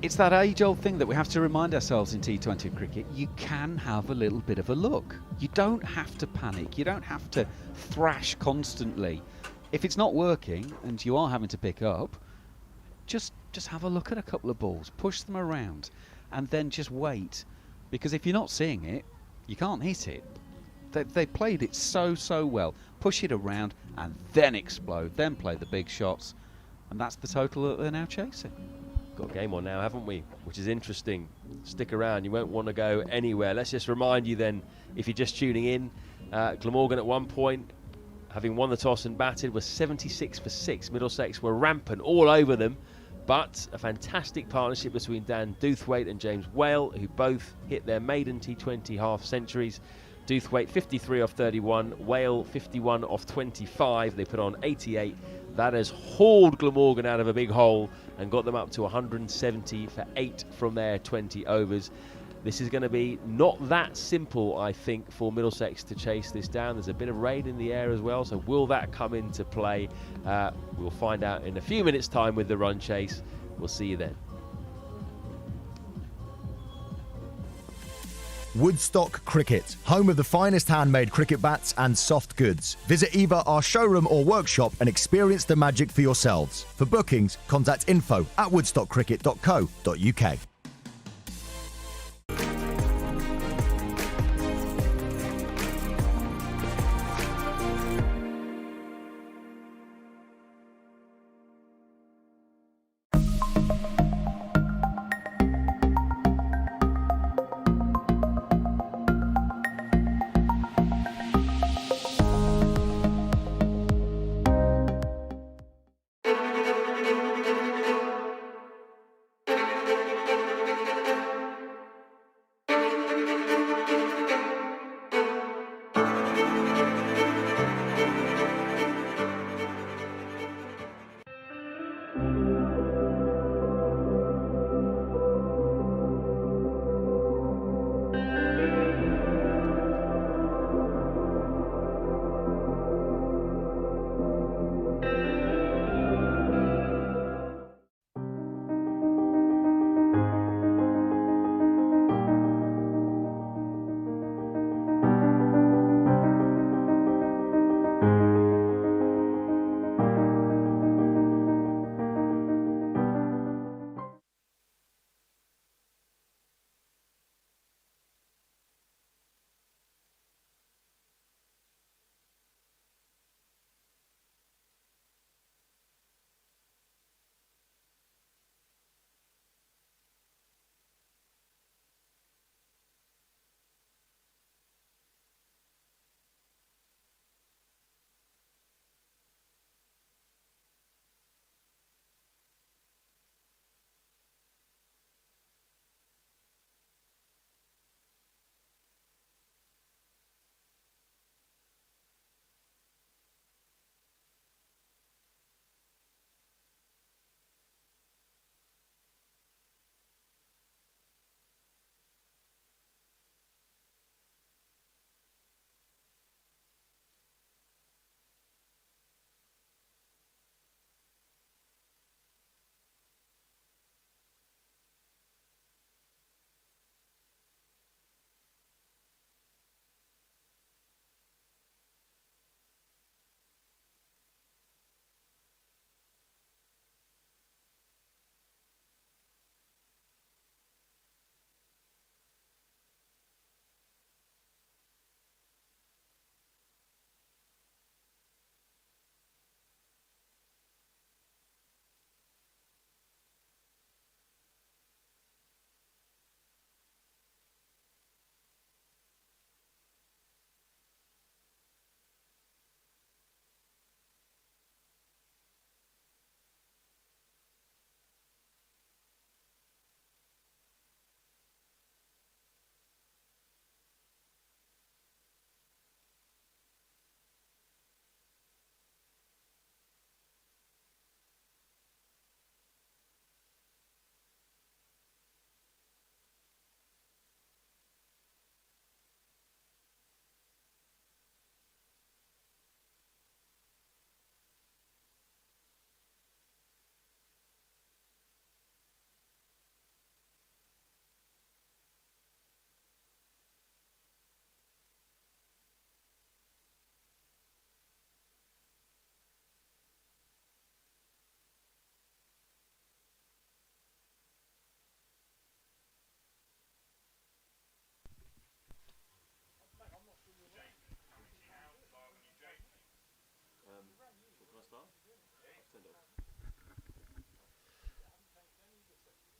Speaker 3: It's that age-old thing that we have to remind ourselves in T20 cricket. You can have a little bit of a look. You don't have to panic. You don't have to thrash constantly. If it's not working and you are having to pick up, just have a look at a couple of balls, push them around, and then just wait. Because if you're not seeing it, you can't hit it. They played it so well. Push it around and then explode, then play the big shots, and that's the total that they're now chasing.
Speaker 2: Got a game on now, haven't we? Which is interesting. Stick around, you won't want to go anywhere. Let's just remind you then, if you're just tuning in, Glamorgan at one point, having won the toss and batted, was 76 for 6. Middlesex were rampant all over them, but a fantastic partnership between Dan Doothwaite and James Whale, who both hit their maiden T20 half centuries. Doothwaite 53 off 31, Whale 51 off 25. They put on 88. That has hauled Glamorgan out of a big hole and got them up to 170 for 8 from their 20 overs. This is going to be not that simple, I think, for Middlesex to chase this down. There's a bit of rain in the air as well, so will that come into play? We'll find out in a few minutes' time with the run chase. We'll see you then.
Speaker 1: Woodstock Cricket, home of the finest handmade cricket bats and soft goods. Visit either our showroom or workshop and experience the magic for yourselves. For bookings, contact info@woodstockcricket.co.uk.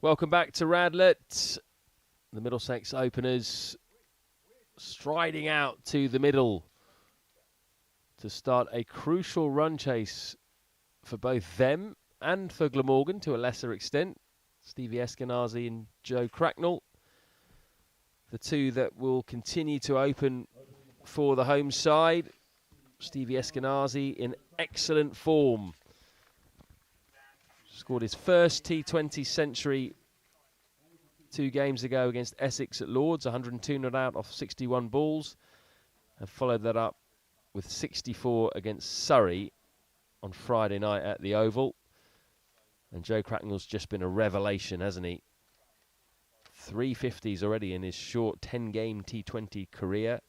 Speaker 2: Welcome back to Radlett. The Middlesex openers striding out to the middle to start a crucial run chase for both them and for Glamorgan to a lesser extent. Stevie Eskenazi and Joe Cracknell, the two that will continue to open for the home side. Stevie Eskenazi in excellent form. Scored his first T20 century 2 games ago against Essex at Lords, 102 not out off 61 balls, and followed that up with 64 against Surrey on Friday night at the Oval. And Joe Cracknell's just been a revelation, hasn't he? 350s already in his short 10-game T20 career.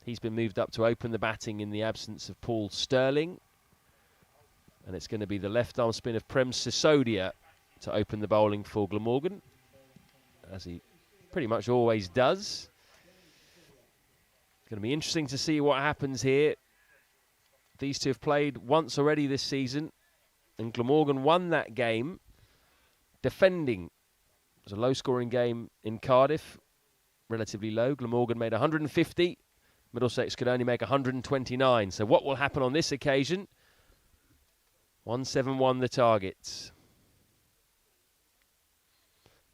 Speaker 2: He's been moved up to open the batting in the absence of Paul Sterling. And it's going to be the left-arm spin of Prem Sisodia to open the bowling for Glamorgan, as he pretty much always does. It's going to be interesting to see what happens here. These two have played once already this season, and Glamorgan won that game defending. It was a low-scoring game in Cardiff, relatively low. Glamorgan made 150. Middlesex could only make 129. So what will happen on this occasion? 171 the target.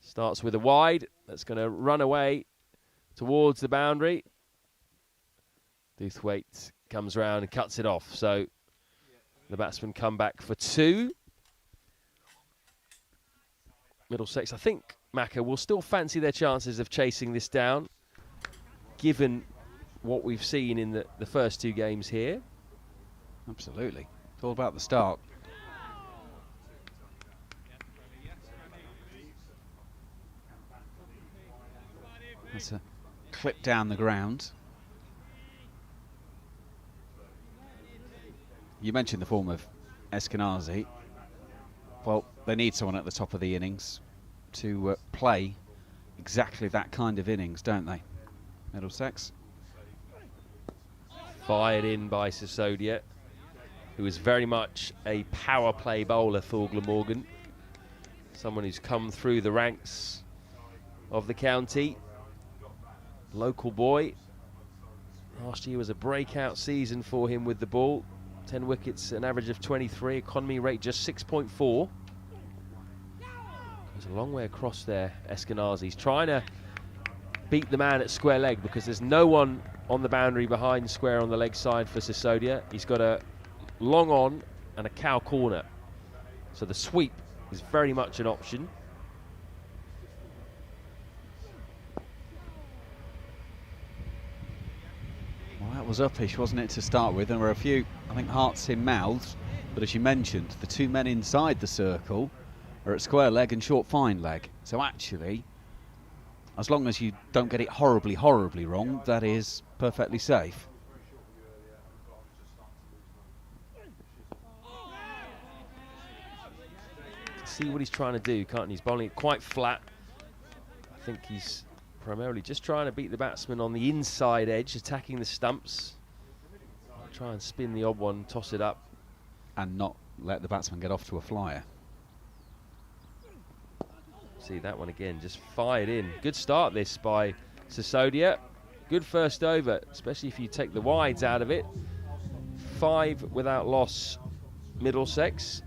Speaker 2: Starts with a wide. That's going to run away towards the boundary. Doothwaite comes round and cuts it off. So the batsmen come back for 2. Middlesex, I think Macca will still fancy their chances of chasing this down, given what we've seen in the first 2 games here.
Speaker 3: Absolutely. It's all about the start. That's a clip down the ground. You mentioned the form of Eskenazi. Well, they need someone at the top of the innings to play exactly that kind of innings, don't they, Middlesex?
Speaker 2: Fired in by Sisodia, who is very much a power play bowler for Glamorgan. Someone who's come through the ranks of the county. Local boy. Last year was a breakout season for him with the ball. 10 wickets, an average of 23, economy rate just 6.4. There's a long way across there, Eskenazi. He's trying to beat the man at square leg because there's no one on the boundary behind square on the leg side for Sisodia. He's got a long on and a cow corner. So the sweep is very much an option.
Speaker 3: Well, that was uppish, wasn't it, to start with? There were a few, I think, hearts in mouths. But as you mentioned, the 2 men inside the circle are at square leg and short fine leg. So actually, as long as you don't get it horribly, horribly wrong, that is perfectly safe.
Speaker 2: See what he's trying to do, can't he? He's bowling it quite flat. I think he's primarily just trying to beat the batsman on the inside edge, attacking the stumps. Try and spin the odd one, toss it up.
Speaker 3: And not let the batsman get off to a flyer.
Speaker 2: See that one again, just fired in. Good start this by Sisodia. Good first over, especially if you take the wides out of it. 5 without loss, Middlesex.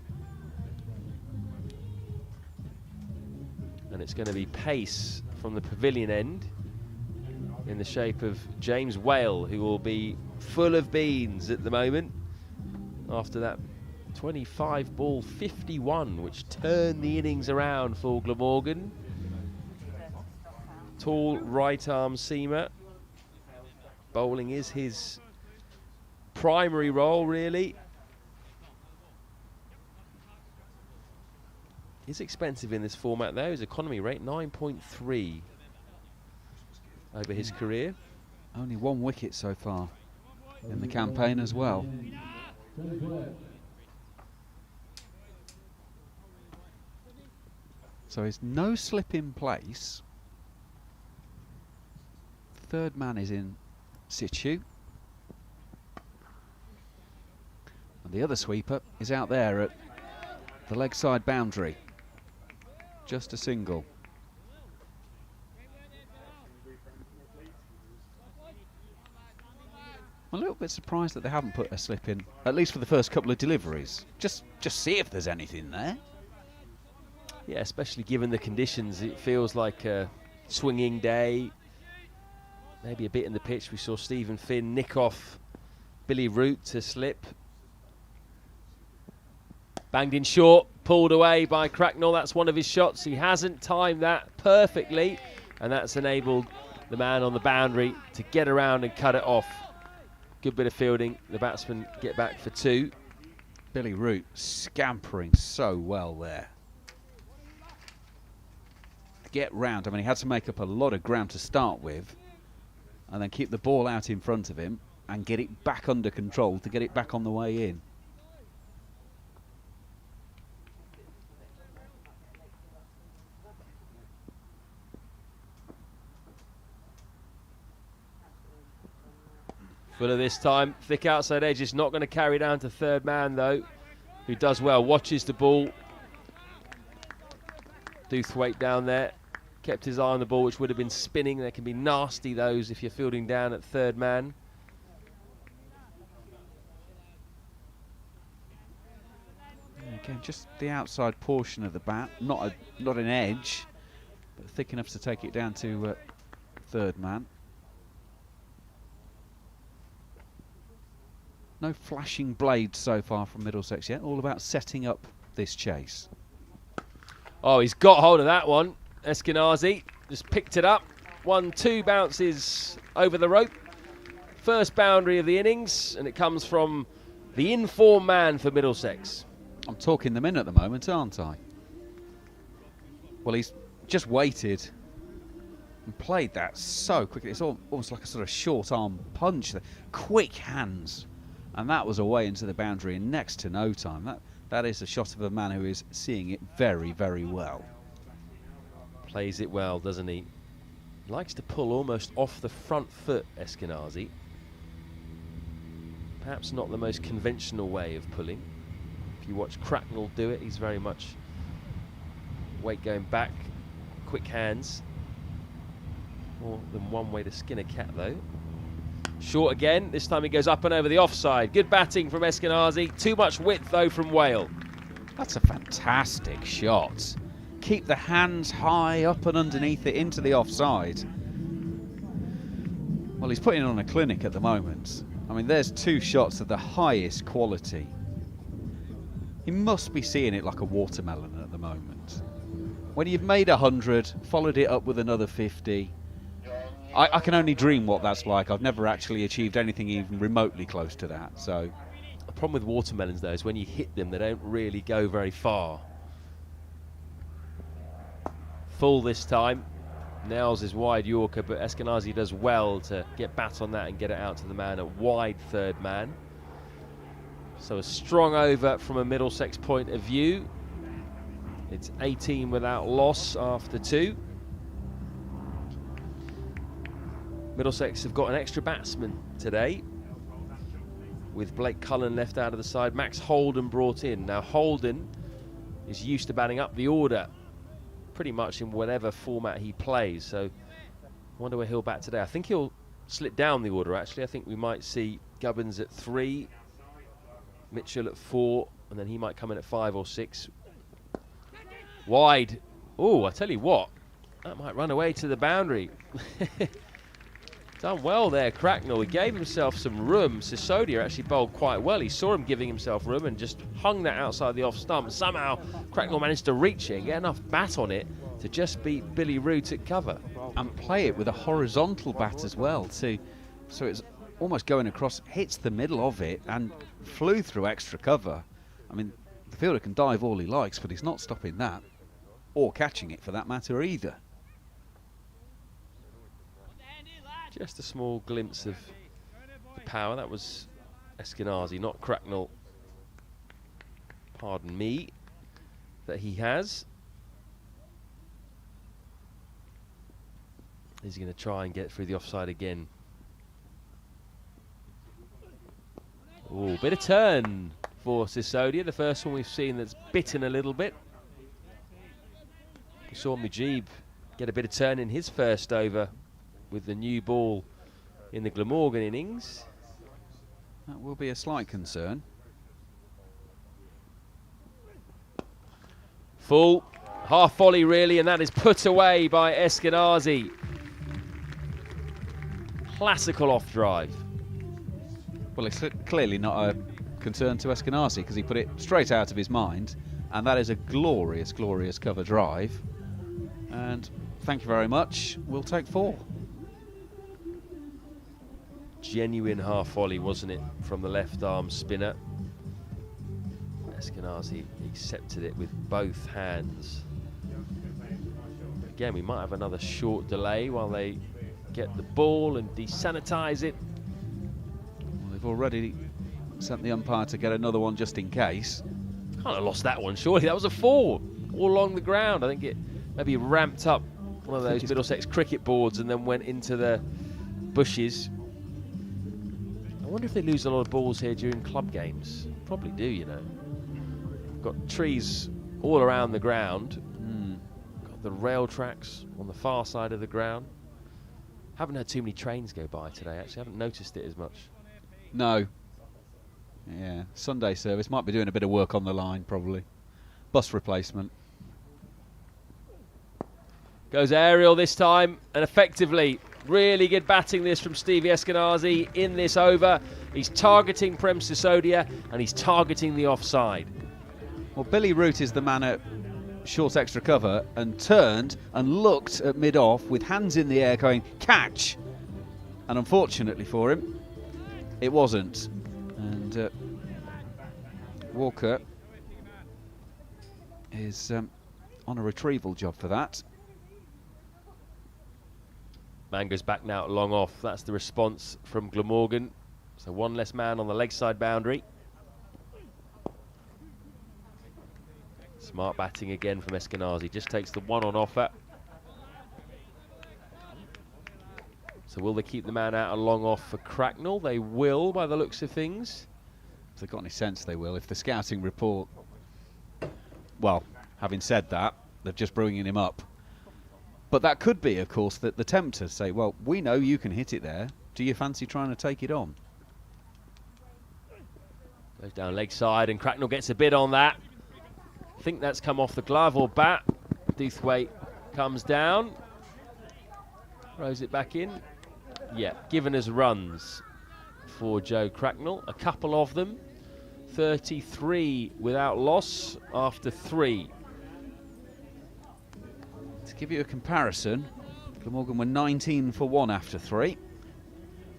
Speaker 2: And it's going to be pace from the pavilion end in the shape of James Whale, who will be full of beans at the moment after that 25 ball 51, which turned the innings around for Glamorgan. Tall right arm seamer. Bowling is his primary role, really. Is expensive in this format though. His economy rate 9.3 over his career.
Speaker 3: Only 1 wicket so far in the campaign as well. So there's no slip in place. 3rd man is in situ. And the other sweeper is out there at the leg side boundary. Just a single. I'm a little bit surprised that they haven't put a slip in, at least for the first couple of deliveries. Just see if there's anything there.
Speaker 2: Yeah, especially given the conditions, it feels like a swinging day. Maybe a bit in the pitch. We saw Stephen Finn nick off Billy Root to slip. Banged in short, pulled away by Cracknell. That's one of his shots. He hasn't timed that perfectly, and that's enabled the man on the boundary to get around and cut it off. Good bit of fielding. The batsmen get back for 2.
Speaker 3: Billy Root scampering so well there. Get round. I mean, he had to make up a lot of ground to start with, and then keep the ball out in front of him and get it back under control to get it back on the way in.
Speaker 2: Fuller this time, thick outside edge, is not going to carry down to third man though, who does well, watches the ball. Doothwaite down there, kept his eye on the ball, which would have been spinning. There can be nasty those if you're fielding down at third man.
Speaker 3: Again, just the outside portion of the bat, not an edge, but thick enough to take it down to third man. No flashing blades so far from Middlesex yet, all about setting up this chase.
Speaker 2: Oh, he's got hold of that one. Eskenazi just picked it up. 1-2 bounces over the rope. First boundary of the innings, and it comes from the in-form man for Middlesex.
Speaker 3: I'm talking them in at the moment, aren't I? Well, he's just waited and played that so quickly. It's almost like a sort of short arm punch. Quick hands. And that was away into the boundary in next to no time. That is a shot of a man who is seeing it very, very well.
Speaker 2: Plays it well, doesn't he? Likes to pull almost off the front foot, Eskenazi. Perhaps not the most conventional way of pulling. If you watch Cracknell do it, he's very much weight going back, quick hands. More than one way to skin a cat though. Short again, this time he goes up and over the offside. Good batting from Eskenazi. Too much width though from Whale.
Speaker 3: That's a fantastic shot. Keep the hands high up and underneath it into the offside. Well, he's putting on a clinic at the moment. I mean, there's 2 shots of the highest quality. He must be seeing it like a watermelon at the moment. When you've made 100, followed it up with another 50, I can only dream what that's like. I've never actually achieved anything even remotely close to that. So
Speaker 2: the problem with watermelons though is when you hit them, they don't really go very far. Full this time. Nails his wide Yorker, but Eskenazi does well to get bat on that and get it out to the man at wide third man. So a strong over from a Middlesex point of view. It's 18 without loss after 2. Middlesex have got an extra batsman today, with Blake Cullen left out of the side. Max Holden brought in. Now Holden is used to batting up the order pretty much in whatever format he plays, so I wonder where he'll bat today. I think he'll slip down the order actually. I think we might see Gubbins at 3, Mitchell at 4, and then he might come in at 5 or 6. Wide. Oh, I tell you what, that might run away to the boundary. Done well there, Cracknell. He gave himself some room. Sisodia actually bowled quite well. He saw him giving himself room and just hung that outside the off stump. Somehow, Cracknell managed to reach it and get enough bat on it to just beat Billy Root at cover.
Speaker 3: And play it with a horizontal bat as well, too. So it's almost going across, hits the middle of it and flew through extra cover. I mean, the fielder can dive all he likes, but he's not stopping that, or catching it for that matter either.
Speaker 2: Just a small glimpse of the power. That was Eskenazi, not Cracknell. Pardon me, that he has. He's going to try and get through the offside again. Oh, bit of turn for Sisodia. The first one we've seen that's bitten a little bit. Saw Mujib get a bit of turn in his first over with the new ball in the Glamorgan innings.
Speaker 3: That will be a slight concern.
Speaker 2: Full, half volley really, and that is put away by Eskenazi. Classical off drive.
Speaker 3: Well, it's clearly not a concern to Eskenazi because he put it straight out of his mind, and that is a glorious, glorious cover drive. And thank you very much. We'll take 4.
Speaker 2: Genuine half volley, wasn't it, from the left arm spinner. Eskenazi accepted it with both hands. Again, we might have another short delay while they get the ball and desanitize it.
Speaker 3: Well, they've already sent the umpire to get another one just in case.
Speaker 2: Can't have lost that one, surely. That was a 4 all along the ground. I think it maybe ramped up one of those Middlesex cricket boards and then went into the bushes. I wonder if they lose a lot of balls here during club games. Probably do, you know. Got trees all around the ground. Got the rail tracks on the far side of the ground. Haven't had too many trains go by today, actually. Haven't noticed it as much.
Speaker 3: No. Yeah, Sunday service might be doing a bit of work on the line, probably. Bus replacement.
Speaker 2: Goes aerial this time, and effectively, really good batting this from Stevie Eskenazi in this over. He's targeting Prem Sisodia, and he's targeting the offside.
Speaker 3: Well, Billy Root is the man at short extra cover and turned and looked at mid-off with hands in the air going, catch! And unfortunately for him, it wasn't. And Walker is on a retrieval job for that.
Speaker 2: Man goes back now, long off. That's the response from Glamorgan. So one less man on the leg side boundary. Smart batting again from Eskenazi. Just takes the 1 on offer. So will they keep the man out a long off for Cracknell? They will, by the looks of things.
Speaker 3: If they've got any sense, they will. If the scouting report... Well, having said that, they're just bringing him up. But that could be, of course, that the tempters say, well, we know you can hit it there. Do you fancy trying to take it on?
Speaker 2: Goes down leg side, and Cracknell gets a bit on that. I think that's come off the glove or bat. Doothwaite comes down. Throws it back in. Yeah, given as runs for Joe Cracknell. A couple of them. 33 without loss after 3.
Speaker 3: To give you a comparison, Glamorgan were 19 for 1 after 3.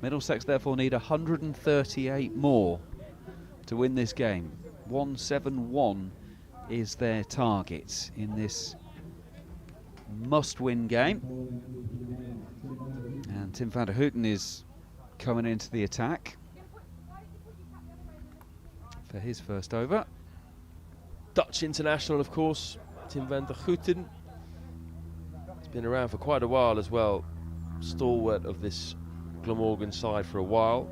Speaker 3: Middlesex therefore need 138 more to win this game. 171 is their target in this must-win game. And Tim van der Houten is coming into the attack for his first over.
Speaker 2: Dutch international, of course, Tim van der Houten. He's been around for quite a while as well. Stalwart of this Glamorgan side for a while.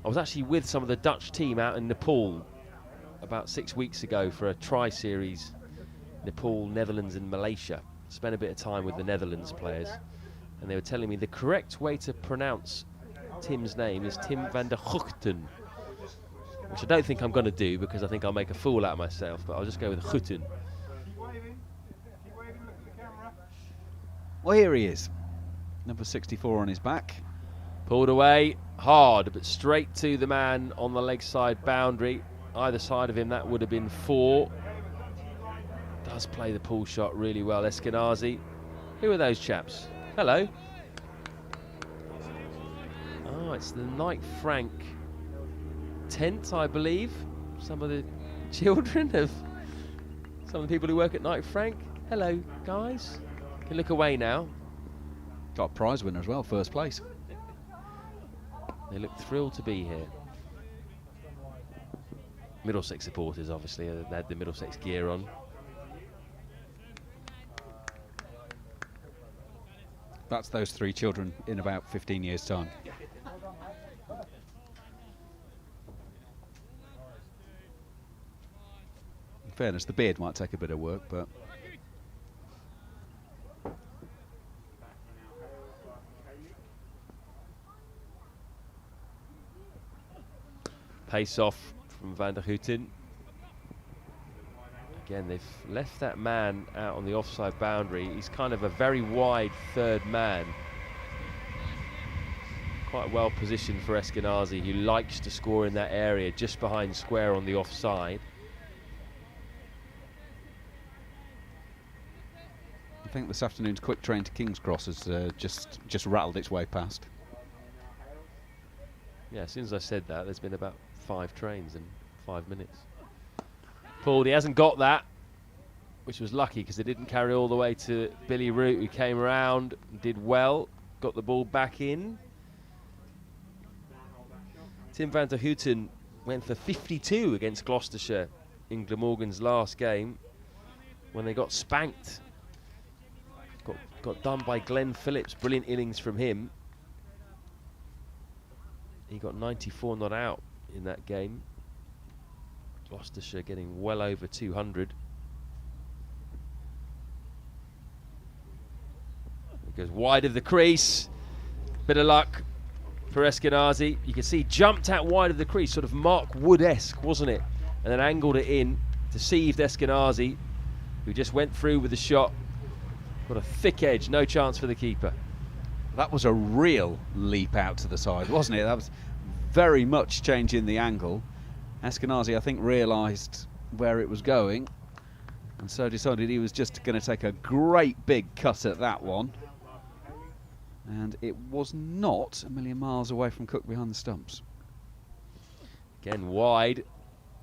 Speaker 2: I was actually with some of the Dutch team out in Nepal about 6 weeks ago for a tri-series. Nepal, Netherlands and Malaysia. Spent a bit of time with the Netherlands players. And they were telling me the correct way to pronounce Tim's name is Tim van der Houten. Which I don't think I'm going to do because I think I'll make a fool out of myself. But I'll just go with Houten.
Speaker 3: Well, here he is. Number 64 on his back.
Speaker 2: Pulled away hard, but straight to the man on the leg side boundary. Either side of him, that would have been 4. Does play the pull shot really well, Eskenazi. Who are those chaps? Hello. Oh, it's the Knight Frank tent, I believe. Some of the children of some of the people who work at Knight Frank. Hello, guys. You can look away now.
Speaker 3: Got a prize winner as well, first place.
Speaker 2: They look thrilled to be here. Middlesex supporters, obviously, they had the Middlesex gear on.
Speaker 3: That's those 3 children in about 15 years' time. In fairness, the beard might take a bit of work, but...
Speaker 2: Pace off from Van der Houten. Again, they've left that man out on the offside boundary. He's kind of a very wide third man. Quite well positioned for Eskenazi, who likes to score in that area just behind square on the offside.
Speaker 3: I think this afternoon's quick train to King's Cross has just rattled its way past.
Speaker 2: Yeah, as soon as I said that, there's been about 5 trains in 5 minutes. Pulled, he hasn't got that, which was lucky because it didn't carry all the way to Billy Root, who came around, did well, got the ball back in. Tim van der Houten went for 52 against Gloucestershire in Glamorgan's last game when they got spanked. Got done by Glenn Phillips, brilliant innings from him. He got 94 not out in that game. Gloucestershire getting well over 200. It goes wide of the crease. Bit of luck for Eskenazi. You can see jumped out wide of the crease, sort of Mark Wood-esque, wasn't it? And then angled it in, deceived Eskenazi, who just went through with the shot. Got a thick edge, no chance for the keeper.
Speaker 3: That was a real leap out to the side, wasn't it? That was very much changing the angle. Eskenazi, I think, realised where it was going, and so decided he was just going to take a great big cut at that one. And it was not a million miles away from Cook behind the stumps.
Speaker 2: Again, wide.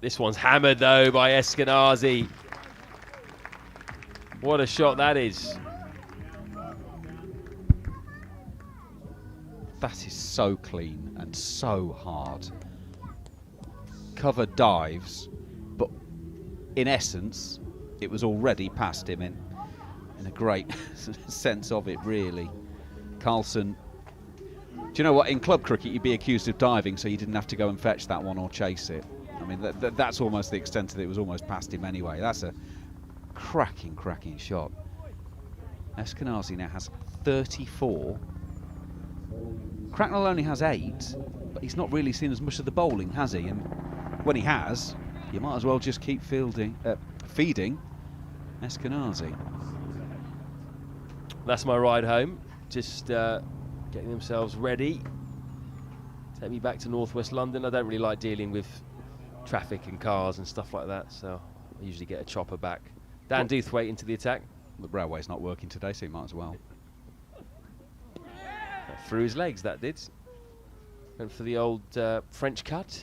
Speaker 2: This one's hammered, though, by Eskenazi. What a shot that is.
Speaker 3: That is so clean and so hard. Cover dives, but in essence, it was already past him in a great sense of it, really. Carlson, do you know what? In club cricket, you'd be accused of diving, so you didn't have to go and fetch that one or chase it. I mean, that's almost the extent of it. It was almost past him anyway. That's a cracking shot. Eskenazi now has 34. Cracknell only has 8, but he's not really seen as much of the bowling, has he? And when he has, you might as well just keep feeding Eskenazi.
Speaker 2: That's my ride home. Just getting themselves ready. Take me back to northwest London. I don't really like dealing with traffic and cars and stuff like that, so I usually get a chopper back. Dan Doothwaite into the attack.
Speaker 3: The railway's not working today, so he might as well.
Speaker 2: Through his legs, that did. Went for the old French cut,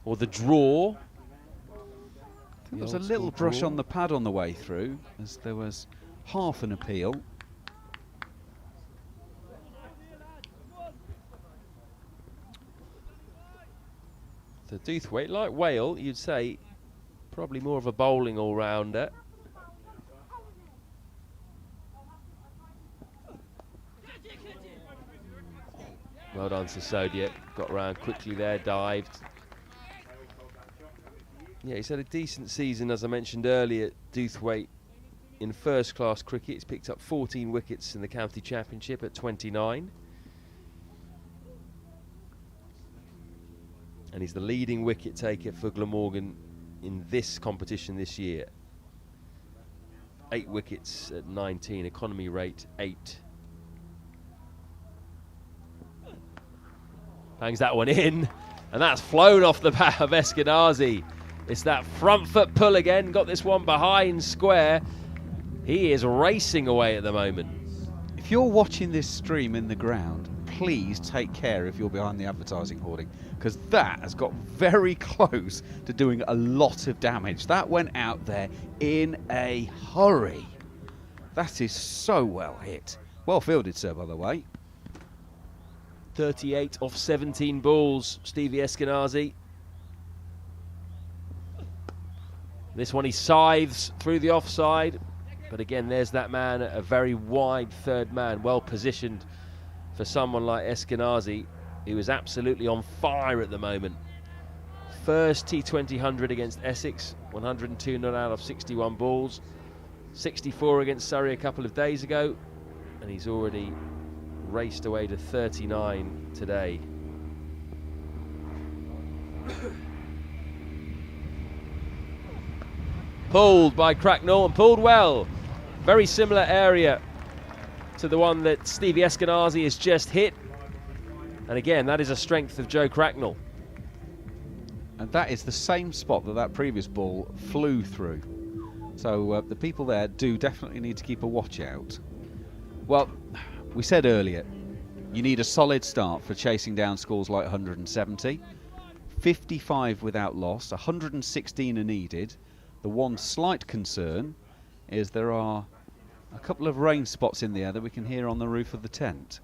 Speaker 2: or the draw.
Speaker 3: I think there was a little brush on the pad on the way through, as there was half an appeal.
Speaker 2: The Doothwaite, like Whale, you'd say, probably more of a bowling all-rounder. Well done, Sisodia. Got around quickly there, dived. Yeah, he's had a decent season, as I mentioned earlier. Doothwaite in first-class cricket. He's picked up 14 wickets in the county championship at 29. And he's the leading wicket taker for Glamorgan in this competition this year. 8 wickets at 19, economy rate 8. Bangs that one in, and that's flown off the bat of Eskenazi. It's that front foot pull again, got this one behind square. He is racing away at the moment.
Speaker 3: If you're watching this stream in the ground, please take care if you're behind the advertising hoarding, because that has got very close to doing a lot of damage. That went out there in a hurry. That is so well hit. Well fielded, sir, by the way.
Speaker 2: 38 off 17 balls, Stevie Eskenazi. This one he scythes through the offside, but again, there's that man, a very wide third man, well positioned for someone like Eskenazi, who is absolutely on fire at the moment. First T20 100 against Essex, 102 not out of 61 balls, 64 against Surrey a couple of days ago, and he's already raced away to 39 today. pulled by Cracknell, and pulled well. Very similar area to the one that Stevie Eskenazi has just hit. And again, that is a strength of Joe Cracknell.
Speaker 3: And that is the same spot that that previous ball flew through. So the people there do definitely need to keep a watch out. Well, we said earlier, you need a solid start for chasing down scores like 170. 55 without loss, 116 are needed. The one slight concern is there are a couple of rain spots in the air that we can hear on the roof of the tent.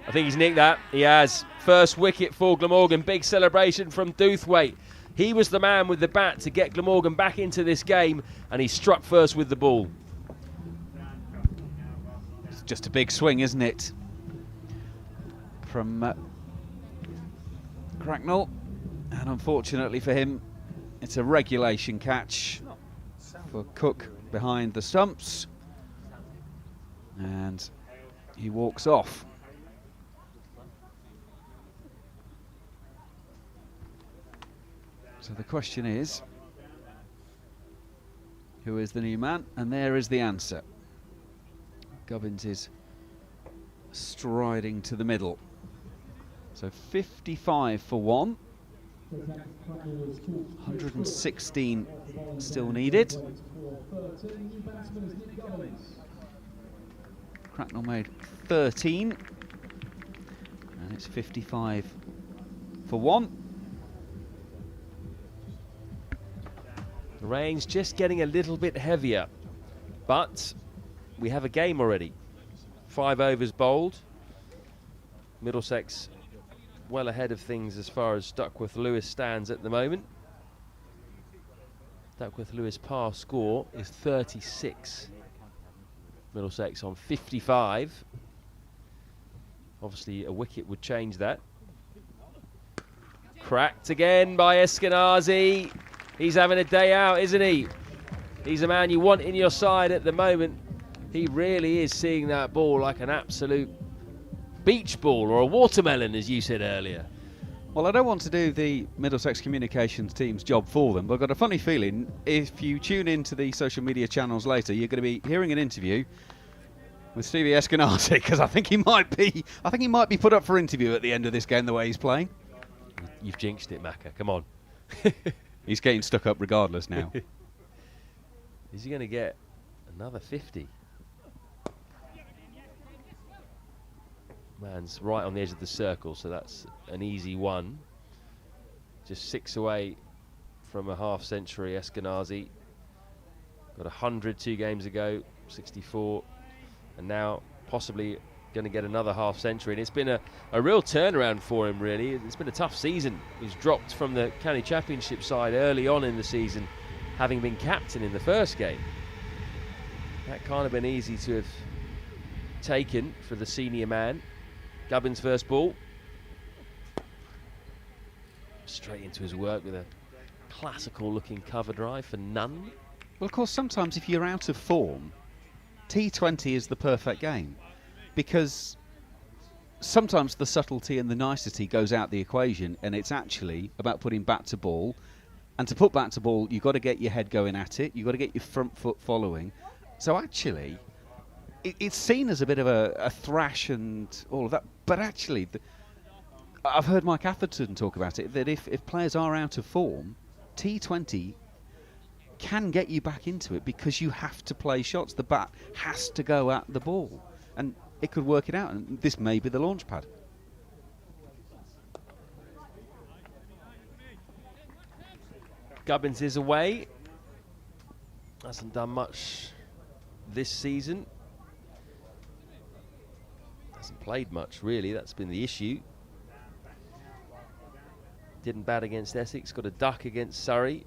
Speaker 2: I think he's nicked that. He has. First wicket for Glamorgan. Big celebration from Doothwaite. He was the man with the bat to get Glamorgan back into this game, and he struck first with the ball.
Speaker 3: It's just a big swing, isn't it? From Cracknell. And unfortunately for him, it's a regulation catch for Cook behind the stumps. And he walks off. So the question is, who is the new man? And there is the answer. Gubbins is striding to the middle. So 55 for one. 116 still needed. Cracknell made 13. And it's 55 for one.
Speaker 2: The rain's just getting a little bit heavier, but we have a game already. 5 overs bowled. Middlesex well ahead of things as far as Duckworth Lewis stands at the moment. Duckworth Lewis par score is 36. Middlesex on 55. Obviously a wicket would change that. Cracked again by Eskenazi. He's having a day out, isn't he? He's a man you want in your side at the moment. He really is seeing that ball like an absolute beach ball, or a watermelon, as you said earlier.
Speaker 3: Well, I don't want to do the Middlesex communications team's job for them, but I've got a funny feeling if you tune into the social media channels later, you're going to be hearing an interview with Stevie Eskenazi, because I think he might be put up for interview at the end of this game the way he's playing.
Speaker 2: You've jinxed it, Macca. Come on.
Speaker 3: He's getting stuck up regardless now.
Speaker 2: Is he going to get another 50? Man's right on the edge of the circle, so that's an easy one. Just 6 away from a half century. Eskenazi got 100 2 games ago, 64, and now possibly going to get another half century. And it's been a real turnaround for him, really. It's been a tough season. He's dropped from the county championship side early on in the season, having been captain in the first game. That can't have been easy to have taken for the senior man. Gubbins' first ball. Straight into his work with a classical looking cover drive for none.
Speaker 3: Well, of course, sometimes if you're out of form, T20 is the perfect game, because sometimes the subtlety and the nicety goes out the equation, and it's actually about putting bat to ball. And to put bat to ball, you've got to get your head going at it. You've got to get your front foot following. So actually, it's seen as a bit of a thrash and all of that. But actually, I've heard Mike Atherton talk about it, that if players are out of form, T20 can get you back into it, because you have to play shots. The bat has to go at the ball. And it could work it out. And this may be the launch pad.
Speaker 2: Gubbins is away. Hasn't done much this season. Hasn't played much, really. That's been the issue. Didn't bat against Essex. Got a duck against Surrey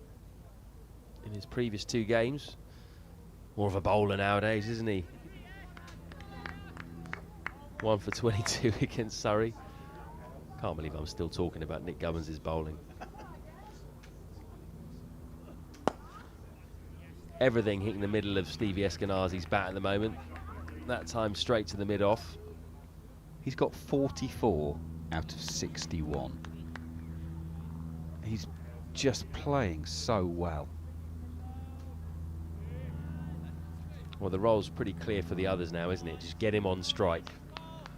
Speaker 2: in his previous 2 games. More of a bowler nowadays, isn't he? 1 for 22 against Surrey. Can't believe I'm still talking about Nick Gubbins' bowling. Everything hitting the middle of Stevie Eskenazi's bat at the moment. That time straight to the mid-off.
Speaker 3: He's got 44 out of 61. He's just playing so well.
Speaker 2: Well, the role's pretty clear for the others now, isn't it? Just get him on strike,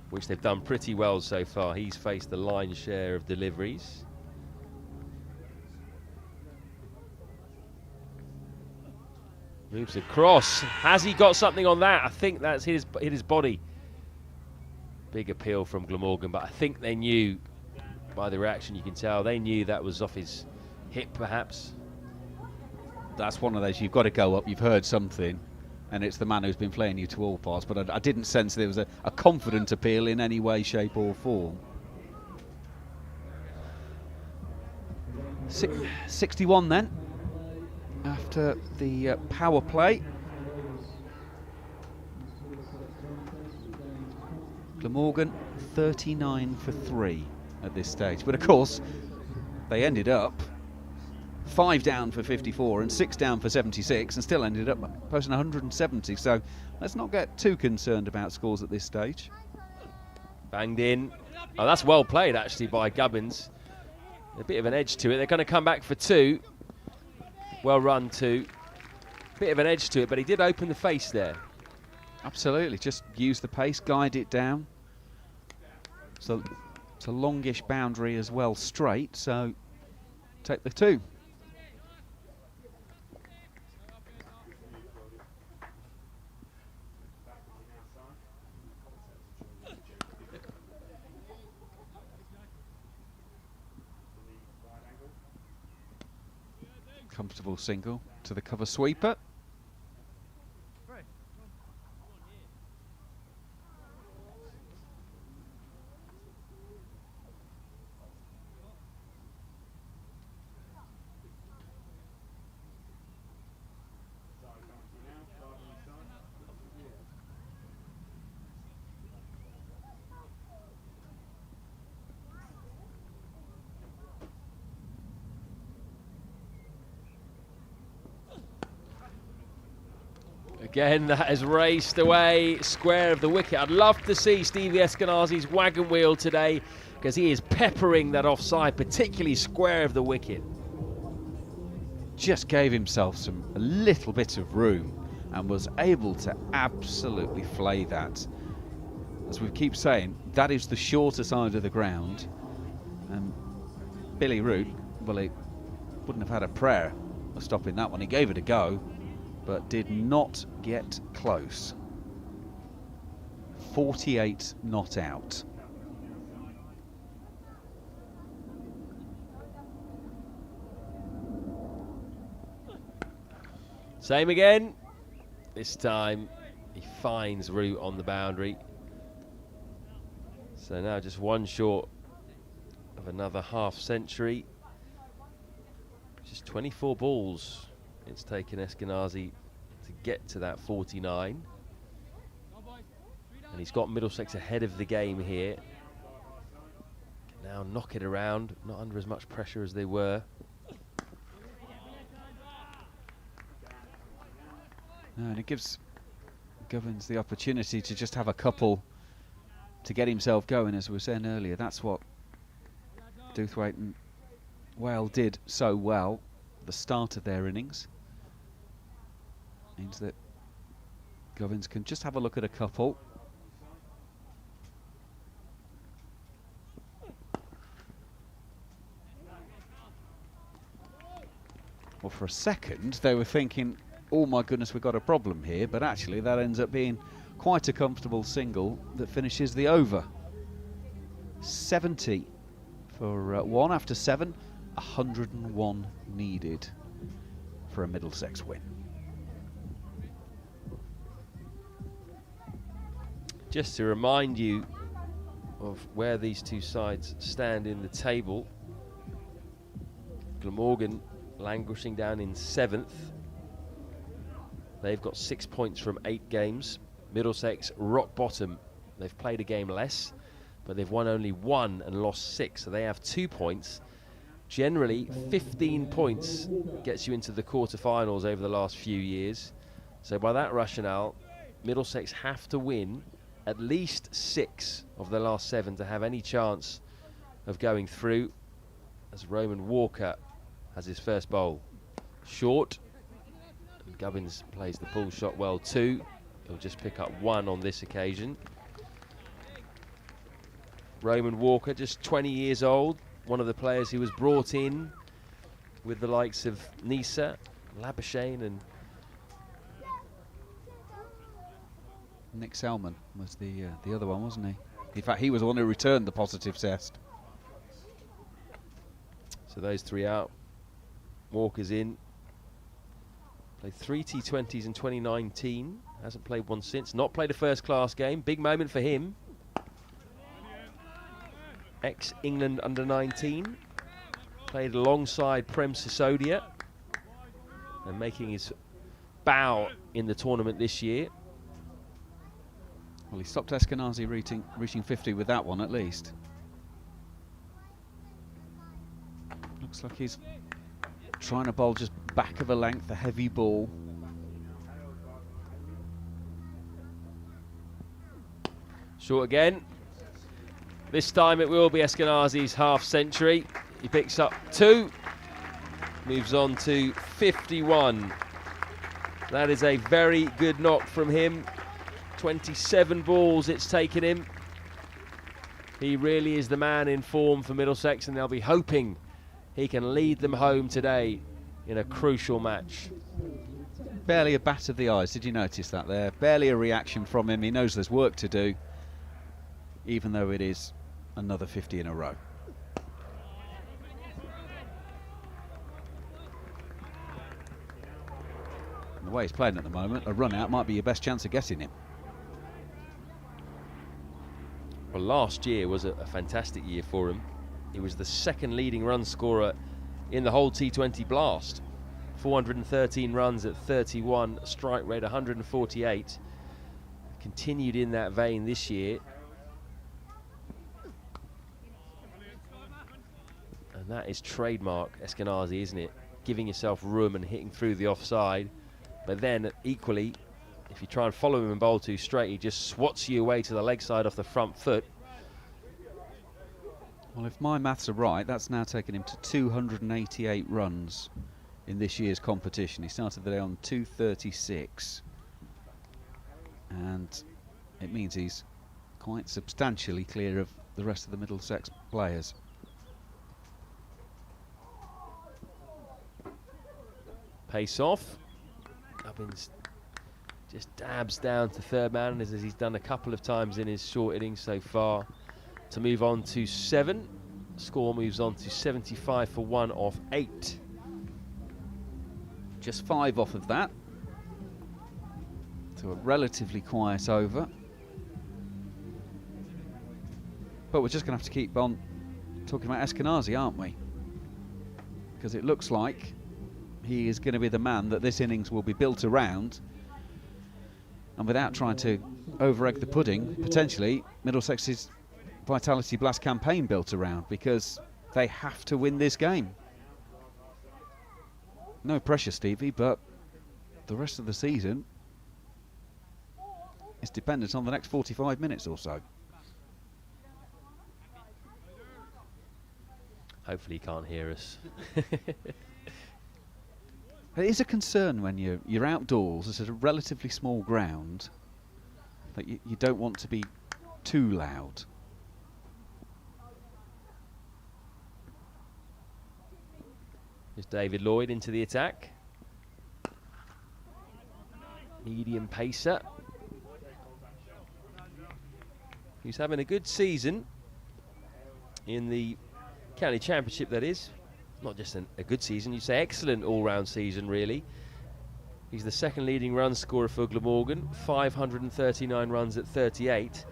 Speaker 2: which they've done pretty well so far. He's faced the lion's share of deliveries. Moves across. Has he got something on that? I think that's hit his body. Big appeal from Glamorgan, but I think they knew, by the reaction you can tell, they knew that was off his hip perhaps.
Speaker 3: That's one of those, you've got to go up, you've heard something, and it's the man who's been playing you to all parts, but I didn't sense there was a confident appeal in any way, shape or form. 61 then, after the power play. Glamorgan 39 for 3 at this stage, but of course they ended up 5 down for 54 and 6 down for 76 and still ended up posting 170, so let's not get too concerned about scores at this stage.
Speaker 2: Banged in. Oh, that's well played actually by Gubbins. A bit of an edge to it. They're going to come back for 2. Well run 2. Bit of an edge to it, but he did open the face there.
Speaker 3: Absolutely, just use the pace, guide it down. So it's a longish boundary as well, straight, so take the 2. Comfortable single to the cover sweeper.
Speaker 2: Again, that has raced away square of the wicket. I'd love to see Stevie Eskenazi's wagon wheel today, because he is peppering that offside, particularly square of the wicket.
Speaker 3: Just gave himself a little bit of room and was able to absolutely flay that. As we keep saying, that is the shorter side of the ground, and Billy Root, well, he wouldn't have had a prayer of stopping that one. He gave it a go, but did not get close. 48 not out.
Speaker 2: Same again. This time he finds Root on the boundary. So now just one short of another half century. Just 24 balls it's taken Eskenazi to get to that 49. And he's got Middlesex ahead of the game here. Can now knock it around, not under as much pressure as they were.
Speaker 3: No, and it gives Gubbins the opportunity to just have a couple to get himself going, as we were saying earlier. That's what Doothwaite and Whale did so well at the start of their innings. Means that Gubbins can just have a look at a couple. Well, for a second they were thinking, oh my goodness, we've got a problem here, but actually that ends up being quite a comfortable single that finishes the over. 70 for 1 after 7, 101 needed for a Middlesex win.
Speaker 2: Just to remind you of where these two sides stand in the table. Glamorgan languishing down in 7th. They've got 6 points from 8 games. Middlesex rock bottom. They've played a game less, but they've won only 1 and lost 6, so they have 2 points. Generally, 15 points gets you into the quarterfinals over the last few years. So by that rationale, Middlesex have to win at least 6 of the last 7 to have any chance of going through, as Roman Walker has his first bowl. Short, Gubbins plays the pull shot well too. He'll just pick up 1 on this occasion. Roman Walker, just 20 years old, one of the players who was brought in with the likes of Nisa, Labuschagne and
Speaker 3: Nick Selman was the other one, wasn't he? In fact, he was the one who returned the positive test.
Speaker 2: So those 3 out. Walker's in. Played 3 T20s in 2019. Hasn't played one since. Not played a first-class game. Big moment for him. Ex-England under-19. Played alongside Prem Sisodia. And making his bow in the tournament this year.
Speaker 3: Well, he stopped Eskenazi reaching 50 with that one at least. Looks like he's trying to bowl just back of a length, a heavy ball.
Speaker 2: Short again. This time it will be Eskenazi's half century. He picks up 2, moves on to 51. That is a very good knock from him. 27 balls it's taken him. He really is the man in form for Middlesex, and they'll be hoping he can lead them home today in a crucial match.
Speaker 3: Barely a bat of the eyes, did you notice that there? Barely a reaction from him. He knows there's work to do, even though it is another 50 in a row. And the way he's playing at the moment, a run out might be your best chance of getting him.
Speaker 2: Well, last year was a fantastic year for him. He was the second leading run scorer in the whole T20 blast. 413 runs at 31, strike rate 148. Continued in that vein this year. And that is trademark Eskenazi, isn't it? Giving yourself room and hitting through the offside. But then equally, if you try and follow him and bowl too straight, he just swats you away to the leg side off the front foot.
Speaker 3: Well, if my maths are right, that's now taken him to 288 runs in this year's competition. He started the day on 236. And it means he's quite substantially clear of the rest of the Middlesex players.
Speaker 2: Pace off. Gubbins just dabs down to third man, as he's done a couple of times in his short innings so far, to move on to 7. Score moves on to 75 for 1 off 8.
Speaker 3: Just 5 off of that. So a relatively quiet over. But we're just going to have to keep on talking about Eskenazi, aren't we? Because it looks like he is going to be the man that this innings will be built around. And without trying to over-egg the pudding, potentially Middlesex's Vitality Blast campaign built around, because they have to win this game. No pressure, Stevie, but the rest of the season is dependent on the next 45 minutes or so.
Speaker 2: Hopefully he can't hear us.
Speaker 3: It is a concern when you're outdoors. It's a relatively small ground that you don't want to be too loud.
Speaker 2: Here's David Lloyd into the attack. Medium pacer. He's having a good season in the county championship, that is. Not just a good season, you'd say excellent all-round season, really. He's the second leading run scorer for Glamorgan, 539 runs at 38.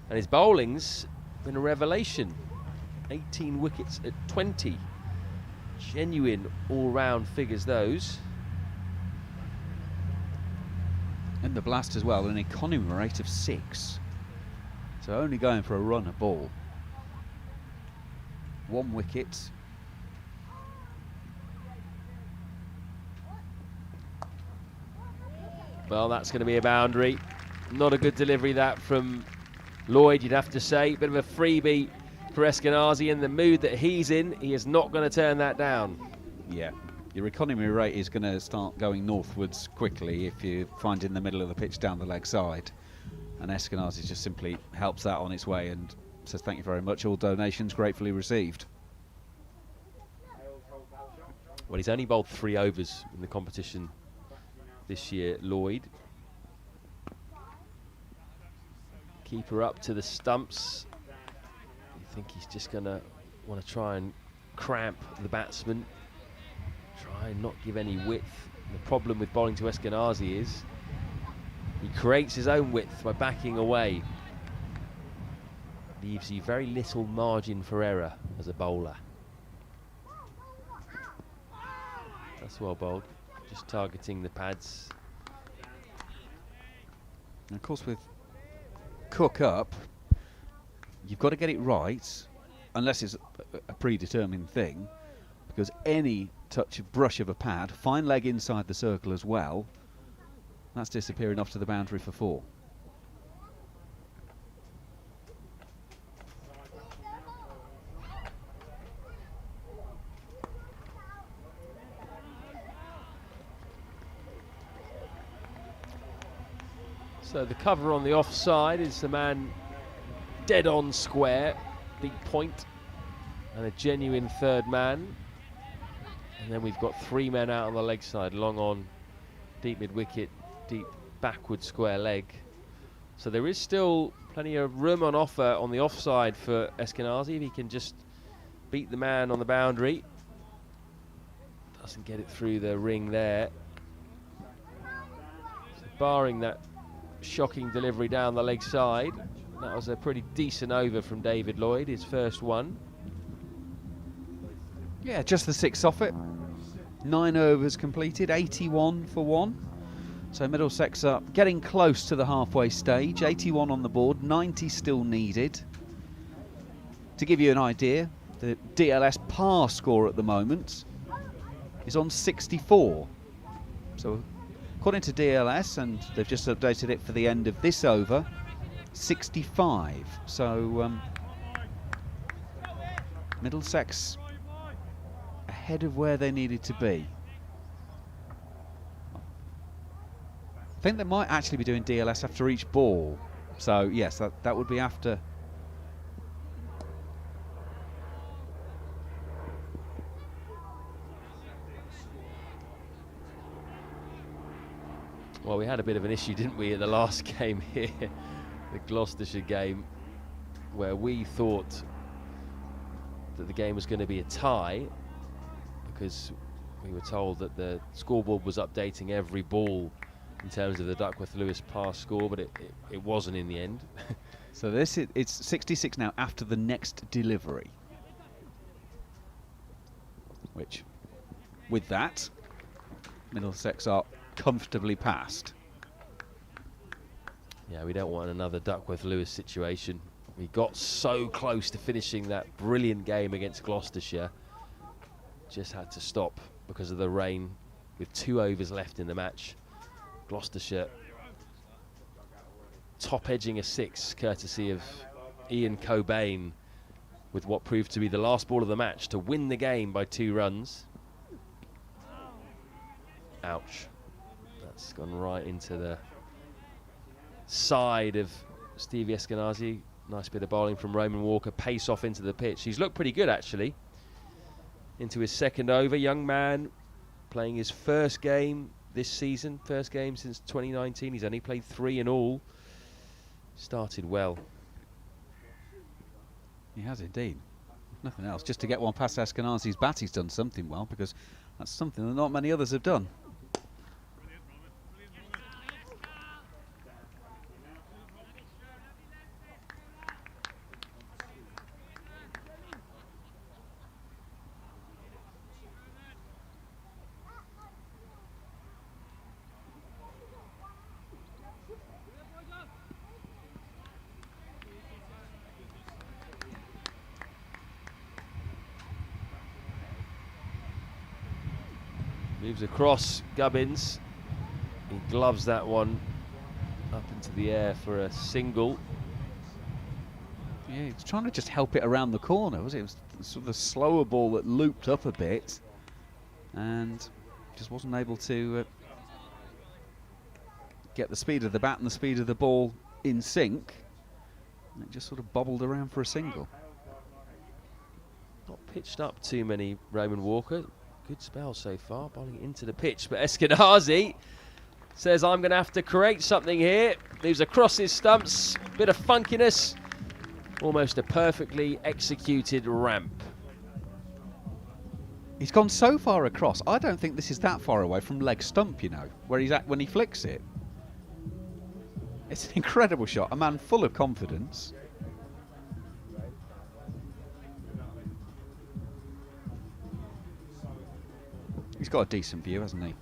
Speaker 2: And his bowling's been a revelation. 18 wickets at 20. Genuine all-round figures, those.
Speaker 3: And the blast as well, an economy rate of 6. So only going for a run a ball. 1 wicket.
Speaker 2: Well, that's going to be a boundary. Not a good delivery, that, from Lloyd, you'd have to say. Bit of a freebie for Eskenazi. In the mood that he's in, he is not going to turn that down.
Speaker 3: Yeah, your economy rate is going to start going northwards quickly if you find in the middle of the pitch down the leg side. And Eskenazi just simply helps that on its way and says thank you very much, all donations gratefully received.
Speaker 2: Well, he's only bowled 3 overs in the competition this year, Lloyd. Keeper up to the stumps. You think he's just going to want to try and cramp the batsman, try and not give any width. The problem with bowling to Eskenazi is he creates his own width by backing away. Leaves you very little margin for error as a bowler. That's well bowled, just targeting the pads.
Speaker 3: And of course with Cook up, you've got to get it right, unless it's a predetermined thing, because any brush of a pad, fine leg inside the circle as well, that's disappearing off to the boundary for 4.
Speaker 2: So the cover on the offside is the man dead on square, big point, and a genuine third man. And then we've got 3 men out on the leg side, long on, deep mid wicket, deep backward square leg. So there is still plenty of room on offer on the offside for Eskenazi if he can just beat the man on the boundary. Doesn't get it through the ring there. So barring that shocking delivery down the leg side, that was a pretty decent over from David Lloyd, his first one.
Speaker 3: Yeah, just the 6 off it. 9 overs completed, 81 for 1. So Middlesex up, getting close to the halfway stage. 81 on the board, 90 still needed. To give you an idea, the DLS par score at the moment is on 64. So according to DLS, and they've just updated it for the end of this over, 65. So Middlesex ahead of where they needed to be. I think they might actually be doing DLS after each ball. So yes, that would be after.
Speaker 2: Well, we had a bit of an issue, didn't we, in the last game here, the Gloucestershire game, where we thought that the game was going to be a tie because we were told that the scoreboard was updating every ball in terms of the Duckworth-Lewis pass score, but it wasn't in the end.
Speaker 3: So it's 66 now after the next delivery, which, with that, Middlesex are comfortably past.
Speaker 2: Yeah, we don't want another Duckworth-Lewis situation. We got so close to finishing that brilliant game against Gloucestershire. Just had to stop because of the rain with 2 overs left in the match. Gloucestershire top edging a 6 courtesy of Ian Cobain with what proved to be the last ball of the match to win the game by 2 runs. Ouch. That's gone right into the side of Stevie Eskenazi. Nice bit of bowling from Roman Walker. Pace off into the pitch. He's looked pretty good actually. Into his second over. Young man playing his first game this season. First game since 2019. He's only played 3 in all. Started well.
Speaker 3: He has indeed. Nothing else. Just to get one past Eskenazi's bat, he's done something well, because that's something that not many others have done.
Speaker 2: Moves across Gubbins. He gloves that one up into the air for a single.
Speaker 3: Yeah, he was trying to just help it around the corner, was it? It was sort of a slower ball that looped up a bit. and just wasn't able to get the speed of the bat and the speed of the ball in sync. And it just sort of bobbled around for a single.
Speaker 2: Not pitched up too many, Roman Walker. Good spell so far, bowling into the pitch. But Eskenazi says, I'm going to have to create something here. Moves across his stumps. Bit of funkiness. Almost a perfectly executed ramp.
Speaker 3: He's gone so far across. I don't think this is that far away from leg stump, you know, where he's at when he flicks it. It's an incredible shot. A man full of confidence. He's got a decent view, hasn't he?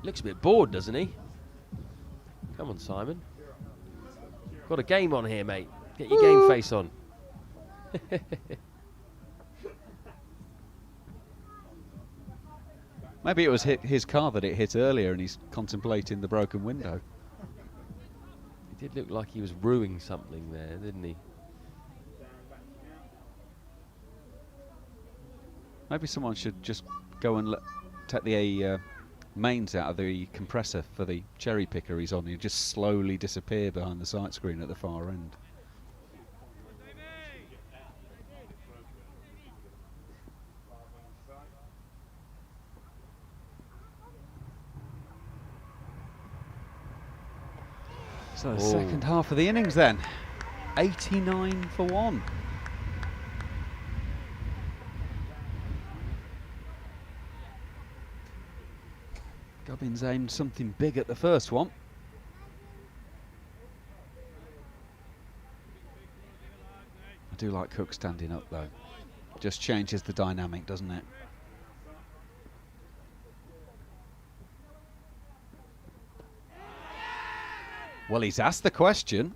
Speaker 2: Looks a bit bored, doesn't he? Come on, Simon. Got a game on here, mate. Get your game face on.
Speaker 3: Maybe it was his car that it hit earlier and he's contemplating the broken window.
Speaker 2: It did look like he was ruining something there, didn't he?
Speaker 3: Maybe someone should just go and take the mains out of the compressor for the cherry picker he's on. He'll just slowly disappear behind the sight screen at the far end. So the second half of the innings then, 89 for 1. Gubbins aimed something big at the first one. I do like Cook standing up though. Just changes the dynamic, doesn't it? Well, he's asked the question.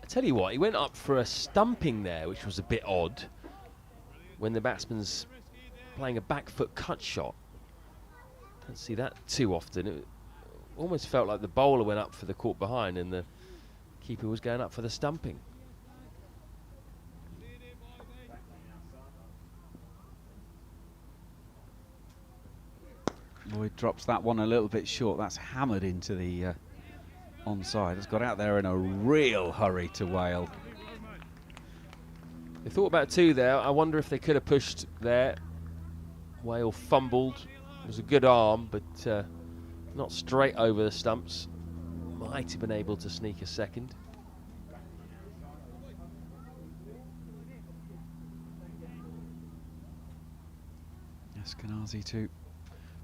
Speaker 2: I tell you what, he went up for a stumping there, which was a bit odd when the batsman's playing a back foot cut shot. Don't see that too often. It almost felt like the bowler went up for the caught behind and the keeper was going up for the stumping.
Speaker 3: Lloyd drops that one a little bit short. That's hammered into the onside. It's got out there in a real hurry to Wale.
Speaker 2: They thought about two there. I wonder if they could have pushed there. Wale fumbled. It was a good arm, but not straight over the stumps. Might have been able to sneak a second.
Speaker 3: Eskenazi to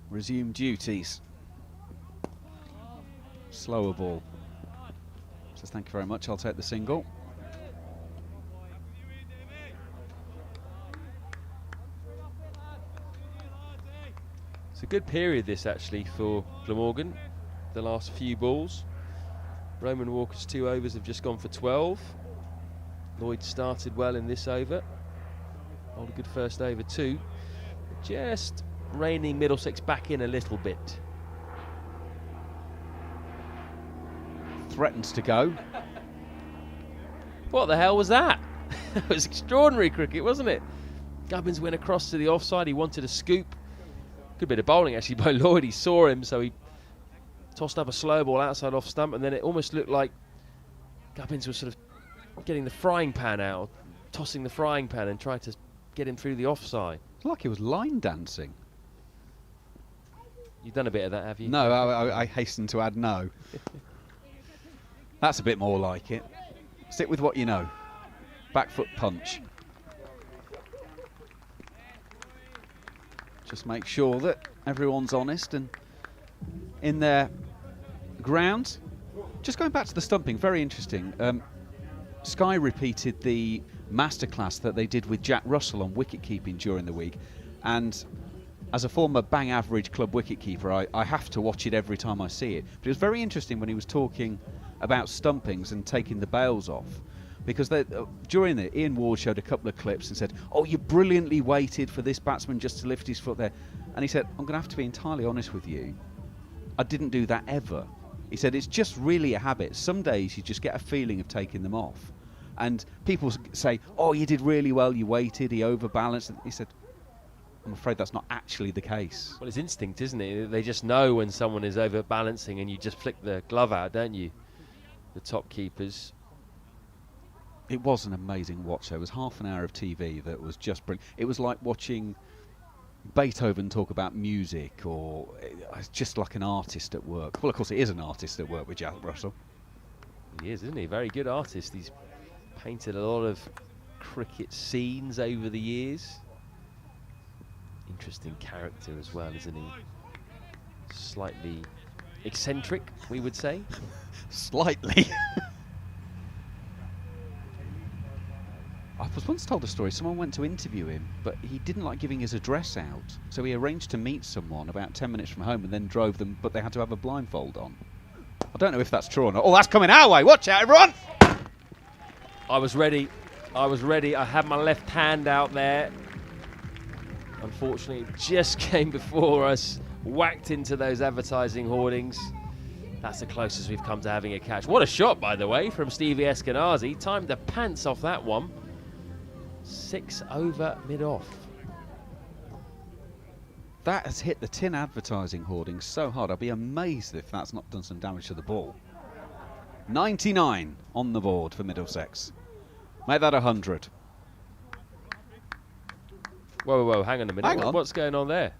Speaker 3: resume duties. Slower ball. Says thank you very much, I'll take the single.
Speaker 2: It's a good period this actually for Glamorgan. The last few balls. Roman Walker's 2 overs have just gone for 12. Lloyd started well in this over. Bowled a good first over too. Just reining Middlesex back in a little bit.
Speaker 3: Threatens to go.
Speaker 2: What the hell was that? It was extraordinary cricket, wasn't it? Gubbins went across to the offside. He wanted a scoop. Good bit of bowling actually by Lloyd. He saw him, so he tossed up a slow ball outside off stump, and then it almost looked like Gubbins was sort of getting the frying pan out, tossing the frying pan and trying to get him through the offside.
Speaker 3: It's like he was line dancing.
Speaker 2: You've done a bit of that, have you?
Speaker 3: No, I hasten to add no. That's a bit more like it. Stick with what you know. Back foot punch. Just make sure that everyone's honest and in their ground. Just going back to the stumping, very interesting. Sky repeated the masterclass that they did with Jack Russell on wicket keeping during the week, and as a former bang average club wicketkeeper, I have to watch it every time I see it. But it was very interesting when he was talking about stumpings and taking the bails off, because during it, Ian Ward showed a couple of clips and said, "Oh, you brilliantly waited for this batsman just to lift his foot there," and he said, "I'm going to have to be entirely honest with you. I didn't do that ever." He said, "It's just really a habit. Some days you just get a feeling of taking them off." And people say, "Oh, you did really well, you waited, he overbalanced." He said, I'm afraid that's not actually the case.
Speaker 2: Well, it's instinct, isn't it? They just know when someone is overbalancing, and you just flick the glove out, don't you? The top keepers.
Speaker 3: It was an amazing watch. There was half an hour of TV that was just brilliant. It was like watching Beethoven talk about music, or it's just like an artist at work. Well, of course, it is an artist at work with Jack Russell.
Speaker 2: He is, isn't he? Very good artist. He's painted a lot of cricket scenes over the years. Interesting character as well, isn't he? Slightly eccentric, we would say.
Speaker 3: Slightly. I was once told a story. Someone went to interview him, but he didn't like giving his address out. So he arranged to meet someone about 10 minutes from home and then drove them, but they had to have a blindfold on. I don't know if that's true or not. Oh, that's coming our way. Watch out, everyone.
Speaker 2: I was ready. I had my left hand out there. Unfortunately, it just came before us, whacked into those advertising hoardings. That's the closest we've come to having a catch. What a shot, by the way, from Stevie Eskenazi. Timed the pants off that one. 6 over mid-off.
Speaker 3: That has hit the tin advertising hoarding so hard. I'd be amazed if that's not done some damage to the ball. 99 on the board for Middlesex. Make that 100.
Speaker 2: Whoa, hang on a minute.
Speaker 3: Hang on.
Speaker 2: What's going on there?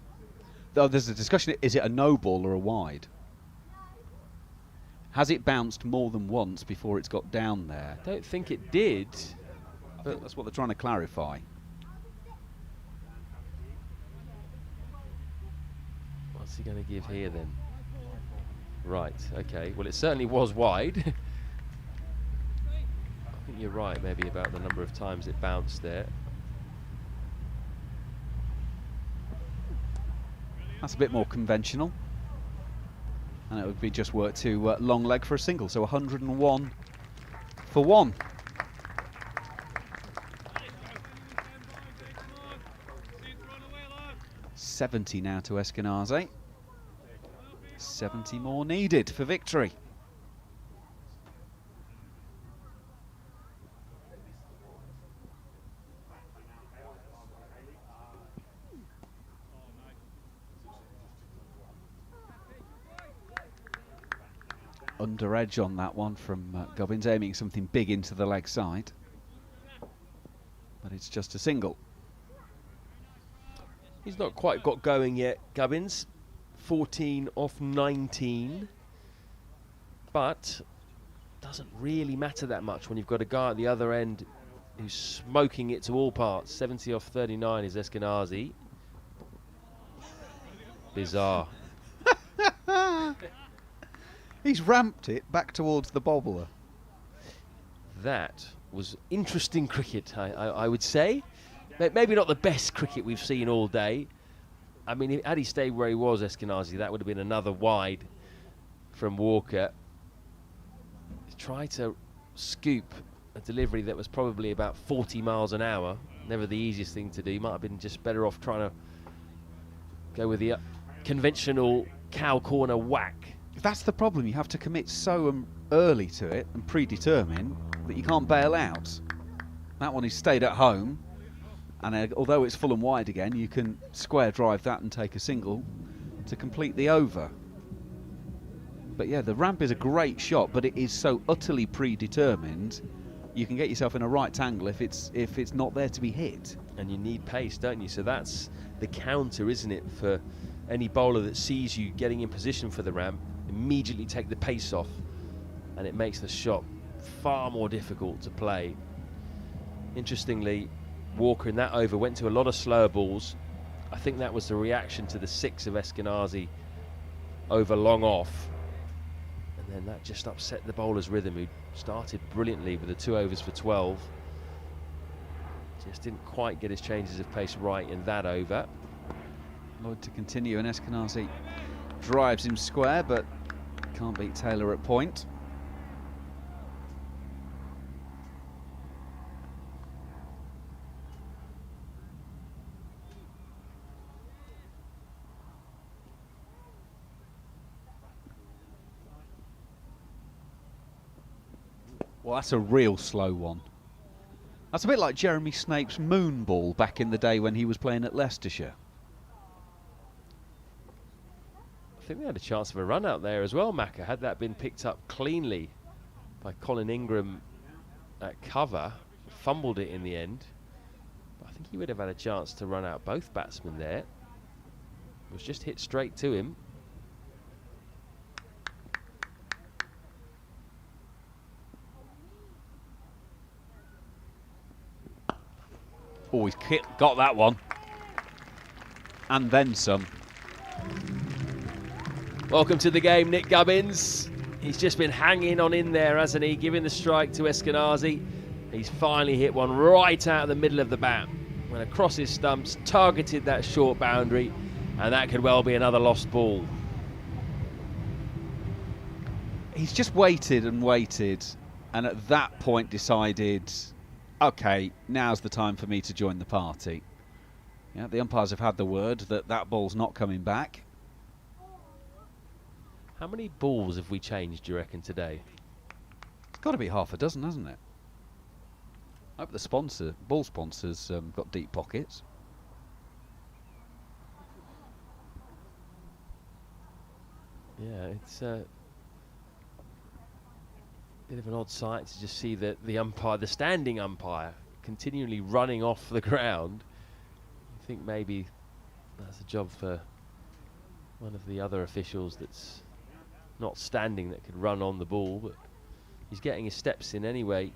Speaker 3: Oh, there's a discussion. Is it a no ball or a wide? Has it bounced more than once before it's got down there?
Speaker 2: I don't think it did.
Speaker 3: I think that's what they're trying to clarify.
Speaker 2: What's he going to give here then? Right, okay. Well, it certainly was wide. I think you're right, maybe about the number of times it bounced there.
Speaker 3: That's a bit more conventional. And it would be just work to long leg for a single. So 101 for one. $70 now to Eskenazi. 70 more needed for victory. Under edge on that one from Gubbins, aiming something big into the leg side. But it's just a single.
Speaker 2: He's not quite got going yet, Gubbins. 14 off 19. But doesn't really matter that much when you've got a guy at the other end who's smoking it to all parts. 70 off 39 is Eskenazi. Bizarre.
Speaker 3: He's ramped it back towards the bobbler.
Speaker 2: That was interesting cricket, I would say. Maybe not the best cricket we've seen all day. I mean, had he stayed where he was, Eskenazi, that would have been another wide from Walker. Try to scoop a delivery that was probably about 40 miles an hour. Never the easiest thing to do. Might have been just better off trying to go with the conventional cow corner whack.
Speaker 3: That's the problem. You have to commit so early to it and predetermine that you can't bail out. That one, he stayed at home. And although it's full and wide again, you can square drive that and take a single to complete the over. But yeah, the ramp is a great shot, but it is so utterly predetermined. You can get yourself in a right angle if it's not there to be hit.
Speaker 2: And you need pace, don't you? So that's the counter, isn't it, for any bowler that sees you getting in position for the ramp. Immediately take the pace off, and it makes the shot far more difficult to play. Interestingly, Walker in that over went to a lot of slower balls. I think that was the reaction to the 6 of Eskenazi over long off, and then that just upset the bowler's rhythm, who started brilliantly with the 2 overs for 12. Just didn't quite get his changes of pace right in that over.
Speaker 3: Lloyd to continue, and Eskenazi drives him square, but can't beat Taylor at point. Well, that's a real slow one. That's a bit like Jeremy Snape's moon ball back in the day when he was playing at Leicestershire.
Speaker 2: I think they had a chance of a run out there as well, Macca, had that been picked up cleanly by Colin Ingram at cover. Fumbled it in the end. But I think he would have had a chance to run out both batsmen there. It was just hit straight to him.
Speaker 3: Oh, he's got that one. And then some.
Speaker 2: Welcome to the game, Nick Gubbins. He's just been hanging on in there, hasn't he? Giving the strike to Eskenazi. He's finally hit one right out of the middle of the bat. Went across his stumps, targeted that short boundary, and that could well be another lost ball.
Speaker 3: He's just waited and waited, and at that point decided, okay, now's the time for me to join the party. Yeah, the umpires have had the word that that ball's not coming back.
Speaker 2: How many balls have we changed, do you reckon, today?
Speaker 3: It's got to be half a dozen, hasn't it? I hope the ball sponsors got deep pockets.
Speaker 2: Yeah, it's a bit of an odd sight to just see the umpire, the standing umpire, continually running off the ground. I think maybe that's a job for one of the other officials that's not standing that could run on the ball, but he's getting his steps in anyway.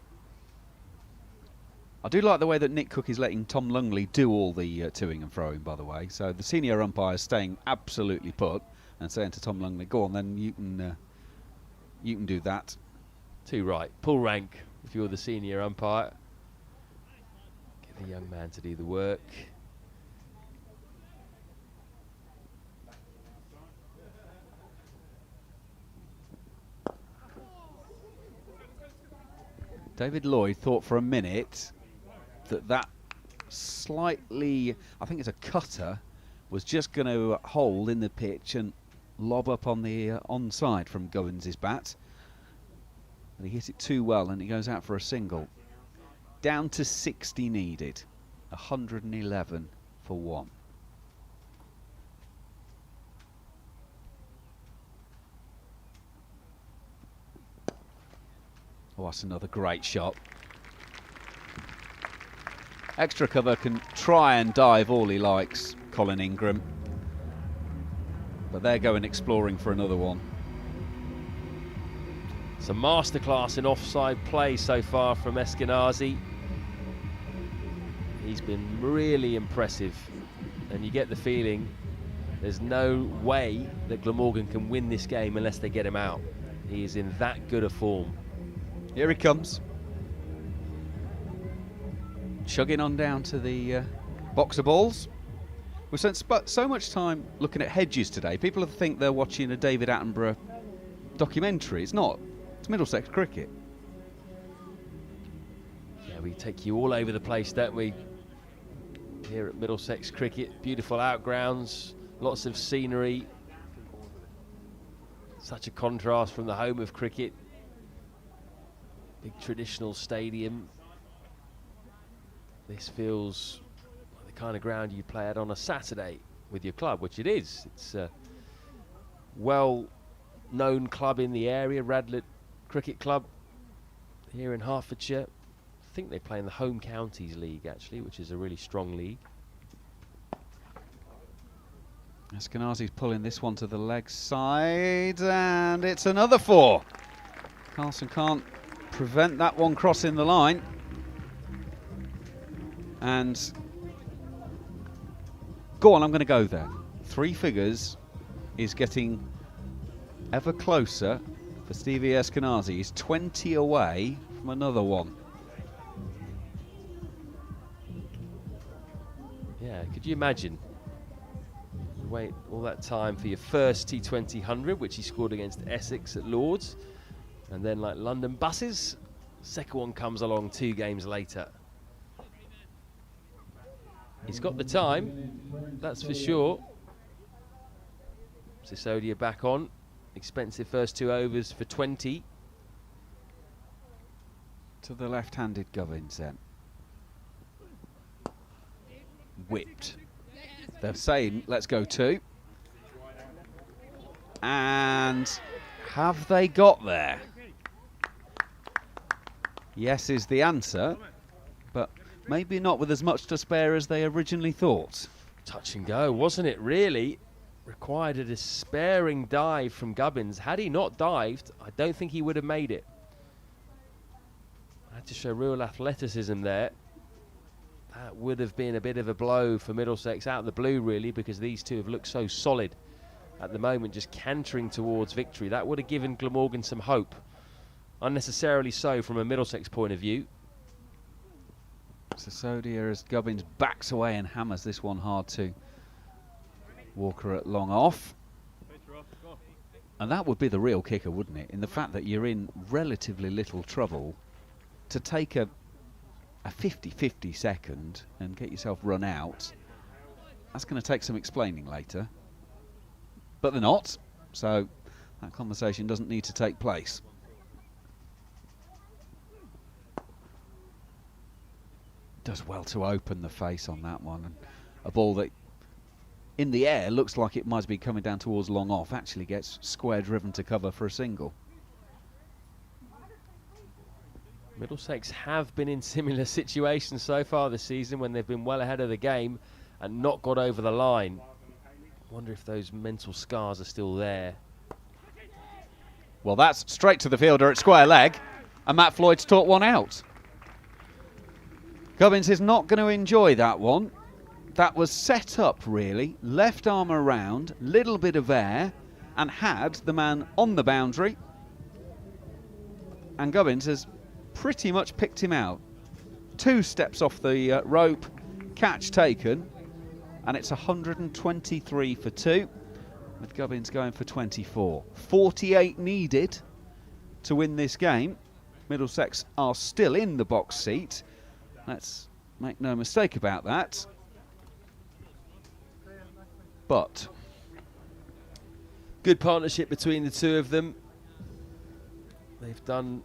Speaker 3: I do like the way that Nick Cook is letting Tom Lungley do all the toing and froing, by the way. So the senior umpire is staying absolutely put and saying to Tom Lungley, go on then, you can do that.
Speaker 2: Too right. Pull rank if you're the senior umpire. Get the young man to do the work.
Speaker 3: David Lloyd thought for a minute that slightly, I think it's a cutter, was just going to hold in the pitch and lob up on the onside from Govins's bat. But he hit it too well and it goes out for a single. Down to 60 needed. 111 for one. Oh, that's another great shot. Extra cover can try and dive all he likes, Colin Ingram. But they're going exploring for another one.
Speaker 2: It's a masterclass in offside play so far from Eskenazi. He's been really impressive, and you get the feeling there's no way that Glamorgan can win this game unless they get him out. He is in that good a form.
Speaker 3: Here he comes. Chugging on down to the box of balls. We've spent so much time looking at hedges today. People think they're watching a David Attenborough documentary. It's not. It's Middlesex cricket.
Speaker 2: Yeah, we take you all over the place, don't we? Here at Middlesex cricket, beautiful outgrounds, lots of scenery. Such a contrast from the home of cricket. Big traditional stadium. This feels like the kind of ground you play at on a Saturday with your club, which it is. It's a well-known club in the area, Radlett Cricket Club here in Hertfordshire. I think they play in the Home Counties League, actually, which is a really strong league.
Speaker 3: Eskenazi's pulling this one to the leg side, and it's another four. Carlson can't prevent that one crossing the line. And go on, I'm going to go there. Three figures is getting ever closer for Stevie Eskenazi. He's 20 away from another one.
Speaker 2: Yeah, could you imagine? You wait all that time for your first T20 100, which he scored against Essex at Lords. And then, like London buses, second one comes along 2 games later. He's got the time, that's for sure. Sisodia back on. Expensive first 2 overs for 20.
Speaker 3: To the left-handed Govins then. Whipped. They're saying, let's go 2. And have they got there? Yes is the answer, but maybe not with as much to spare as they originally thought.
Speaker 2: Touch and go, wasn't it, really? Required a despairing dive from Gubbins. Had he not dived, I don't think he would have made it. Had to show real athleticism there. That would have been a bit of a blow for Middlesex out of the blue, really, because these two have looked so solid at the moment, just cantering towards victory. That would have given Glamorgan some hope. Unnecessarily so from a Middlesex point of view.
Speaker 3: Sisodia as Gubbins backs away and hammers this one hard to Walker at long off. And that would be the real kicker, wouldn't it? In the fact that you're in relatively little trouble, to take a 50-50 second and get yourself run out, that's going to take some explaining later. But they're not, so that conversation doesn't need to take place. Does well to open the face on that one. And a ball that in the air looks like it might be coming down towards long off, actually gets square driven to cover for a single.
Speaker 2: Middlesex have been in similar situations so far this season when they've been well ahead of the game and not got over the line. Wonder if those mental scars are still there.
Speaker 3: Well, that's straight to the fielder at square leg, and Matt Floyd's taught one out. Gubbins is not going to enjoy that one. That was set up, really. Left arm around, little bit of air, and had the man on the boundary. And Gubbins has pretty much picked him out. 2 steps off the rope, catch taken, and it's 123 for 2, with Gubbins going for 24. 48 needed to win this game. Middlesex are still in the box seat. Let's make no mistake about that. But
Speaker 2: good partnership between the two of them. They've done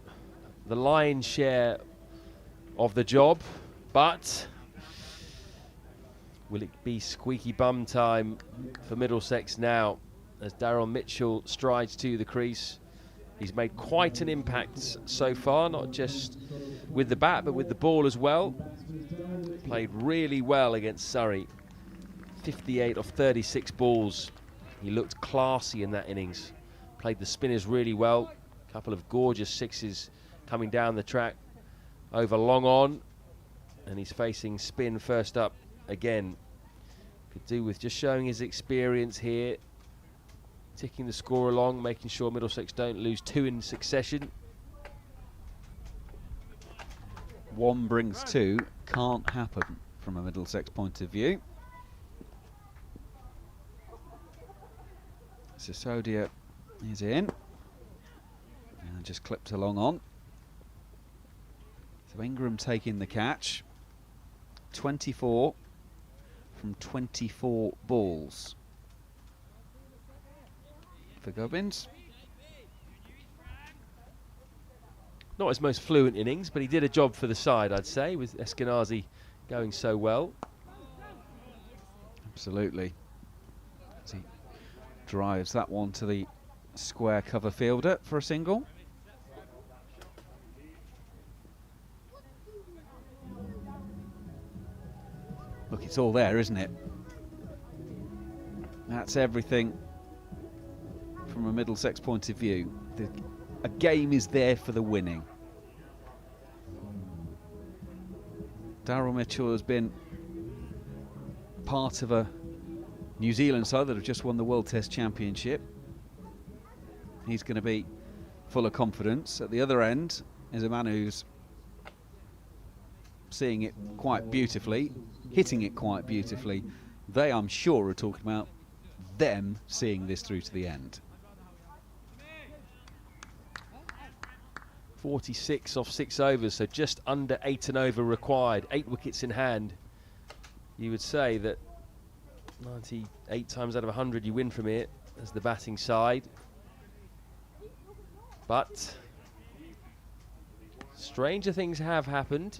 Speaker 2: the lion's share of the job, but will it be squeaky bum time for Middlesex now as Daryl Mitchell strides to the crease? He's made quite an impact so far, not just with the bat, but with the ball as well. Played really well against Surrey. 58 off 36 balls. He looked classy in that innings. Played the spinners really well. A couple of gorgeous sixes coming down the track over long on. And he's facing spin first up again. Could do with just showing his experience here. Ticking the score along, making sure Middlesex don't lose 2 in succession.
Speaker 3: 1 brings 2. Can't happen from a Middlesex point of view. Sisodia is in. And just clipped along on. So Ingram taking the catch. 24 from 24 balls for Gubbins.
Speaker 2: Not his most fluent innings, but he did a job for the side, I'd say, with Eskenazi going so well.
Speaker 3: Absolutely. As he drives that one to the square cover fielder for a single. Look, it's all there, isn't it? That's everything from a Middlesex point of view. A game is there for the winning. Daryl Mitchell has been part of a New Zealand side that have just won the World Test Championship. He's going to be full of confidence. At the other end is a man who's seeing it quite beautifully, hitting it quite beautifully. They, I'm sure, are talking about them seeing this through to the end.
Speaker 2: 46 off 6 overs, so just under 8 an over required. 8 wickets in hand. You would say that 98 times out of 100 you win from it as the batting side. But stranger things have happened,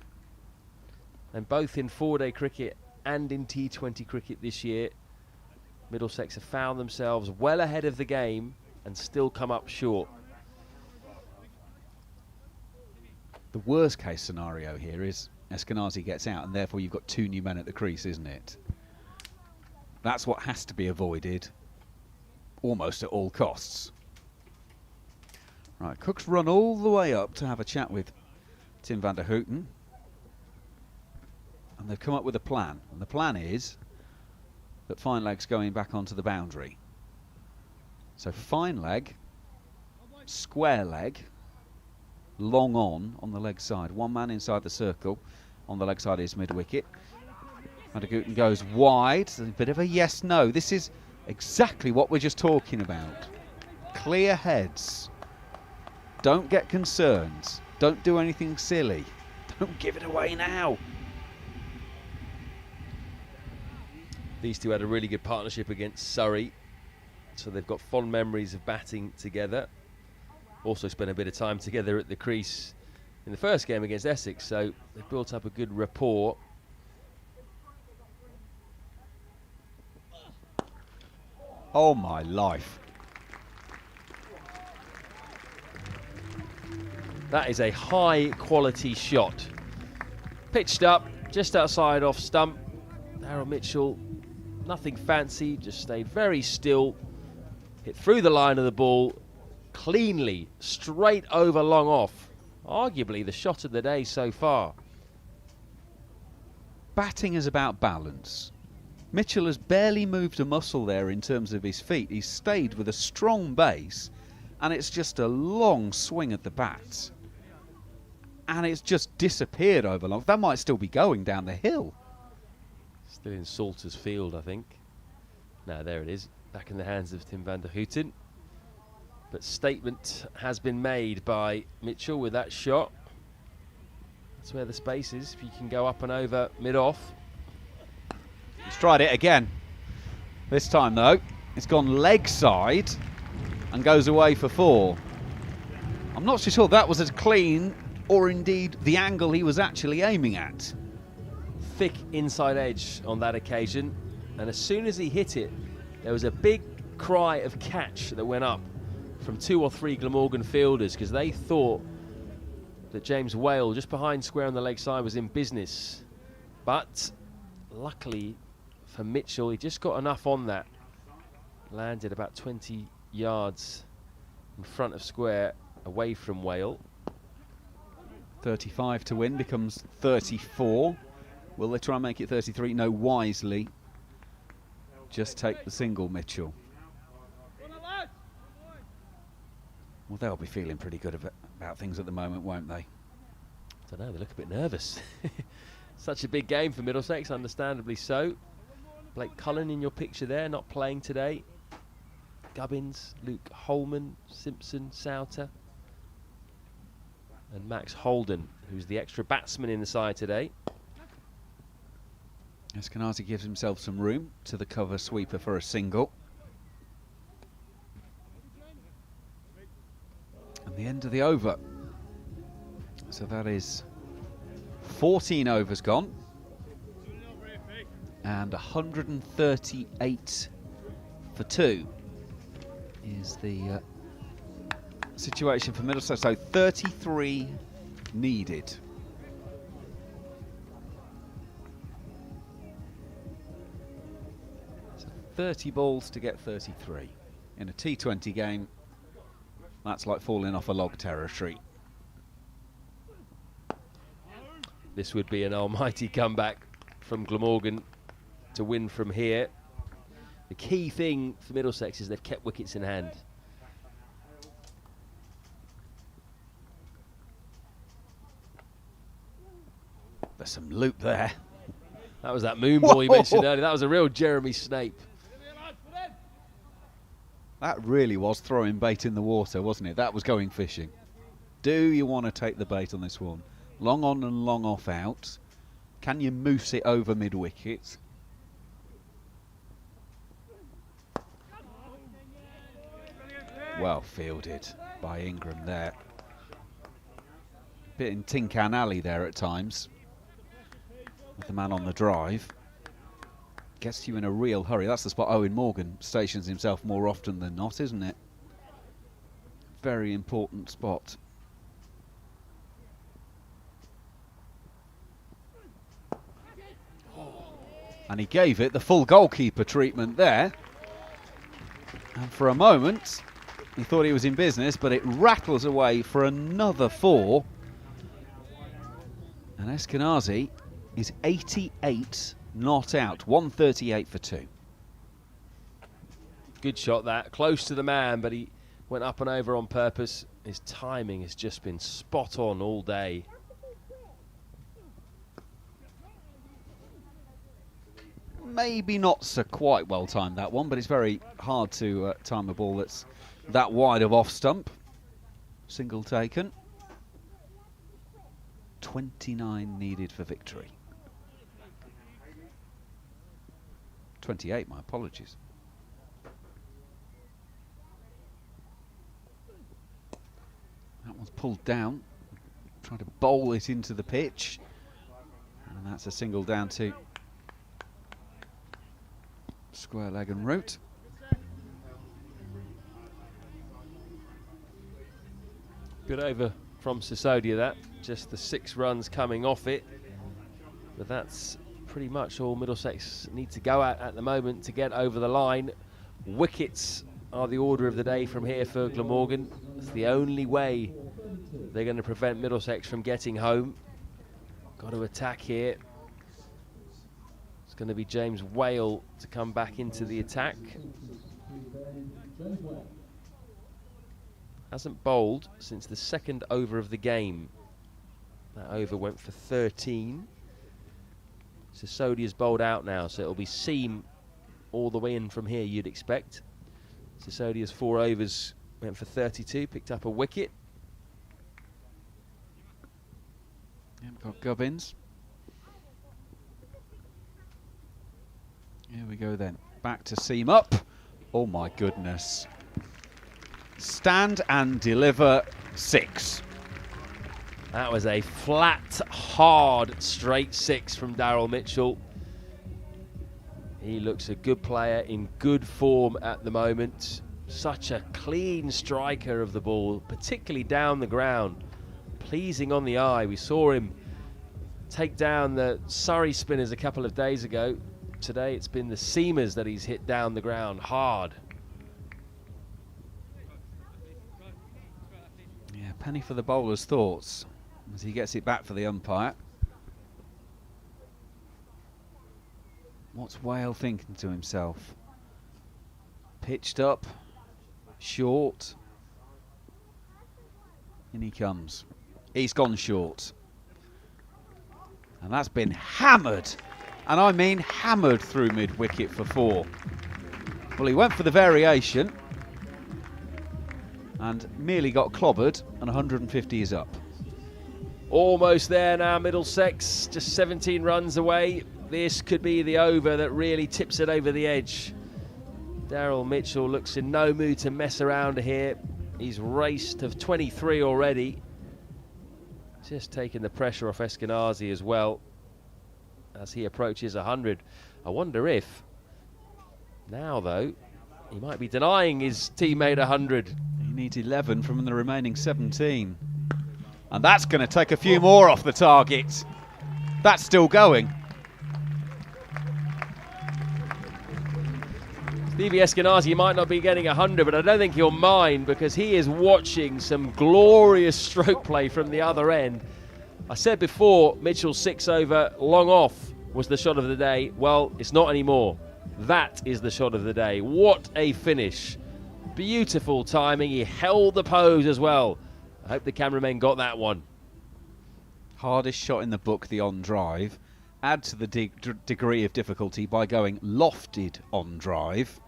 Speaker 2: and both in 4-day cricket and in T20 cricket this year, Middlesex have found themselves well ahead of the game and still come up short.
Speaker 3: The worst case scenario here is Eskenazi gets out, and therefore you've got 2 new men at the crease, isn't it? That's what has to be avoided almost at all costs. Right, Cook's run all the way up to have a chat with Tim van der Houten. And they've come up with a plan. And the plan is that fine leg's going back onto the boundary. So fine leg, square leg, long on the leg side. 1 man inside the circle. On the leg side is mid-wicket. Van der Houten goes wide. There's a bit of a yes-no. This is exactly what we're just talking about. Clear heads. Don't get concerned. Don't do anything silly. Don't give it away now.
Speaker 2: These two had a really good partnership against Surrey, so they've got fond memories of batting together. Also spent a bit of time together at the crease in the first game against Essex, so they've built up a good rapport.
Speaker 3: Oh my life.
Speaker 2: That is a high quality shot. Pitched up just outside off stump. Daryl Mitchell, nothing fancy, just stayed very still. Hit through the line of the ball cleanly, straight over long off. Arguably the shot of the day so far.
Speaker 3: Batting is about balance. Mitchell has barely moved a muscle there in terms of his feet. He's stayed with a strong base, and it's just a long swing at the bat. And it's just disappeared over long. That might still be going down the hill.
Speaker 2: Still in Salters Field, I think. No, there it is. Back in the hands of Tim van der Houten. But statement has been made by Mitchell with that shot. That's where the space is. If you can go up and over mid-off.
Speaker 3: He's tried it again. This time, though, it's gone leg side and goes away for 4. I'm not so sure that was as clean or indeed the angle he was actually aiming at.
Speaker 2: Thick inside edge on that occasion, and as soon as he hit it, there was a big cry of catch that went up from 2 or 3 Glamorgan fielders, because they thought that James Whale, just behind square on the leg side, was in business. But luckily for Mitchell, he just got enough on that. Landed about 20 yards in front of square, away from Whale.
Speaker 3: 35 to win becomes 34. Will they try and make it 33? No, wisely. Just take the single, Mitchell. Well, they'll be feeling pretty good about things at the moment, won't they?
Speaker 2: I don't know, they look a bit nervous. Such a big game for Middlesex, understandably so. Blake Cullen in your picture there, not playing today. Gubbins, Luke Holman, Simpson, Souter. And Max Holden, who's the extra batsman in the side today.
Speaker 3: Eskenazi gives himself some room to the cover sweeper for a single. And the end of the over. So that is 14 overs gone. And 138 for 2 is the situation for Middlesex. So 33 needed. So 30 balls to get 33. In a T20 game, that's like falling off a log territory.
Speaker 2: This would be an almighty comeback from Glamorgan to win from here. The key thing for Middlesex is they've kept wickets in hand.
Speaker 3: There's some loop there.
Speaker 2: That was that moon ball you mentioned earlier. That was a real Jeremy Snape.
Speaker 3: That really was throwing bait in the water, wasn't it? That was going fishing. Do you want to take the bait on this one? Long on and long off out. Can you moose it over mid-wicket? Well fielded by Ingram there. Bit in Tin Can Alley there at times. With the man on the drive. Gets you in a real hurry. That's the spot Owen Morgan stations himself more often than not, isn't it? very important spot. And he gave it the full goalkeeper treatment there. And for a moment, he thought he was in business, but it rattles away for another 4. And Eskenazi is 88 not out, 138 for 2.
Speaker 2: Good shot that, close to the man, but he went up and over on purpose. His timing has just been spot on all day.
Speaker 3: Maybe not so quite well timed, that one, but it's very hard to time a ball that's that wide of off stump. Single taken. 29 needed for victory. 28, my apologies. That one's pulled down, trying to bowl it into the pitch. And that's a single down to square leg and root.
Speaker 2: Good over from Sisodia, that. Just the 6 runs coming off it. But that's pretty much all Middlesex need to go at the moment to get over the line. Wickets are the order of the day from here for Glamorgan. It's the only way they're going to prevent Middlesex from getting home. Got to attack here. It's going to be James Whale to come back into the attack. Hasn't bowled since the 2nd over of the game. That over went for 13. Sisodia's bowled out now, so it'll be seam all the way in from here, you'd expect. Sisodia's 4 overs went for 32, picked up a wicket.
Speaker 3: Yep, got Gubbins. Here we go then. Back to seam up. Oh my goodness. Stand and deliver 6.
Speaker 2: That was a flat, hard, straight 6 from Daryl Mitchell. He looks a good player in good form at the moment. Such a clean striker of the ball, particularly down the ground. Pleasing on the eye. We saw him take down the Surrey spinners a couple of days ago. Today it's been the seamers that he's hit down the ground hard.
Speaker 3: Yeah, penny for the bowler's thoughts as he gets it back for the umpire. What's Whale thinking to himself? Pitched up, short. In he comes. He's gone short. And that's been hammered. And I mean hammered through mid-wicket for 4. Well, he went for the variation and merely got clobbered, and 150 is up.
Speaker 2: Almost there now, Middlesex, just 17 runs away. This could be the over that really tips it over the edge. Daryl Mitchell looks in no mood to mess around here. He's raced to 23 already. Just taking the pressure off Eskenazi as well as he approaches 100. I wonder if now, though, he might be denying his teammate 100.
Speaker 3: He needs 11 from the remaining 17. And that's going to take a few more off the target. That's still going.
Speaker 2: Stevie Eskenazi might not be getting 100, but I don't think he'll mind because he is watching some glorious stroke play from the other end. I said before, Mitchell's 6 over long off was the shot of the day. Well, it's not anymore. That is the shot of the day. What a finish. Beautiful timing. He held the pose as well. I hope the cameramen got that one.
Speaker 3: Hardest shot in the book, the on drive. Add to the degree of difficulty by going lofted on drive.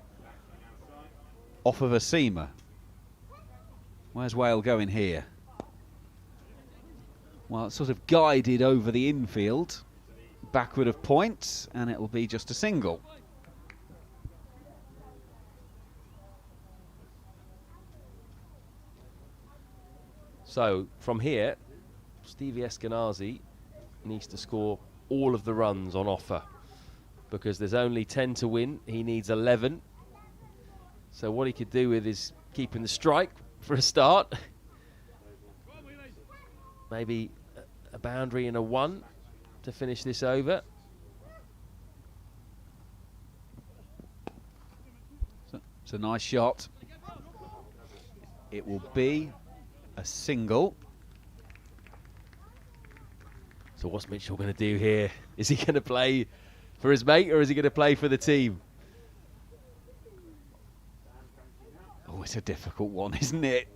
Speaker 3: Off of a seamer. Where's Whale going here? Well, it's sort of guided over the infield. Backward of point, and it will be just a single.
Speaker 2: So, from here, Stevie Eskenazi needs to score all of the runs on offer because there's only 10 to win. He needs 11. So what he could do with is keeping the strike for a start. Maybe a boundary and a 1 to finish this over.
Speaker 3: It's a nice shot. It will be a single.
Speaker 2: So what's Mitchell going to do here? Is he going to play for his mate or is he going to play for the team?
Speaker 3: Oh, it's a difficult one, isn't it?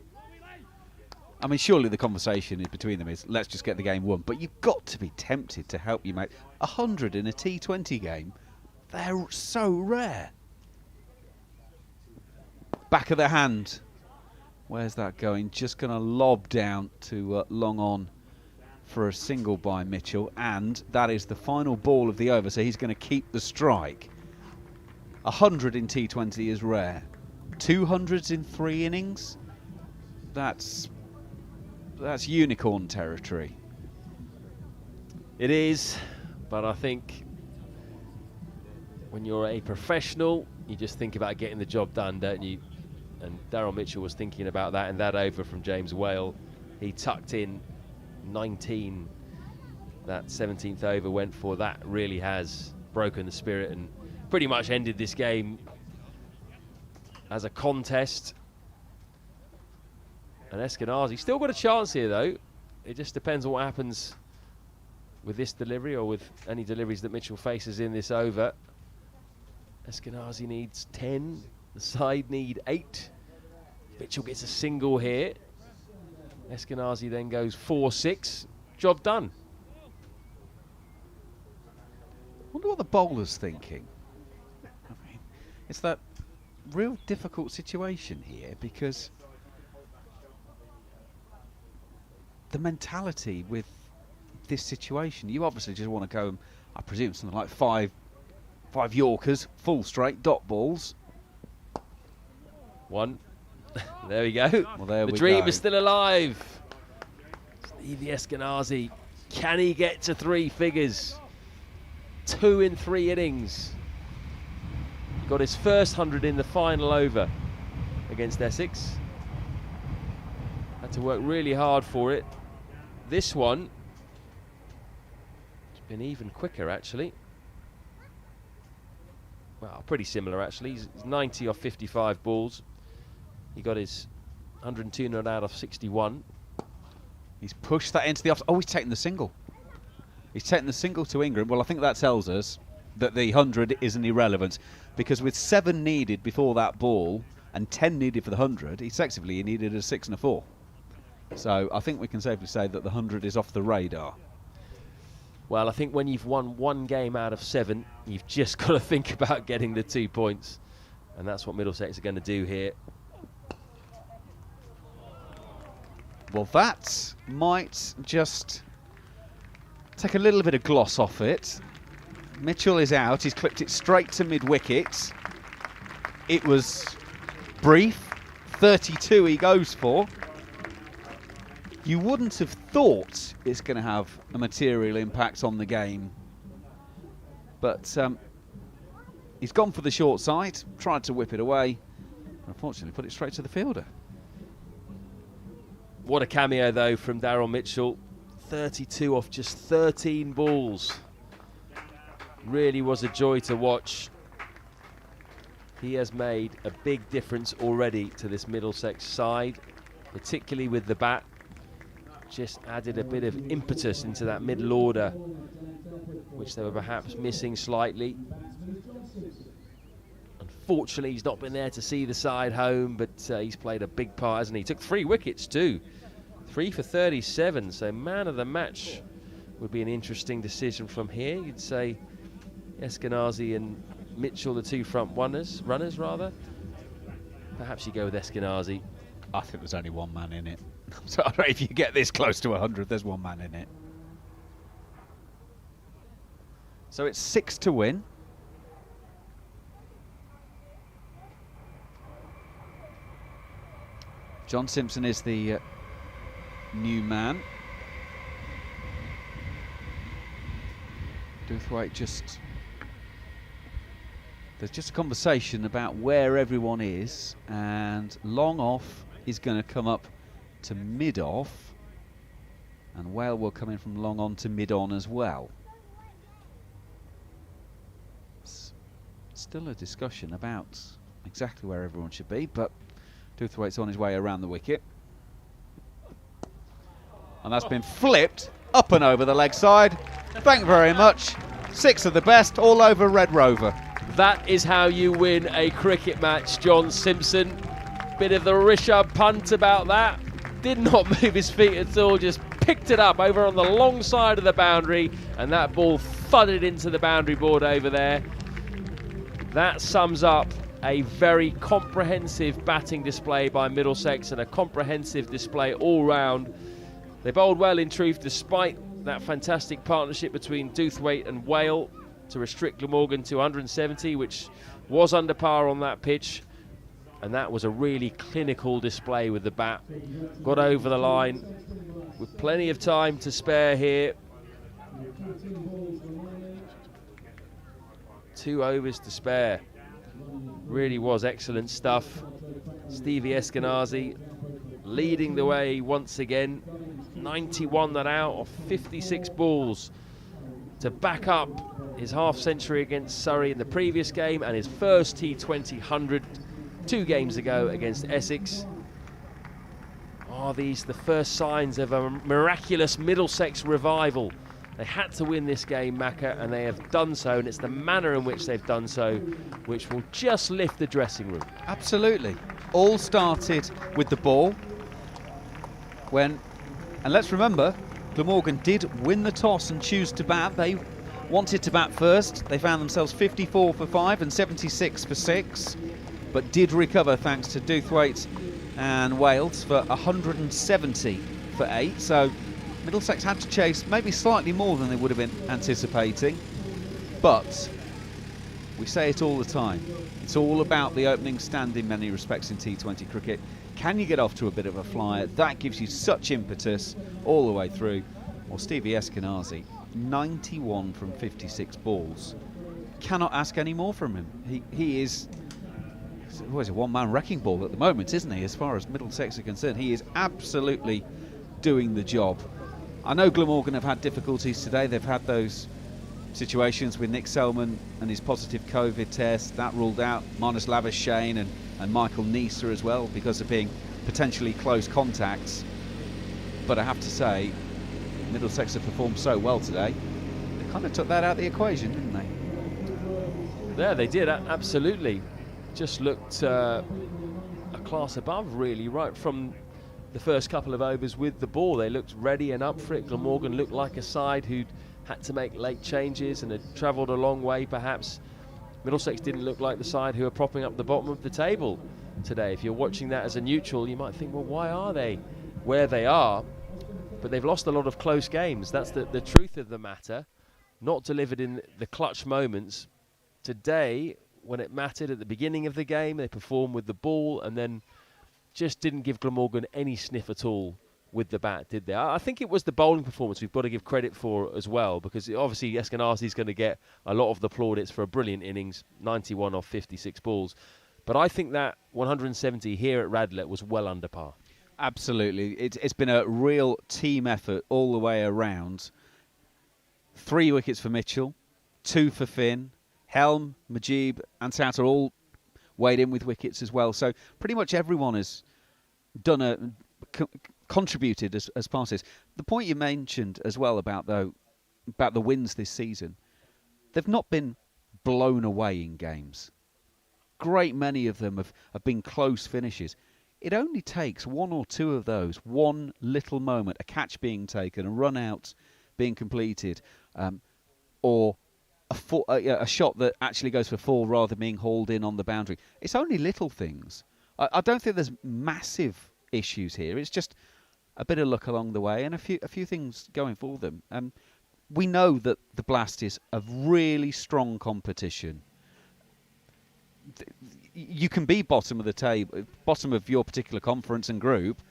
Speaker 3: I mean, surely the conversation between them is, let's just get the game won. But you've got to be tempted to help your mate. 100 in a T20 game, they're so rare. Back of the hand. Where's that going? Just going to lob down to long on for a single by Mitchell. And that is the final ball of the over, so he's going to keep the strike. 100 in T20 is rare. 200s in 3 innings? That's unicorn territory.
Speaker 2: It is, but I think when you're a professional, you just think about getting the job done, don't you? And Daryl Mitchell was thinking about that, and that over from James Whale. He tucked in 19. That 17th over went for. That really has broken the spirit and pretty much ended this game as a contest. And Eskenazi still got a chance here, though. It just depends on what happens with this delivery or with any deliveries that Mitchell faces in this over. Eskenazi needs 10. The side need 8. Mitchell gets a single here. Eskenazi then goes 4-6. Job done.
Speaker 3: I wonder what the bowler's thinking. I mean, it's that real difficult situation here because the mentality with this situation, you obviously just want to go, I presume, something like five Yorkers, full straight, dot balls.
Speaker 2: 1. There we go.
Speaker 3: Well, there
Speaker 2: the
Speaker 3: we
Speaker 2: dream
Speaker 3: go.
Speaker 2: is still alive. Stevie Eskenazi, can he get to 3 figures? 2 in 3 innings. Got his first 100 in the final over against Essex. Had to work really hard for it. This one, it's been even quicker actually. Well, pretty similar actually. He's 90 off 55 balls. He got his 102 not out of 61.
Speaker 3: He's pushed that into the off. Oh, he's taken the single. He's taken the single to England. Well, I think that tells us that the 100 isn't irrelevant, because with 7 needed before that ball and 10 needed for the 100, effectively he needed a 6 and a 4. So I think we can safely say that the 100 is off the radar.
Speaker 2: Well, I think when you've won 1 game out of 7, you've just got to think about getting the 2 points. And that's what Middlesex are going to do here.
Speaker 3: Well, that might just take a little bit of gloss off it. Mitchell is out. He's clipped it straight to mid-wicket. It was brief. 32 he goes for. You wouldn't have thought it's going to have a material impact on the game. But he's gone for the short side, tried to whip it away. Unfortunately, put it straight to the fielder.
Speaker 2: What a cameo, though, from Daryl Mitchell. 32 off just 13 balls. Really was a joy to watch. He has made a big difference already to this Middlesex side, particularly with the bat. Just added a bit of impetus into that middle order, which they were perhaps missing slightly. Unfortunately, he's not been there to see the side home, but he's played a big part, hasn't he? Took 3 wickets too. 3 for 37, so man of the match would be an interesting decision from here. You'd say Eskenazi and Mitchell, the 2 front runners rather. Perhaps you go with Eskenazi.
Speaker 3: I think there's only 1 man in it. So if you get this close to 100, there's 1 man in it. So it's 6 to win. John Simpson is the new man. Doothwaite just... There's just a conversation about where everyone is, and long off is going to come up to mid-off, and Whale will come in from long on to mid-on as well. Still a discussion about exactly where everyone should be, but Doothwaite's on his way around the wicket. And that's been flipped up and over the leg side. Thank you very much. 6 of the best, all over Red Rover.
Speaker 2: That is how you win a cricket match, John Simpson. Bit of the Rishabh punt about that. Did not move his feet at all, just picked it up over on the long side of the boundary, and that ball thudded into the boundary board over there. That sums up a very comprehensive batting display by Middlesex and a comprehensive display all round. They bowled well in truth, despite that fantastic partnership between Doothwaite and Whale to restrict Glamorgan to 170, which was under par on that pitch. And that was a really clinical display with the bat. Got over the line with plenty of time to spare here. 2 overs to spare. Really was excellent stuff. Stevie Eskenazi leading the way once again. 91 not out of 56 balls to back up his half-century against Surrey in the previous game and his first T20 100 2 games ago against Essex. Are these the first signs of a miraculous Middlesex revival? They had to win this game, Macca, and they have done so, and it's the manner in which they've done so which will just lift the dressing room.
Speaker 3: Absolutely. All started with the ball when, and let's remember, Glamorgan did win the toss and choose to bat. They wanted to bat first. They found themselves 54 for 5 and 76 for 6, but did recover thanks to Doothwaite and Wales for 170 for 8. So Middlesex had to chase maybe slightly more than they would have been anticipating, but we say it all the time, it's all about the opening stand in many respects in T20 cricket. Can you get off to a bit of a flyer? That gives you such impetus all the way through. Well, Stevie Eskenazi, 91 from 56 balls. Cannot ask any more from him. He is, well, he's a one-man wrecking ball at the moment, isn't he, as far as Middlesex are concerned? He is absolutely doing the job. I know Glamorgan have had difficulties today. They've had those situations with Nick Selman and his positive COVID test. That ruled out Marnus Labuschagne and Michael Neser as well because of being potentially close contacts. But I have to say, Middlesex have performed so well today. They kind of took that out of the equation, didn't they?
Speaker 2: Yeah, they did, absolutely. Just looked a class above, really, right from the first couple of overs with the ball. They looked ready and up for it. Glamorgan looked like a side who'd had to make late changes and had travelled a long way, perhaps. Middlesex didn't look like the side who are propping up the bottom of the table today. If you're watching that as a neutral, you might think, well, why are they where they are? But they've lost a lot of close games. That's the truth of the matter. Not delivered in the clutch moments. Today, when it mattered at the beginning of the game, they performed with the ball and then just didn't give Glamorgan any sniff at all with the bat, did they? I think it was the bowling performance we've got to give credit for as well, because obviously Eskenazi is going to get a lot of the plaudits for a brilliant innings, 91 off 56 balls. But I think that 170 here at Radlett was well under par.
Speaker 3: Absolutely. It's been a real team effort all the way around. 3 wickets for Mitchell, 2 for Finn. Helm, Majib and Souter all weighed in with wickets as well. So pretty much everyone has done contributed as part of this. The point you mentioned as well about the wins this season, they've not been blown away in games. Great many of them have been close finishes. It only takes 1 or 2 of those, one little moment, a catch being taken, a run out being completed, or a shot that actually goes for 4 rather than being hauled in on the boundary. It's only little things. I don't think there's massive issues here. It's just a bit of luck along the way and a few things going for them. We know that the Blast is a really strong competition. You can be bottom of the table, bottom of your particular conference and group,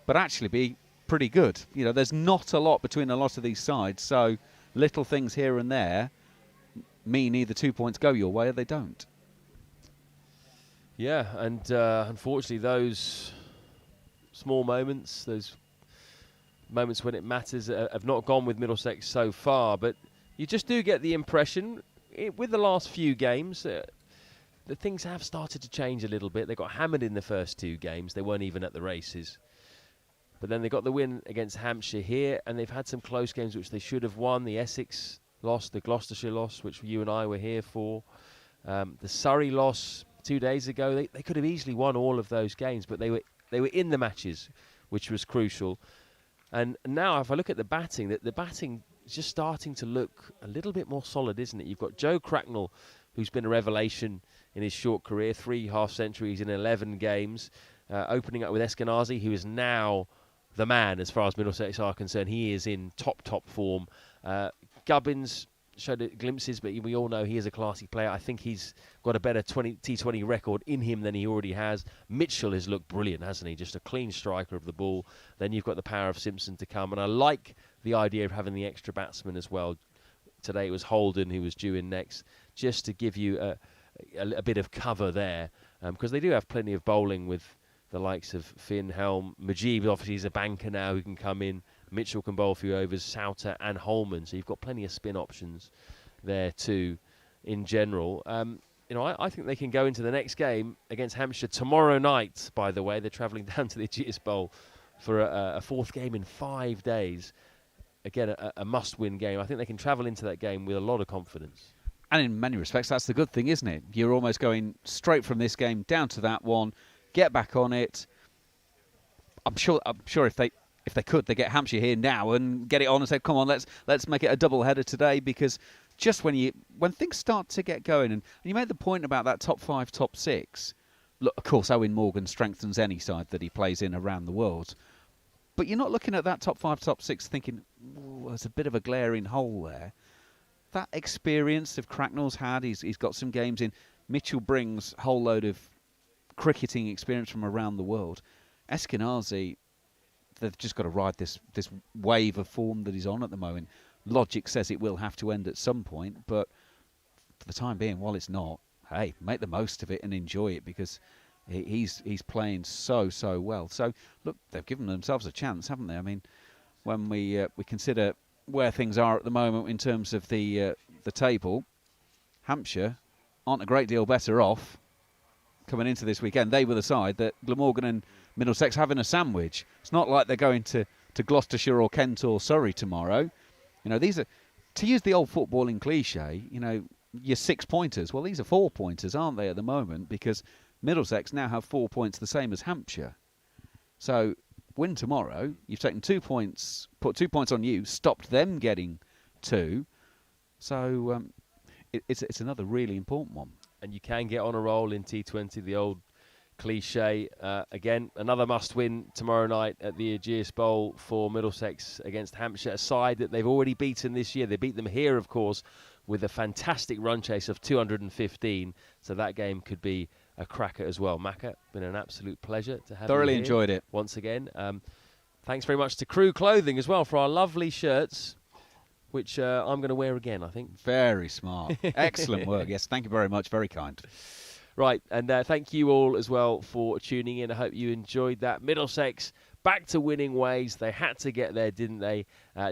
Speaker 3: but actually be pretty good. You know, there's not a lot between a lot of these sides, so little things here and there mean either 2 points go your way or they don't.
Speaker 2: Yeah, and unfortunately those small moments, those moments when it matters, have not gone with Middlesex so far. But you just do get the impression, with the last few games, that things have started to change a little bit. They got hammered in the first 2 games. They weren't even at the races. But then they got the win against Hampshire here, and they've had some close games which they should have won. The Essex loss, the Gloucestershire loss, which you and I were here for. The Surrey loss 2 days ago. They could have easily won all of those games, but they were in the matches, which was crucial. And now, if I look at the batting, the batting is just starting to look a little bit more solid, isn't it? You've got Joe Cracknell, who's been a revelation in his short career, 3 half-centuries in 11 games, opening up with Eskenazi, who is now the man as far as Middlesex are concerned. He is in top form. Gubbins showed glimpses, but we all know he is a classy player. I think he's got a better T20 record in him than he already has. Mitchell has looked brilliant, hasn't he? Just a clean striker of the ball. Then you've got the power of Simpson to come, and I like the idea of having the extra batsman as well. Today it was Holden who was due in next, just to give you a bit of cover there, because they do have plenty of bowling with the likes of Finn, Helm. Majib obviously is a banker now who can come in. Mitchell can bowl a few overs, Souter and Holman. So you've got plenty of spin options there too in general. I think they can go into the next game against Hampshire tomorrow night, by the way. They're travelling down to the Aegeus Bowl for a 4th game in 5 days. Again, a must-win game. I think they can travel into that game with a lot of confidence.
Speaker 3: And in many respects, that's the good thing, isn't it? You're almost going straight from this game down to that one, get back on it. I'm sure if they could, they get Hampshire here now and get it on and say, come on, let's make it a double header today, because just when things start to get going, and you made the point about that top 5, top 6. Look, of course, Owen Morgan strengthens any side that he plays in around the world. But you're not looking at that top 5, top 6 thinking, there's a bit of a glaring hole there. That experience that Cracknell's had, he's got some games in. Mitchell brings a whole load of cricketing experience from around the world. Eskenazi, they've just got to ride this wave of form that he's on at the moment. Logic says it will have to end at some point, but for the time being, while it's not, hey, make the most of it and enjoy it, because he's playing so well. So look, they've given themselves a chance, haven't they? I mean, when we consider where things are at the moment in terms of the table, Hampshire aren't a great deal better off coming into this weekend. They were the side that Glamorgan and Middlesex having a sandwich. It's not like they're going to Gloucestershire or Kent or Surrey tomorrow. These are, to use the old footballing cliche, your 6-pointers. Well, these are 4-pointers, aren't they, at the moment? Because Middlesex now have 4 points, the same as Hampshire. So win tomorrow, you've taken 2 points, put 2 points on you, stopped them getting 2. So it's another really important one.
Speaker 2: And you can get on a roll in T20, the old cliche. Again, another must-win tomorrow night at the Aegeus Bowl for Middlesex against Hampshire, a side that they've already beaten this year. They beat them here, of course, with a fantastic run chase of 215. So that game could be a cracker as well. Macca, been an absolute pleasure to have you
Speaker 3: Thoroughly
Speaker 2: here
Speaker 3: enjoyed it.
Speaker 2: once again. Thanks very much to Crew Clothing as well for our lovely shirts, which I'm going to wear again, I think.
Speaker 3: Very smart. Excellent work. Yes, thank you very much. Very kind.
Speaker 2: Right, and thank you all as well for tuning in. I hope you enjoyed that. Middlesex back to winning ways. They had to get there, didn't they?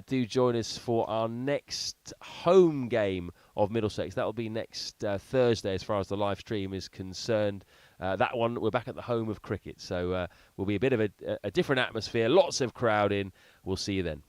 Speaker 2: Do join us for our next home game of Middlesex. That will be next Thursday as far as the live stream is concerned. That one, we're back at the home of cricket. So will be a bit of a different atmosphere. Lots of crowd in. We'll see you then.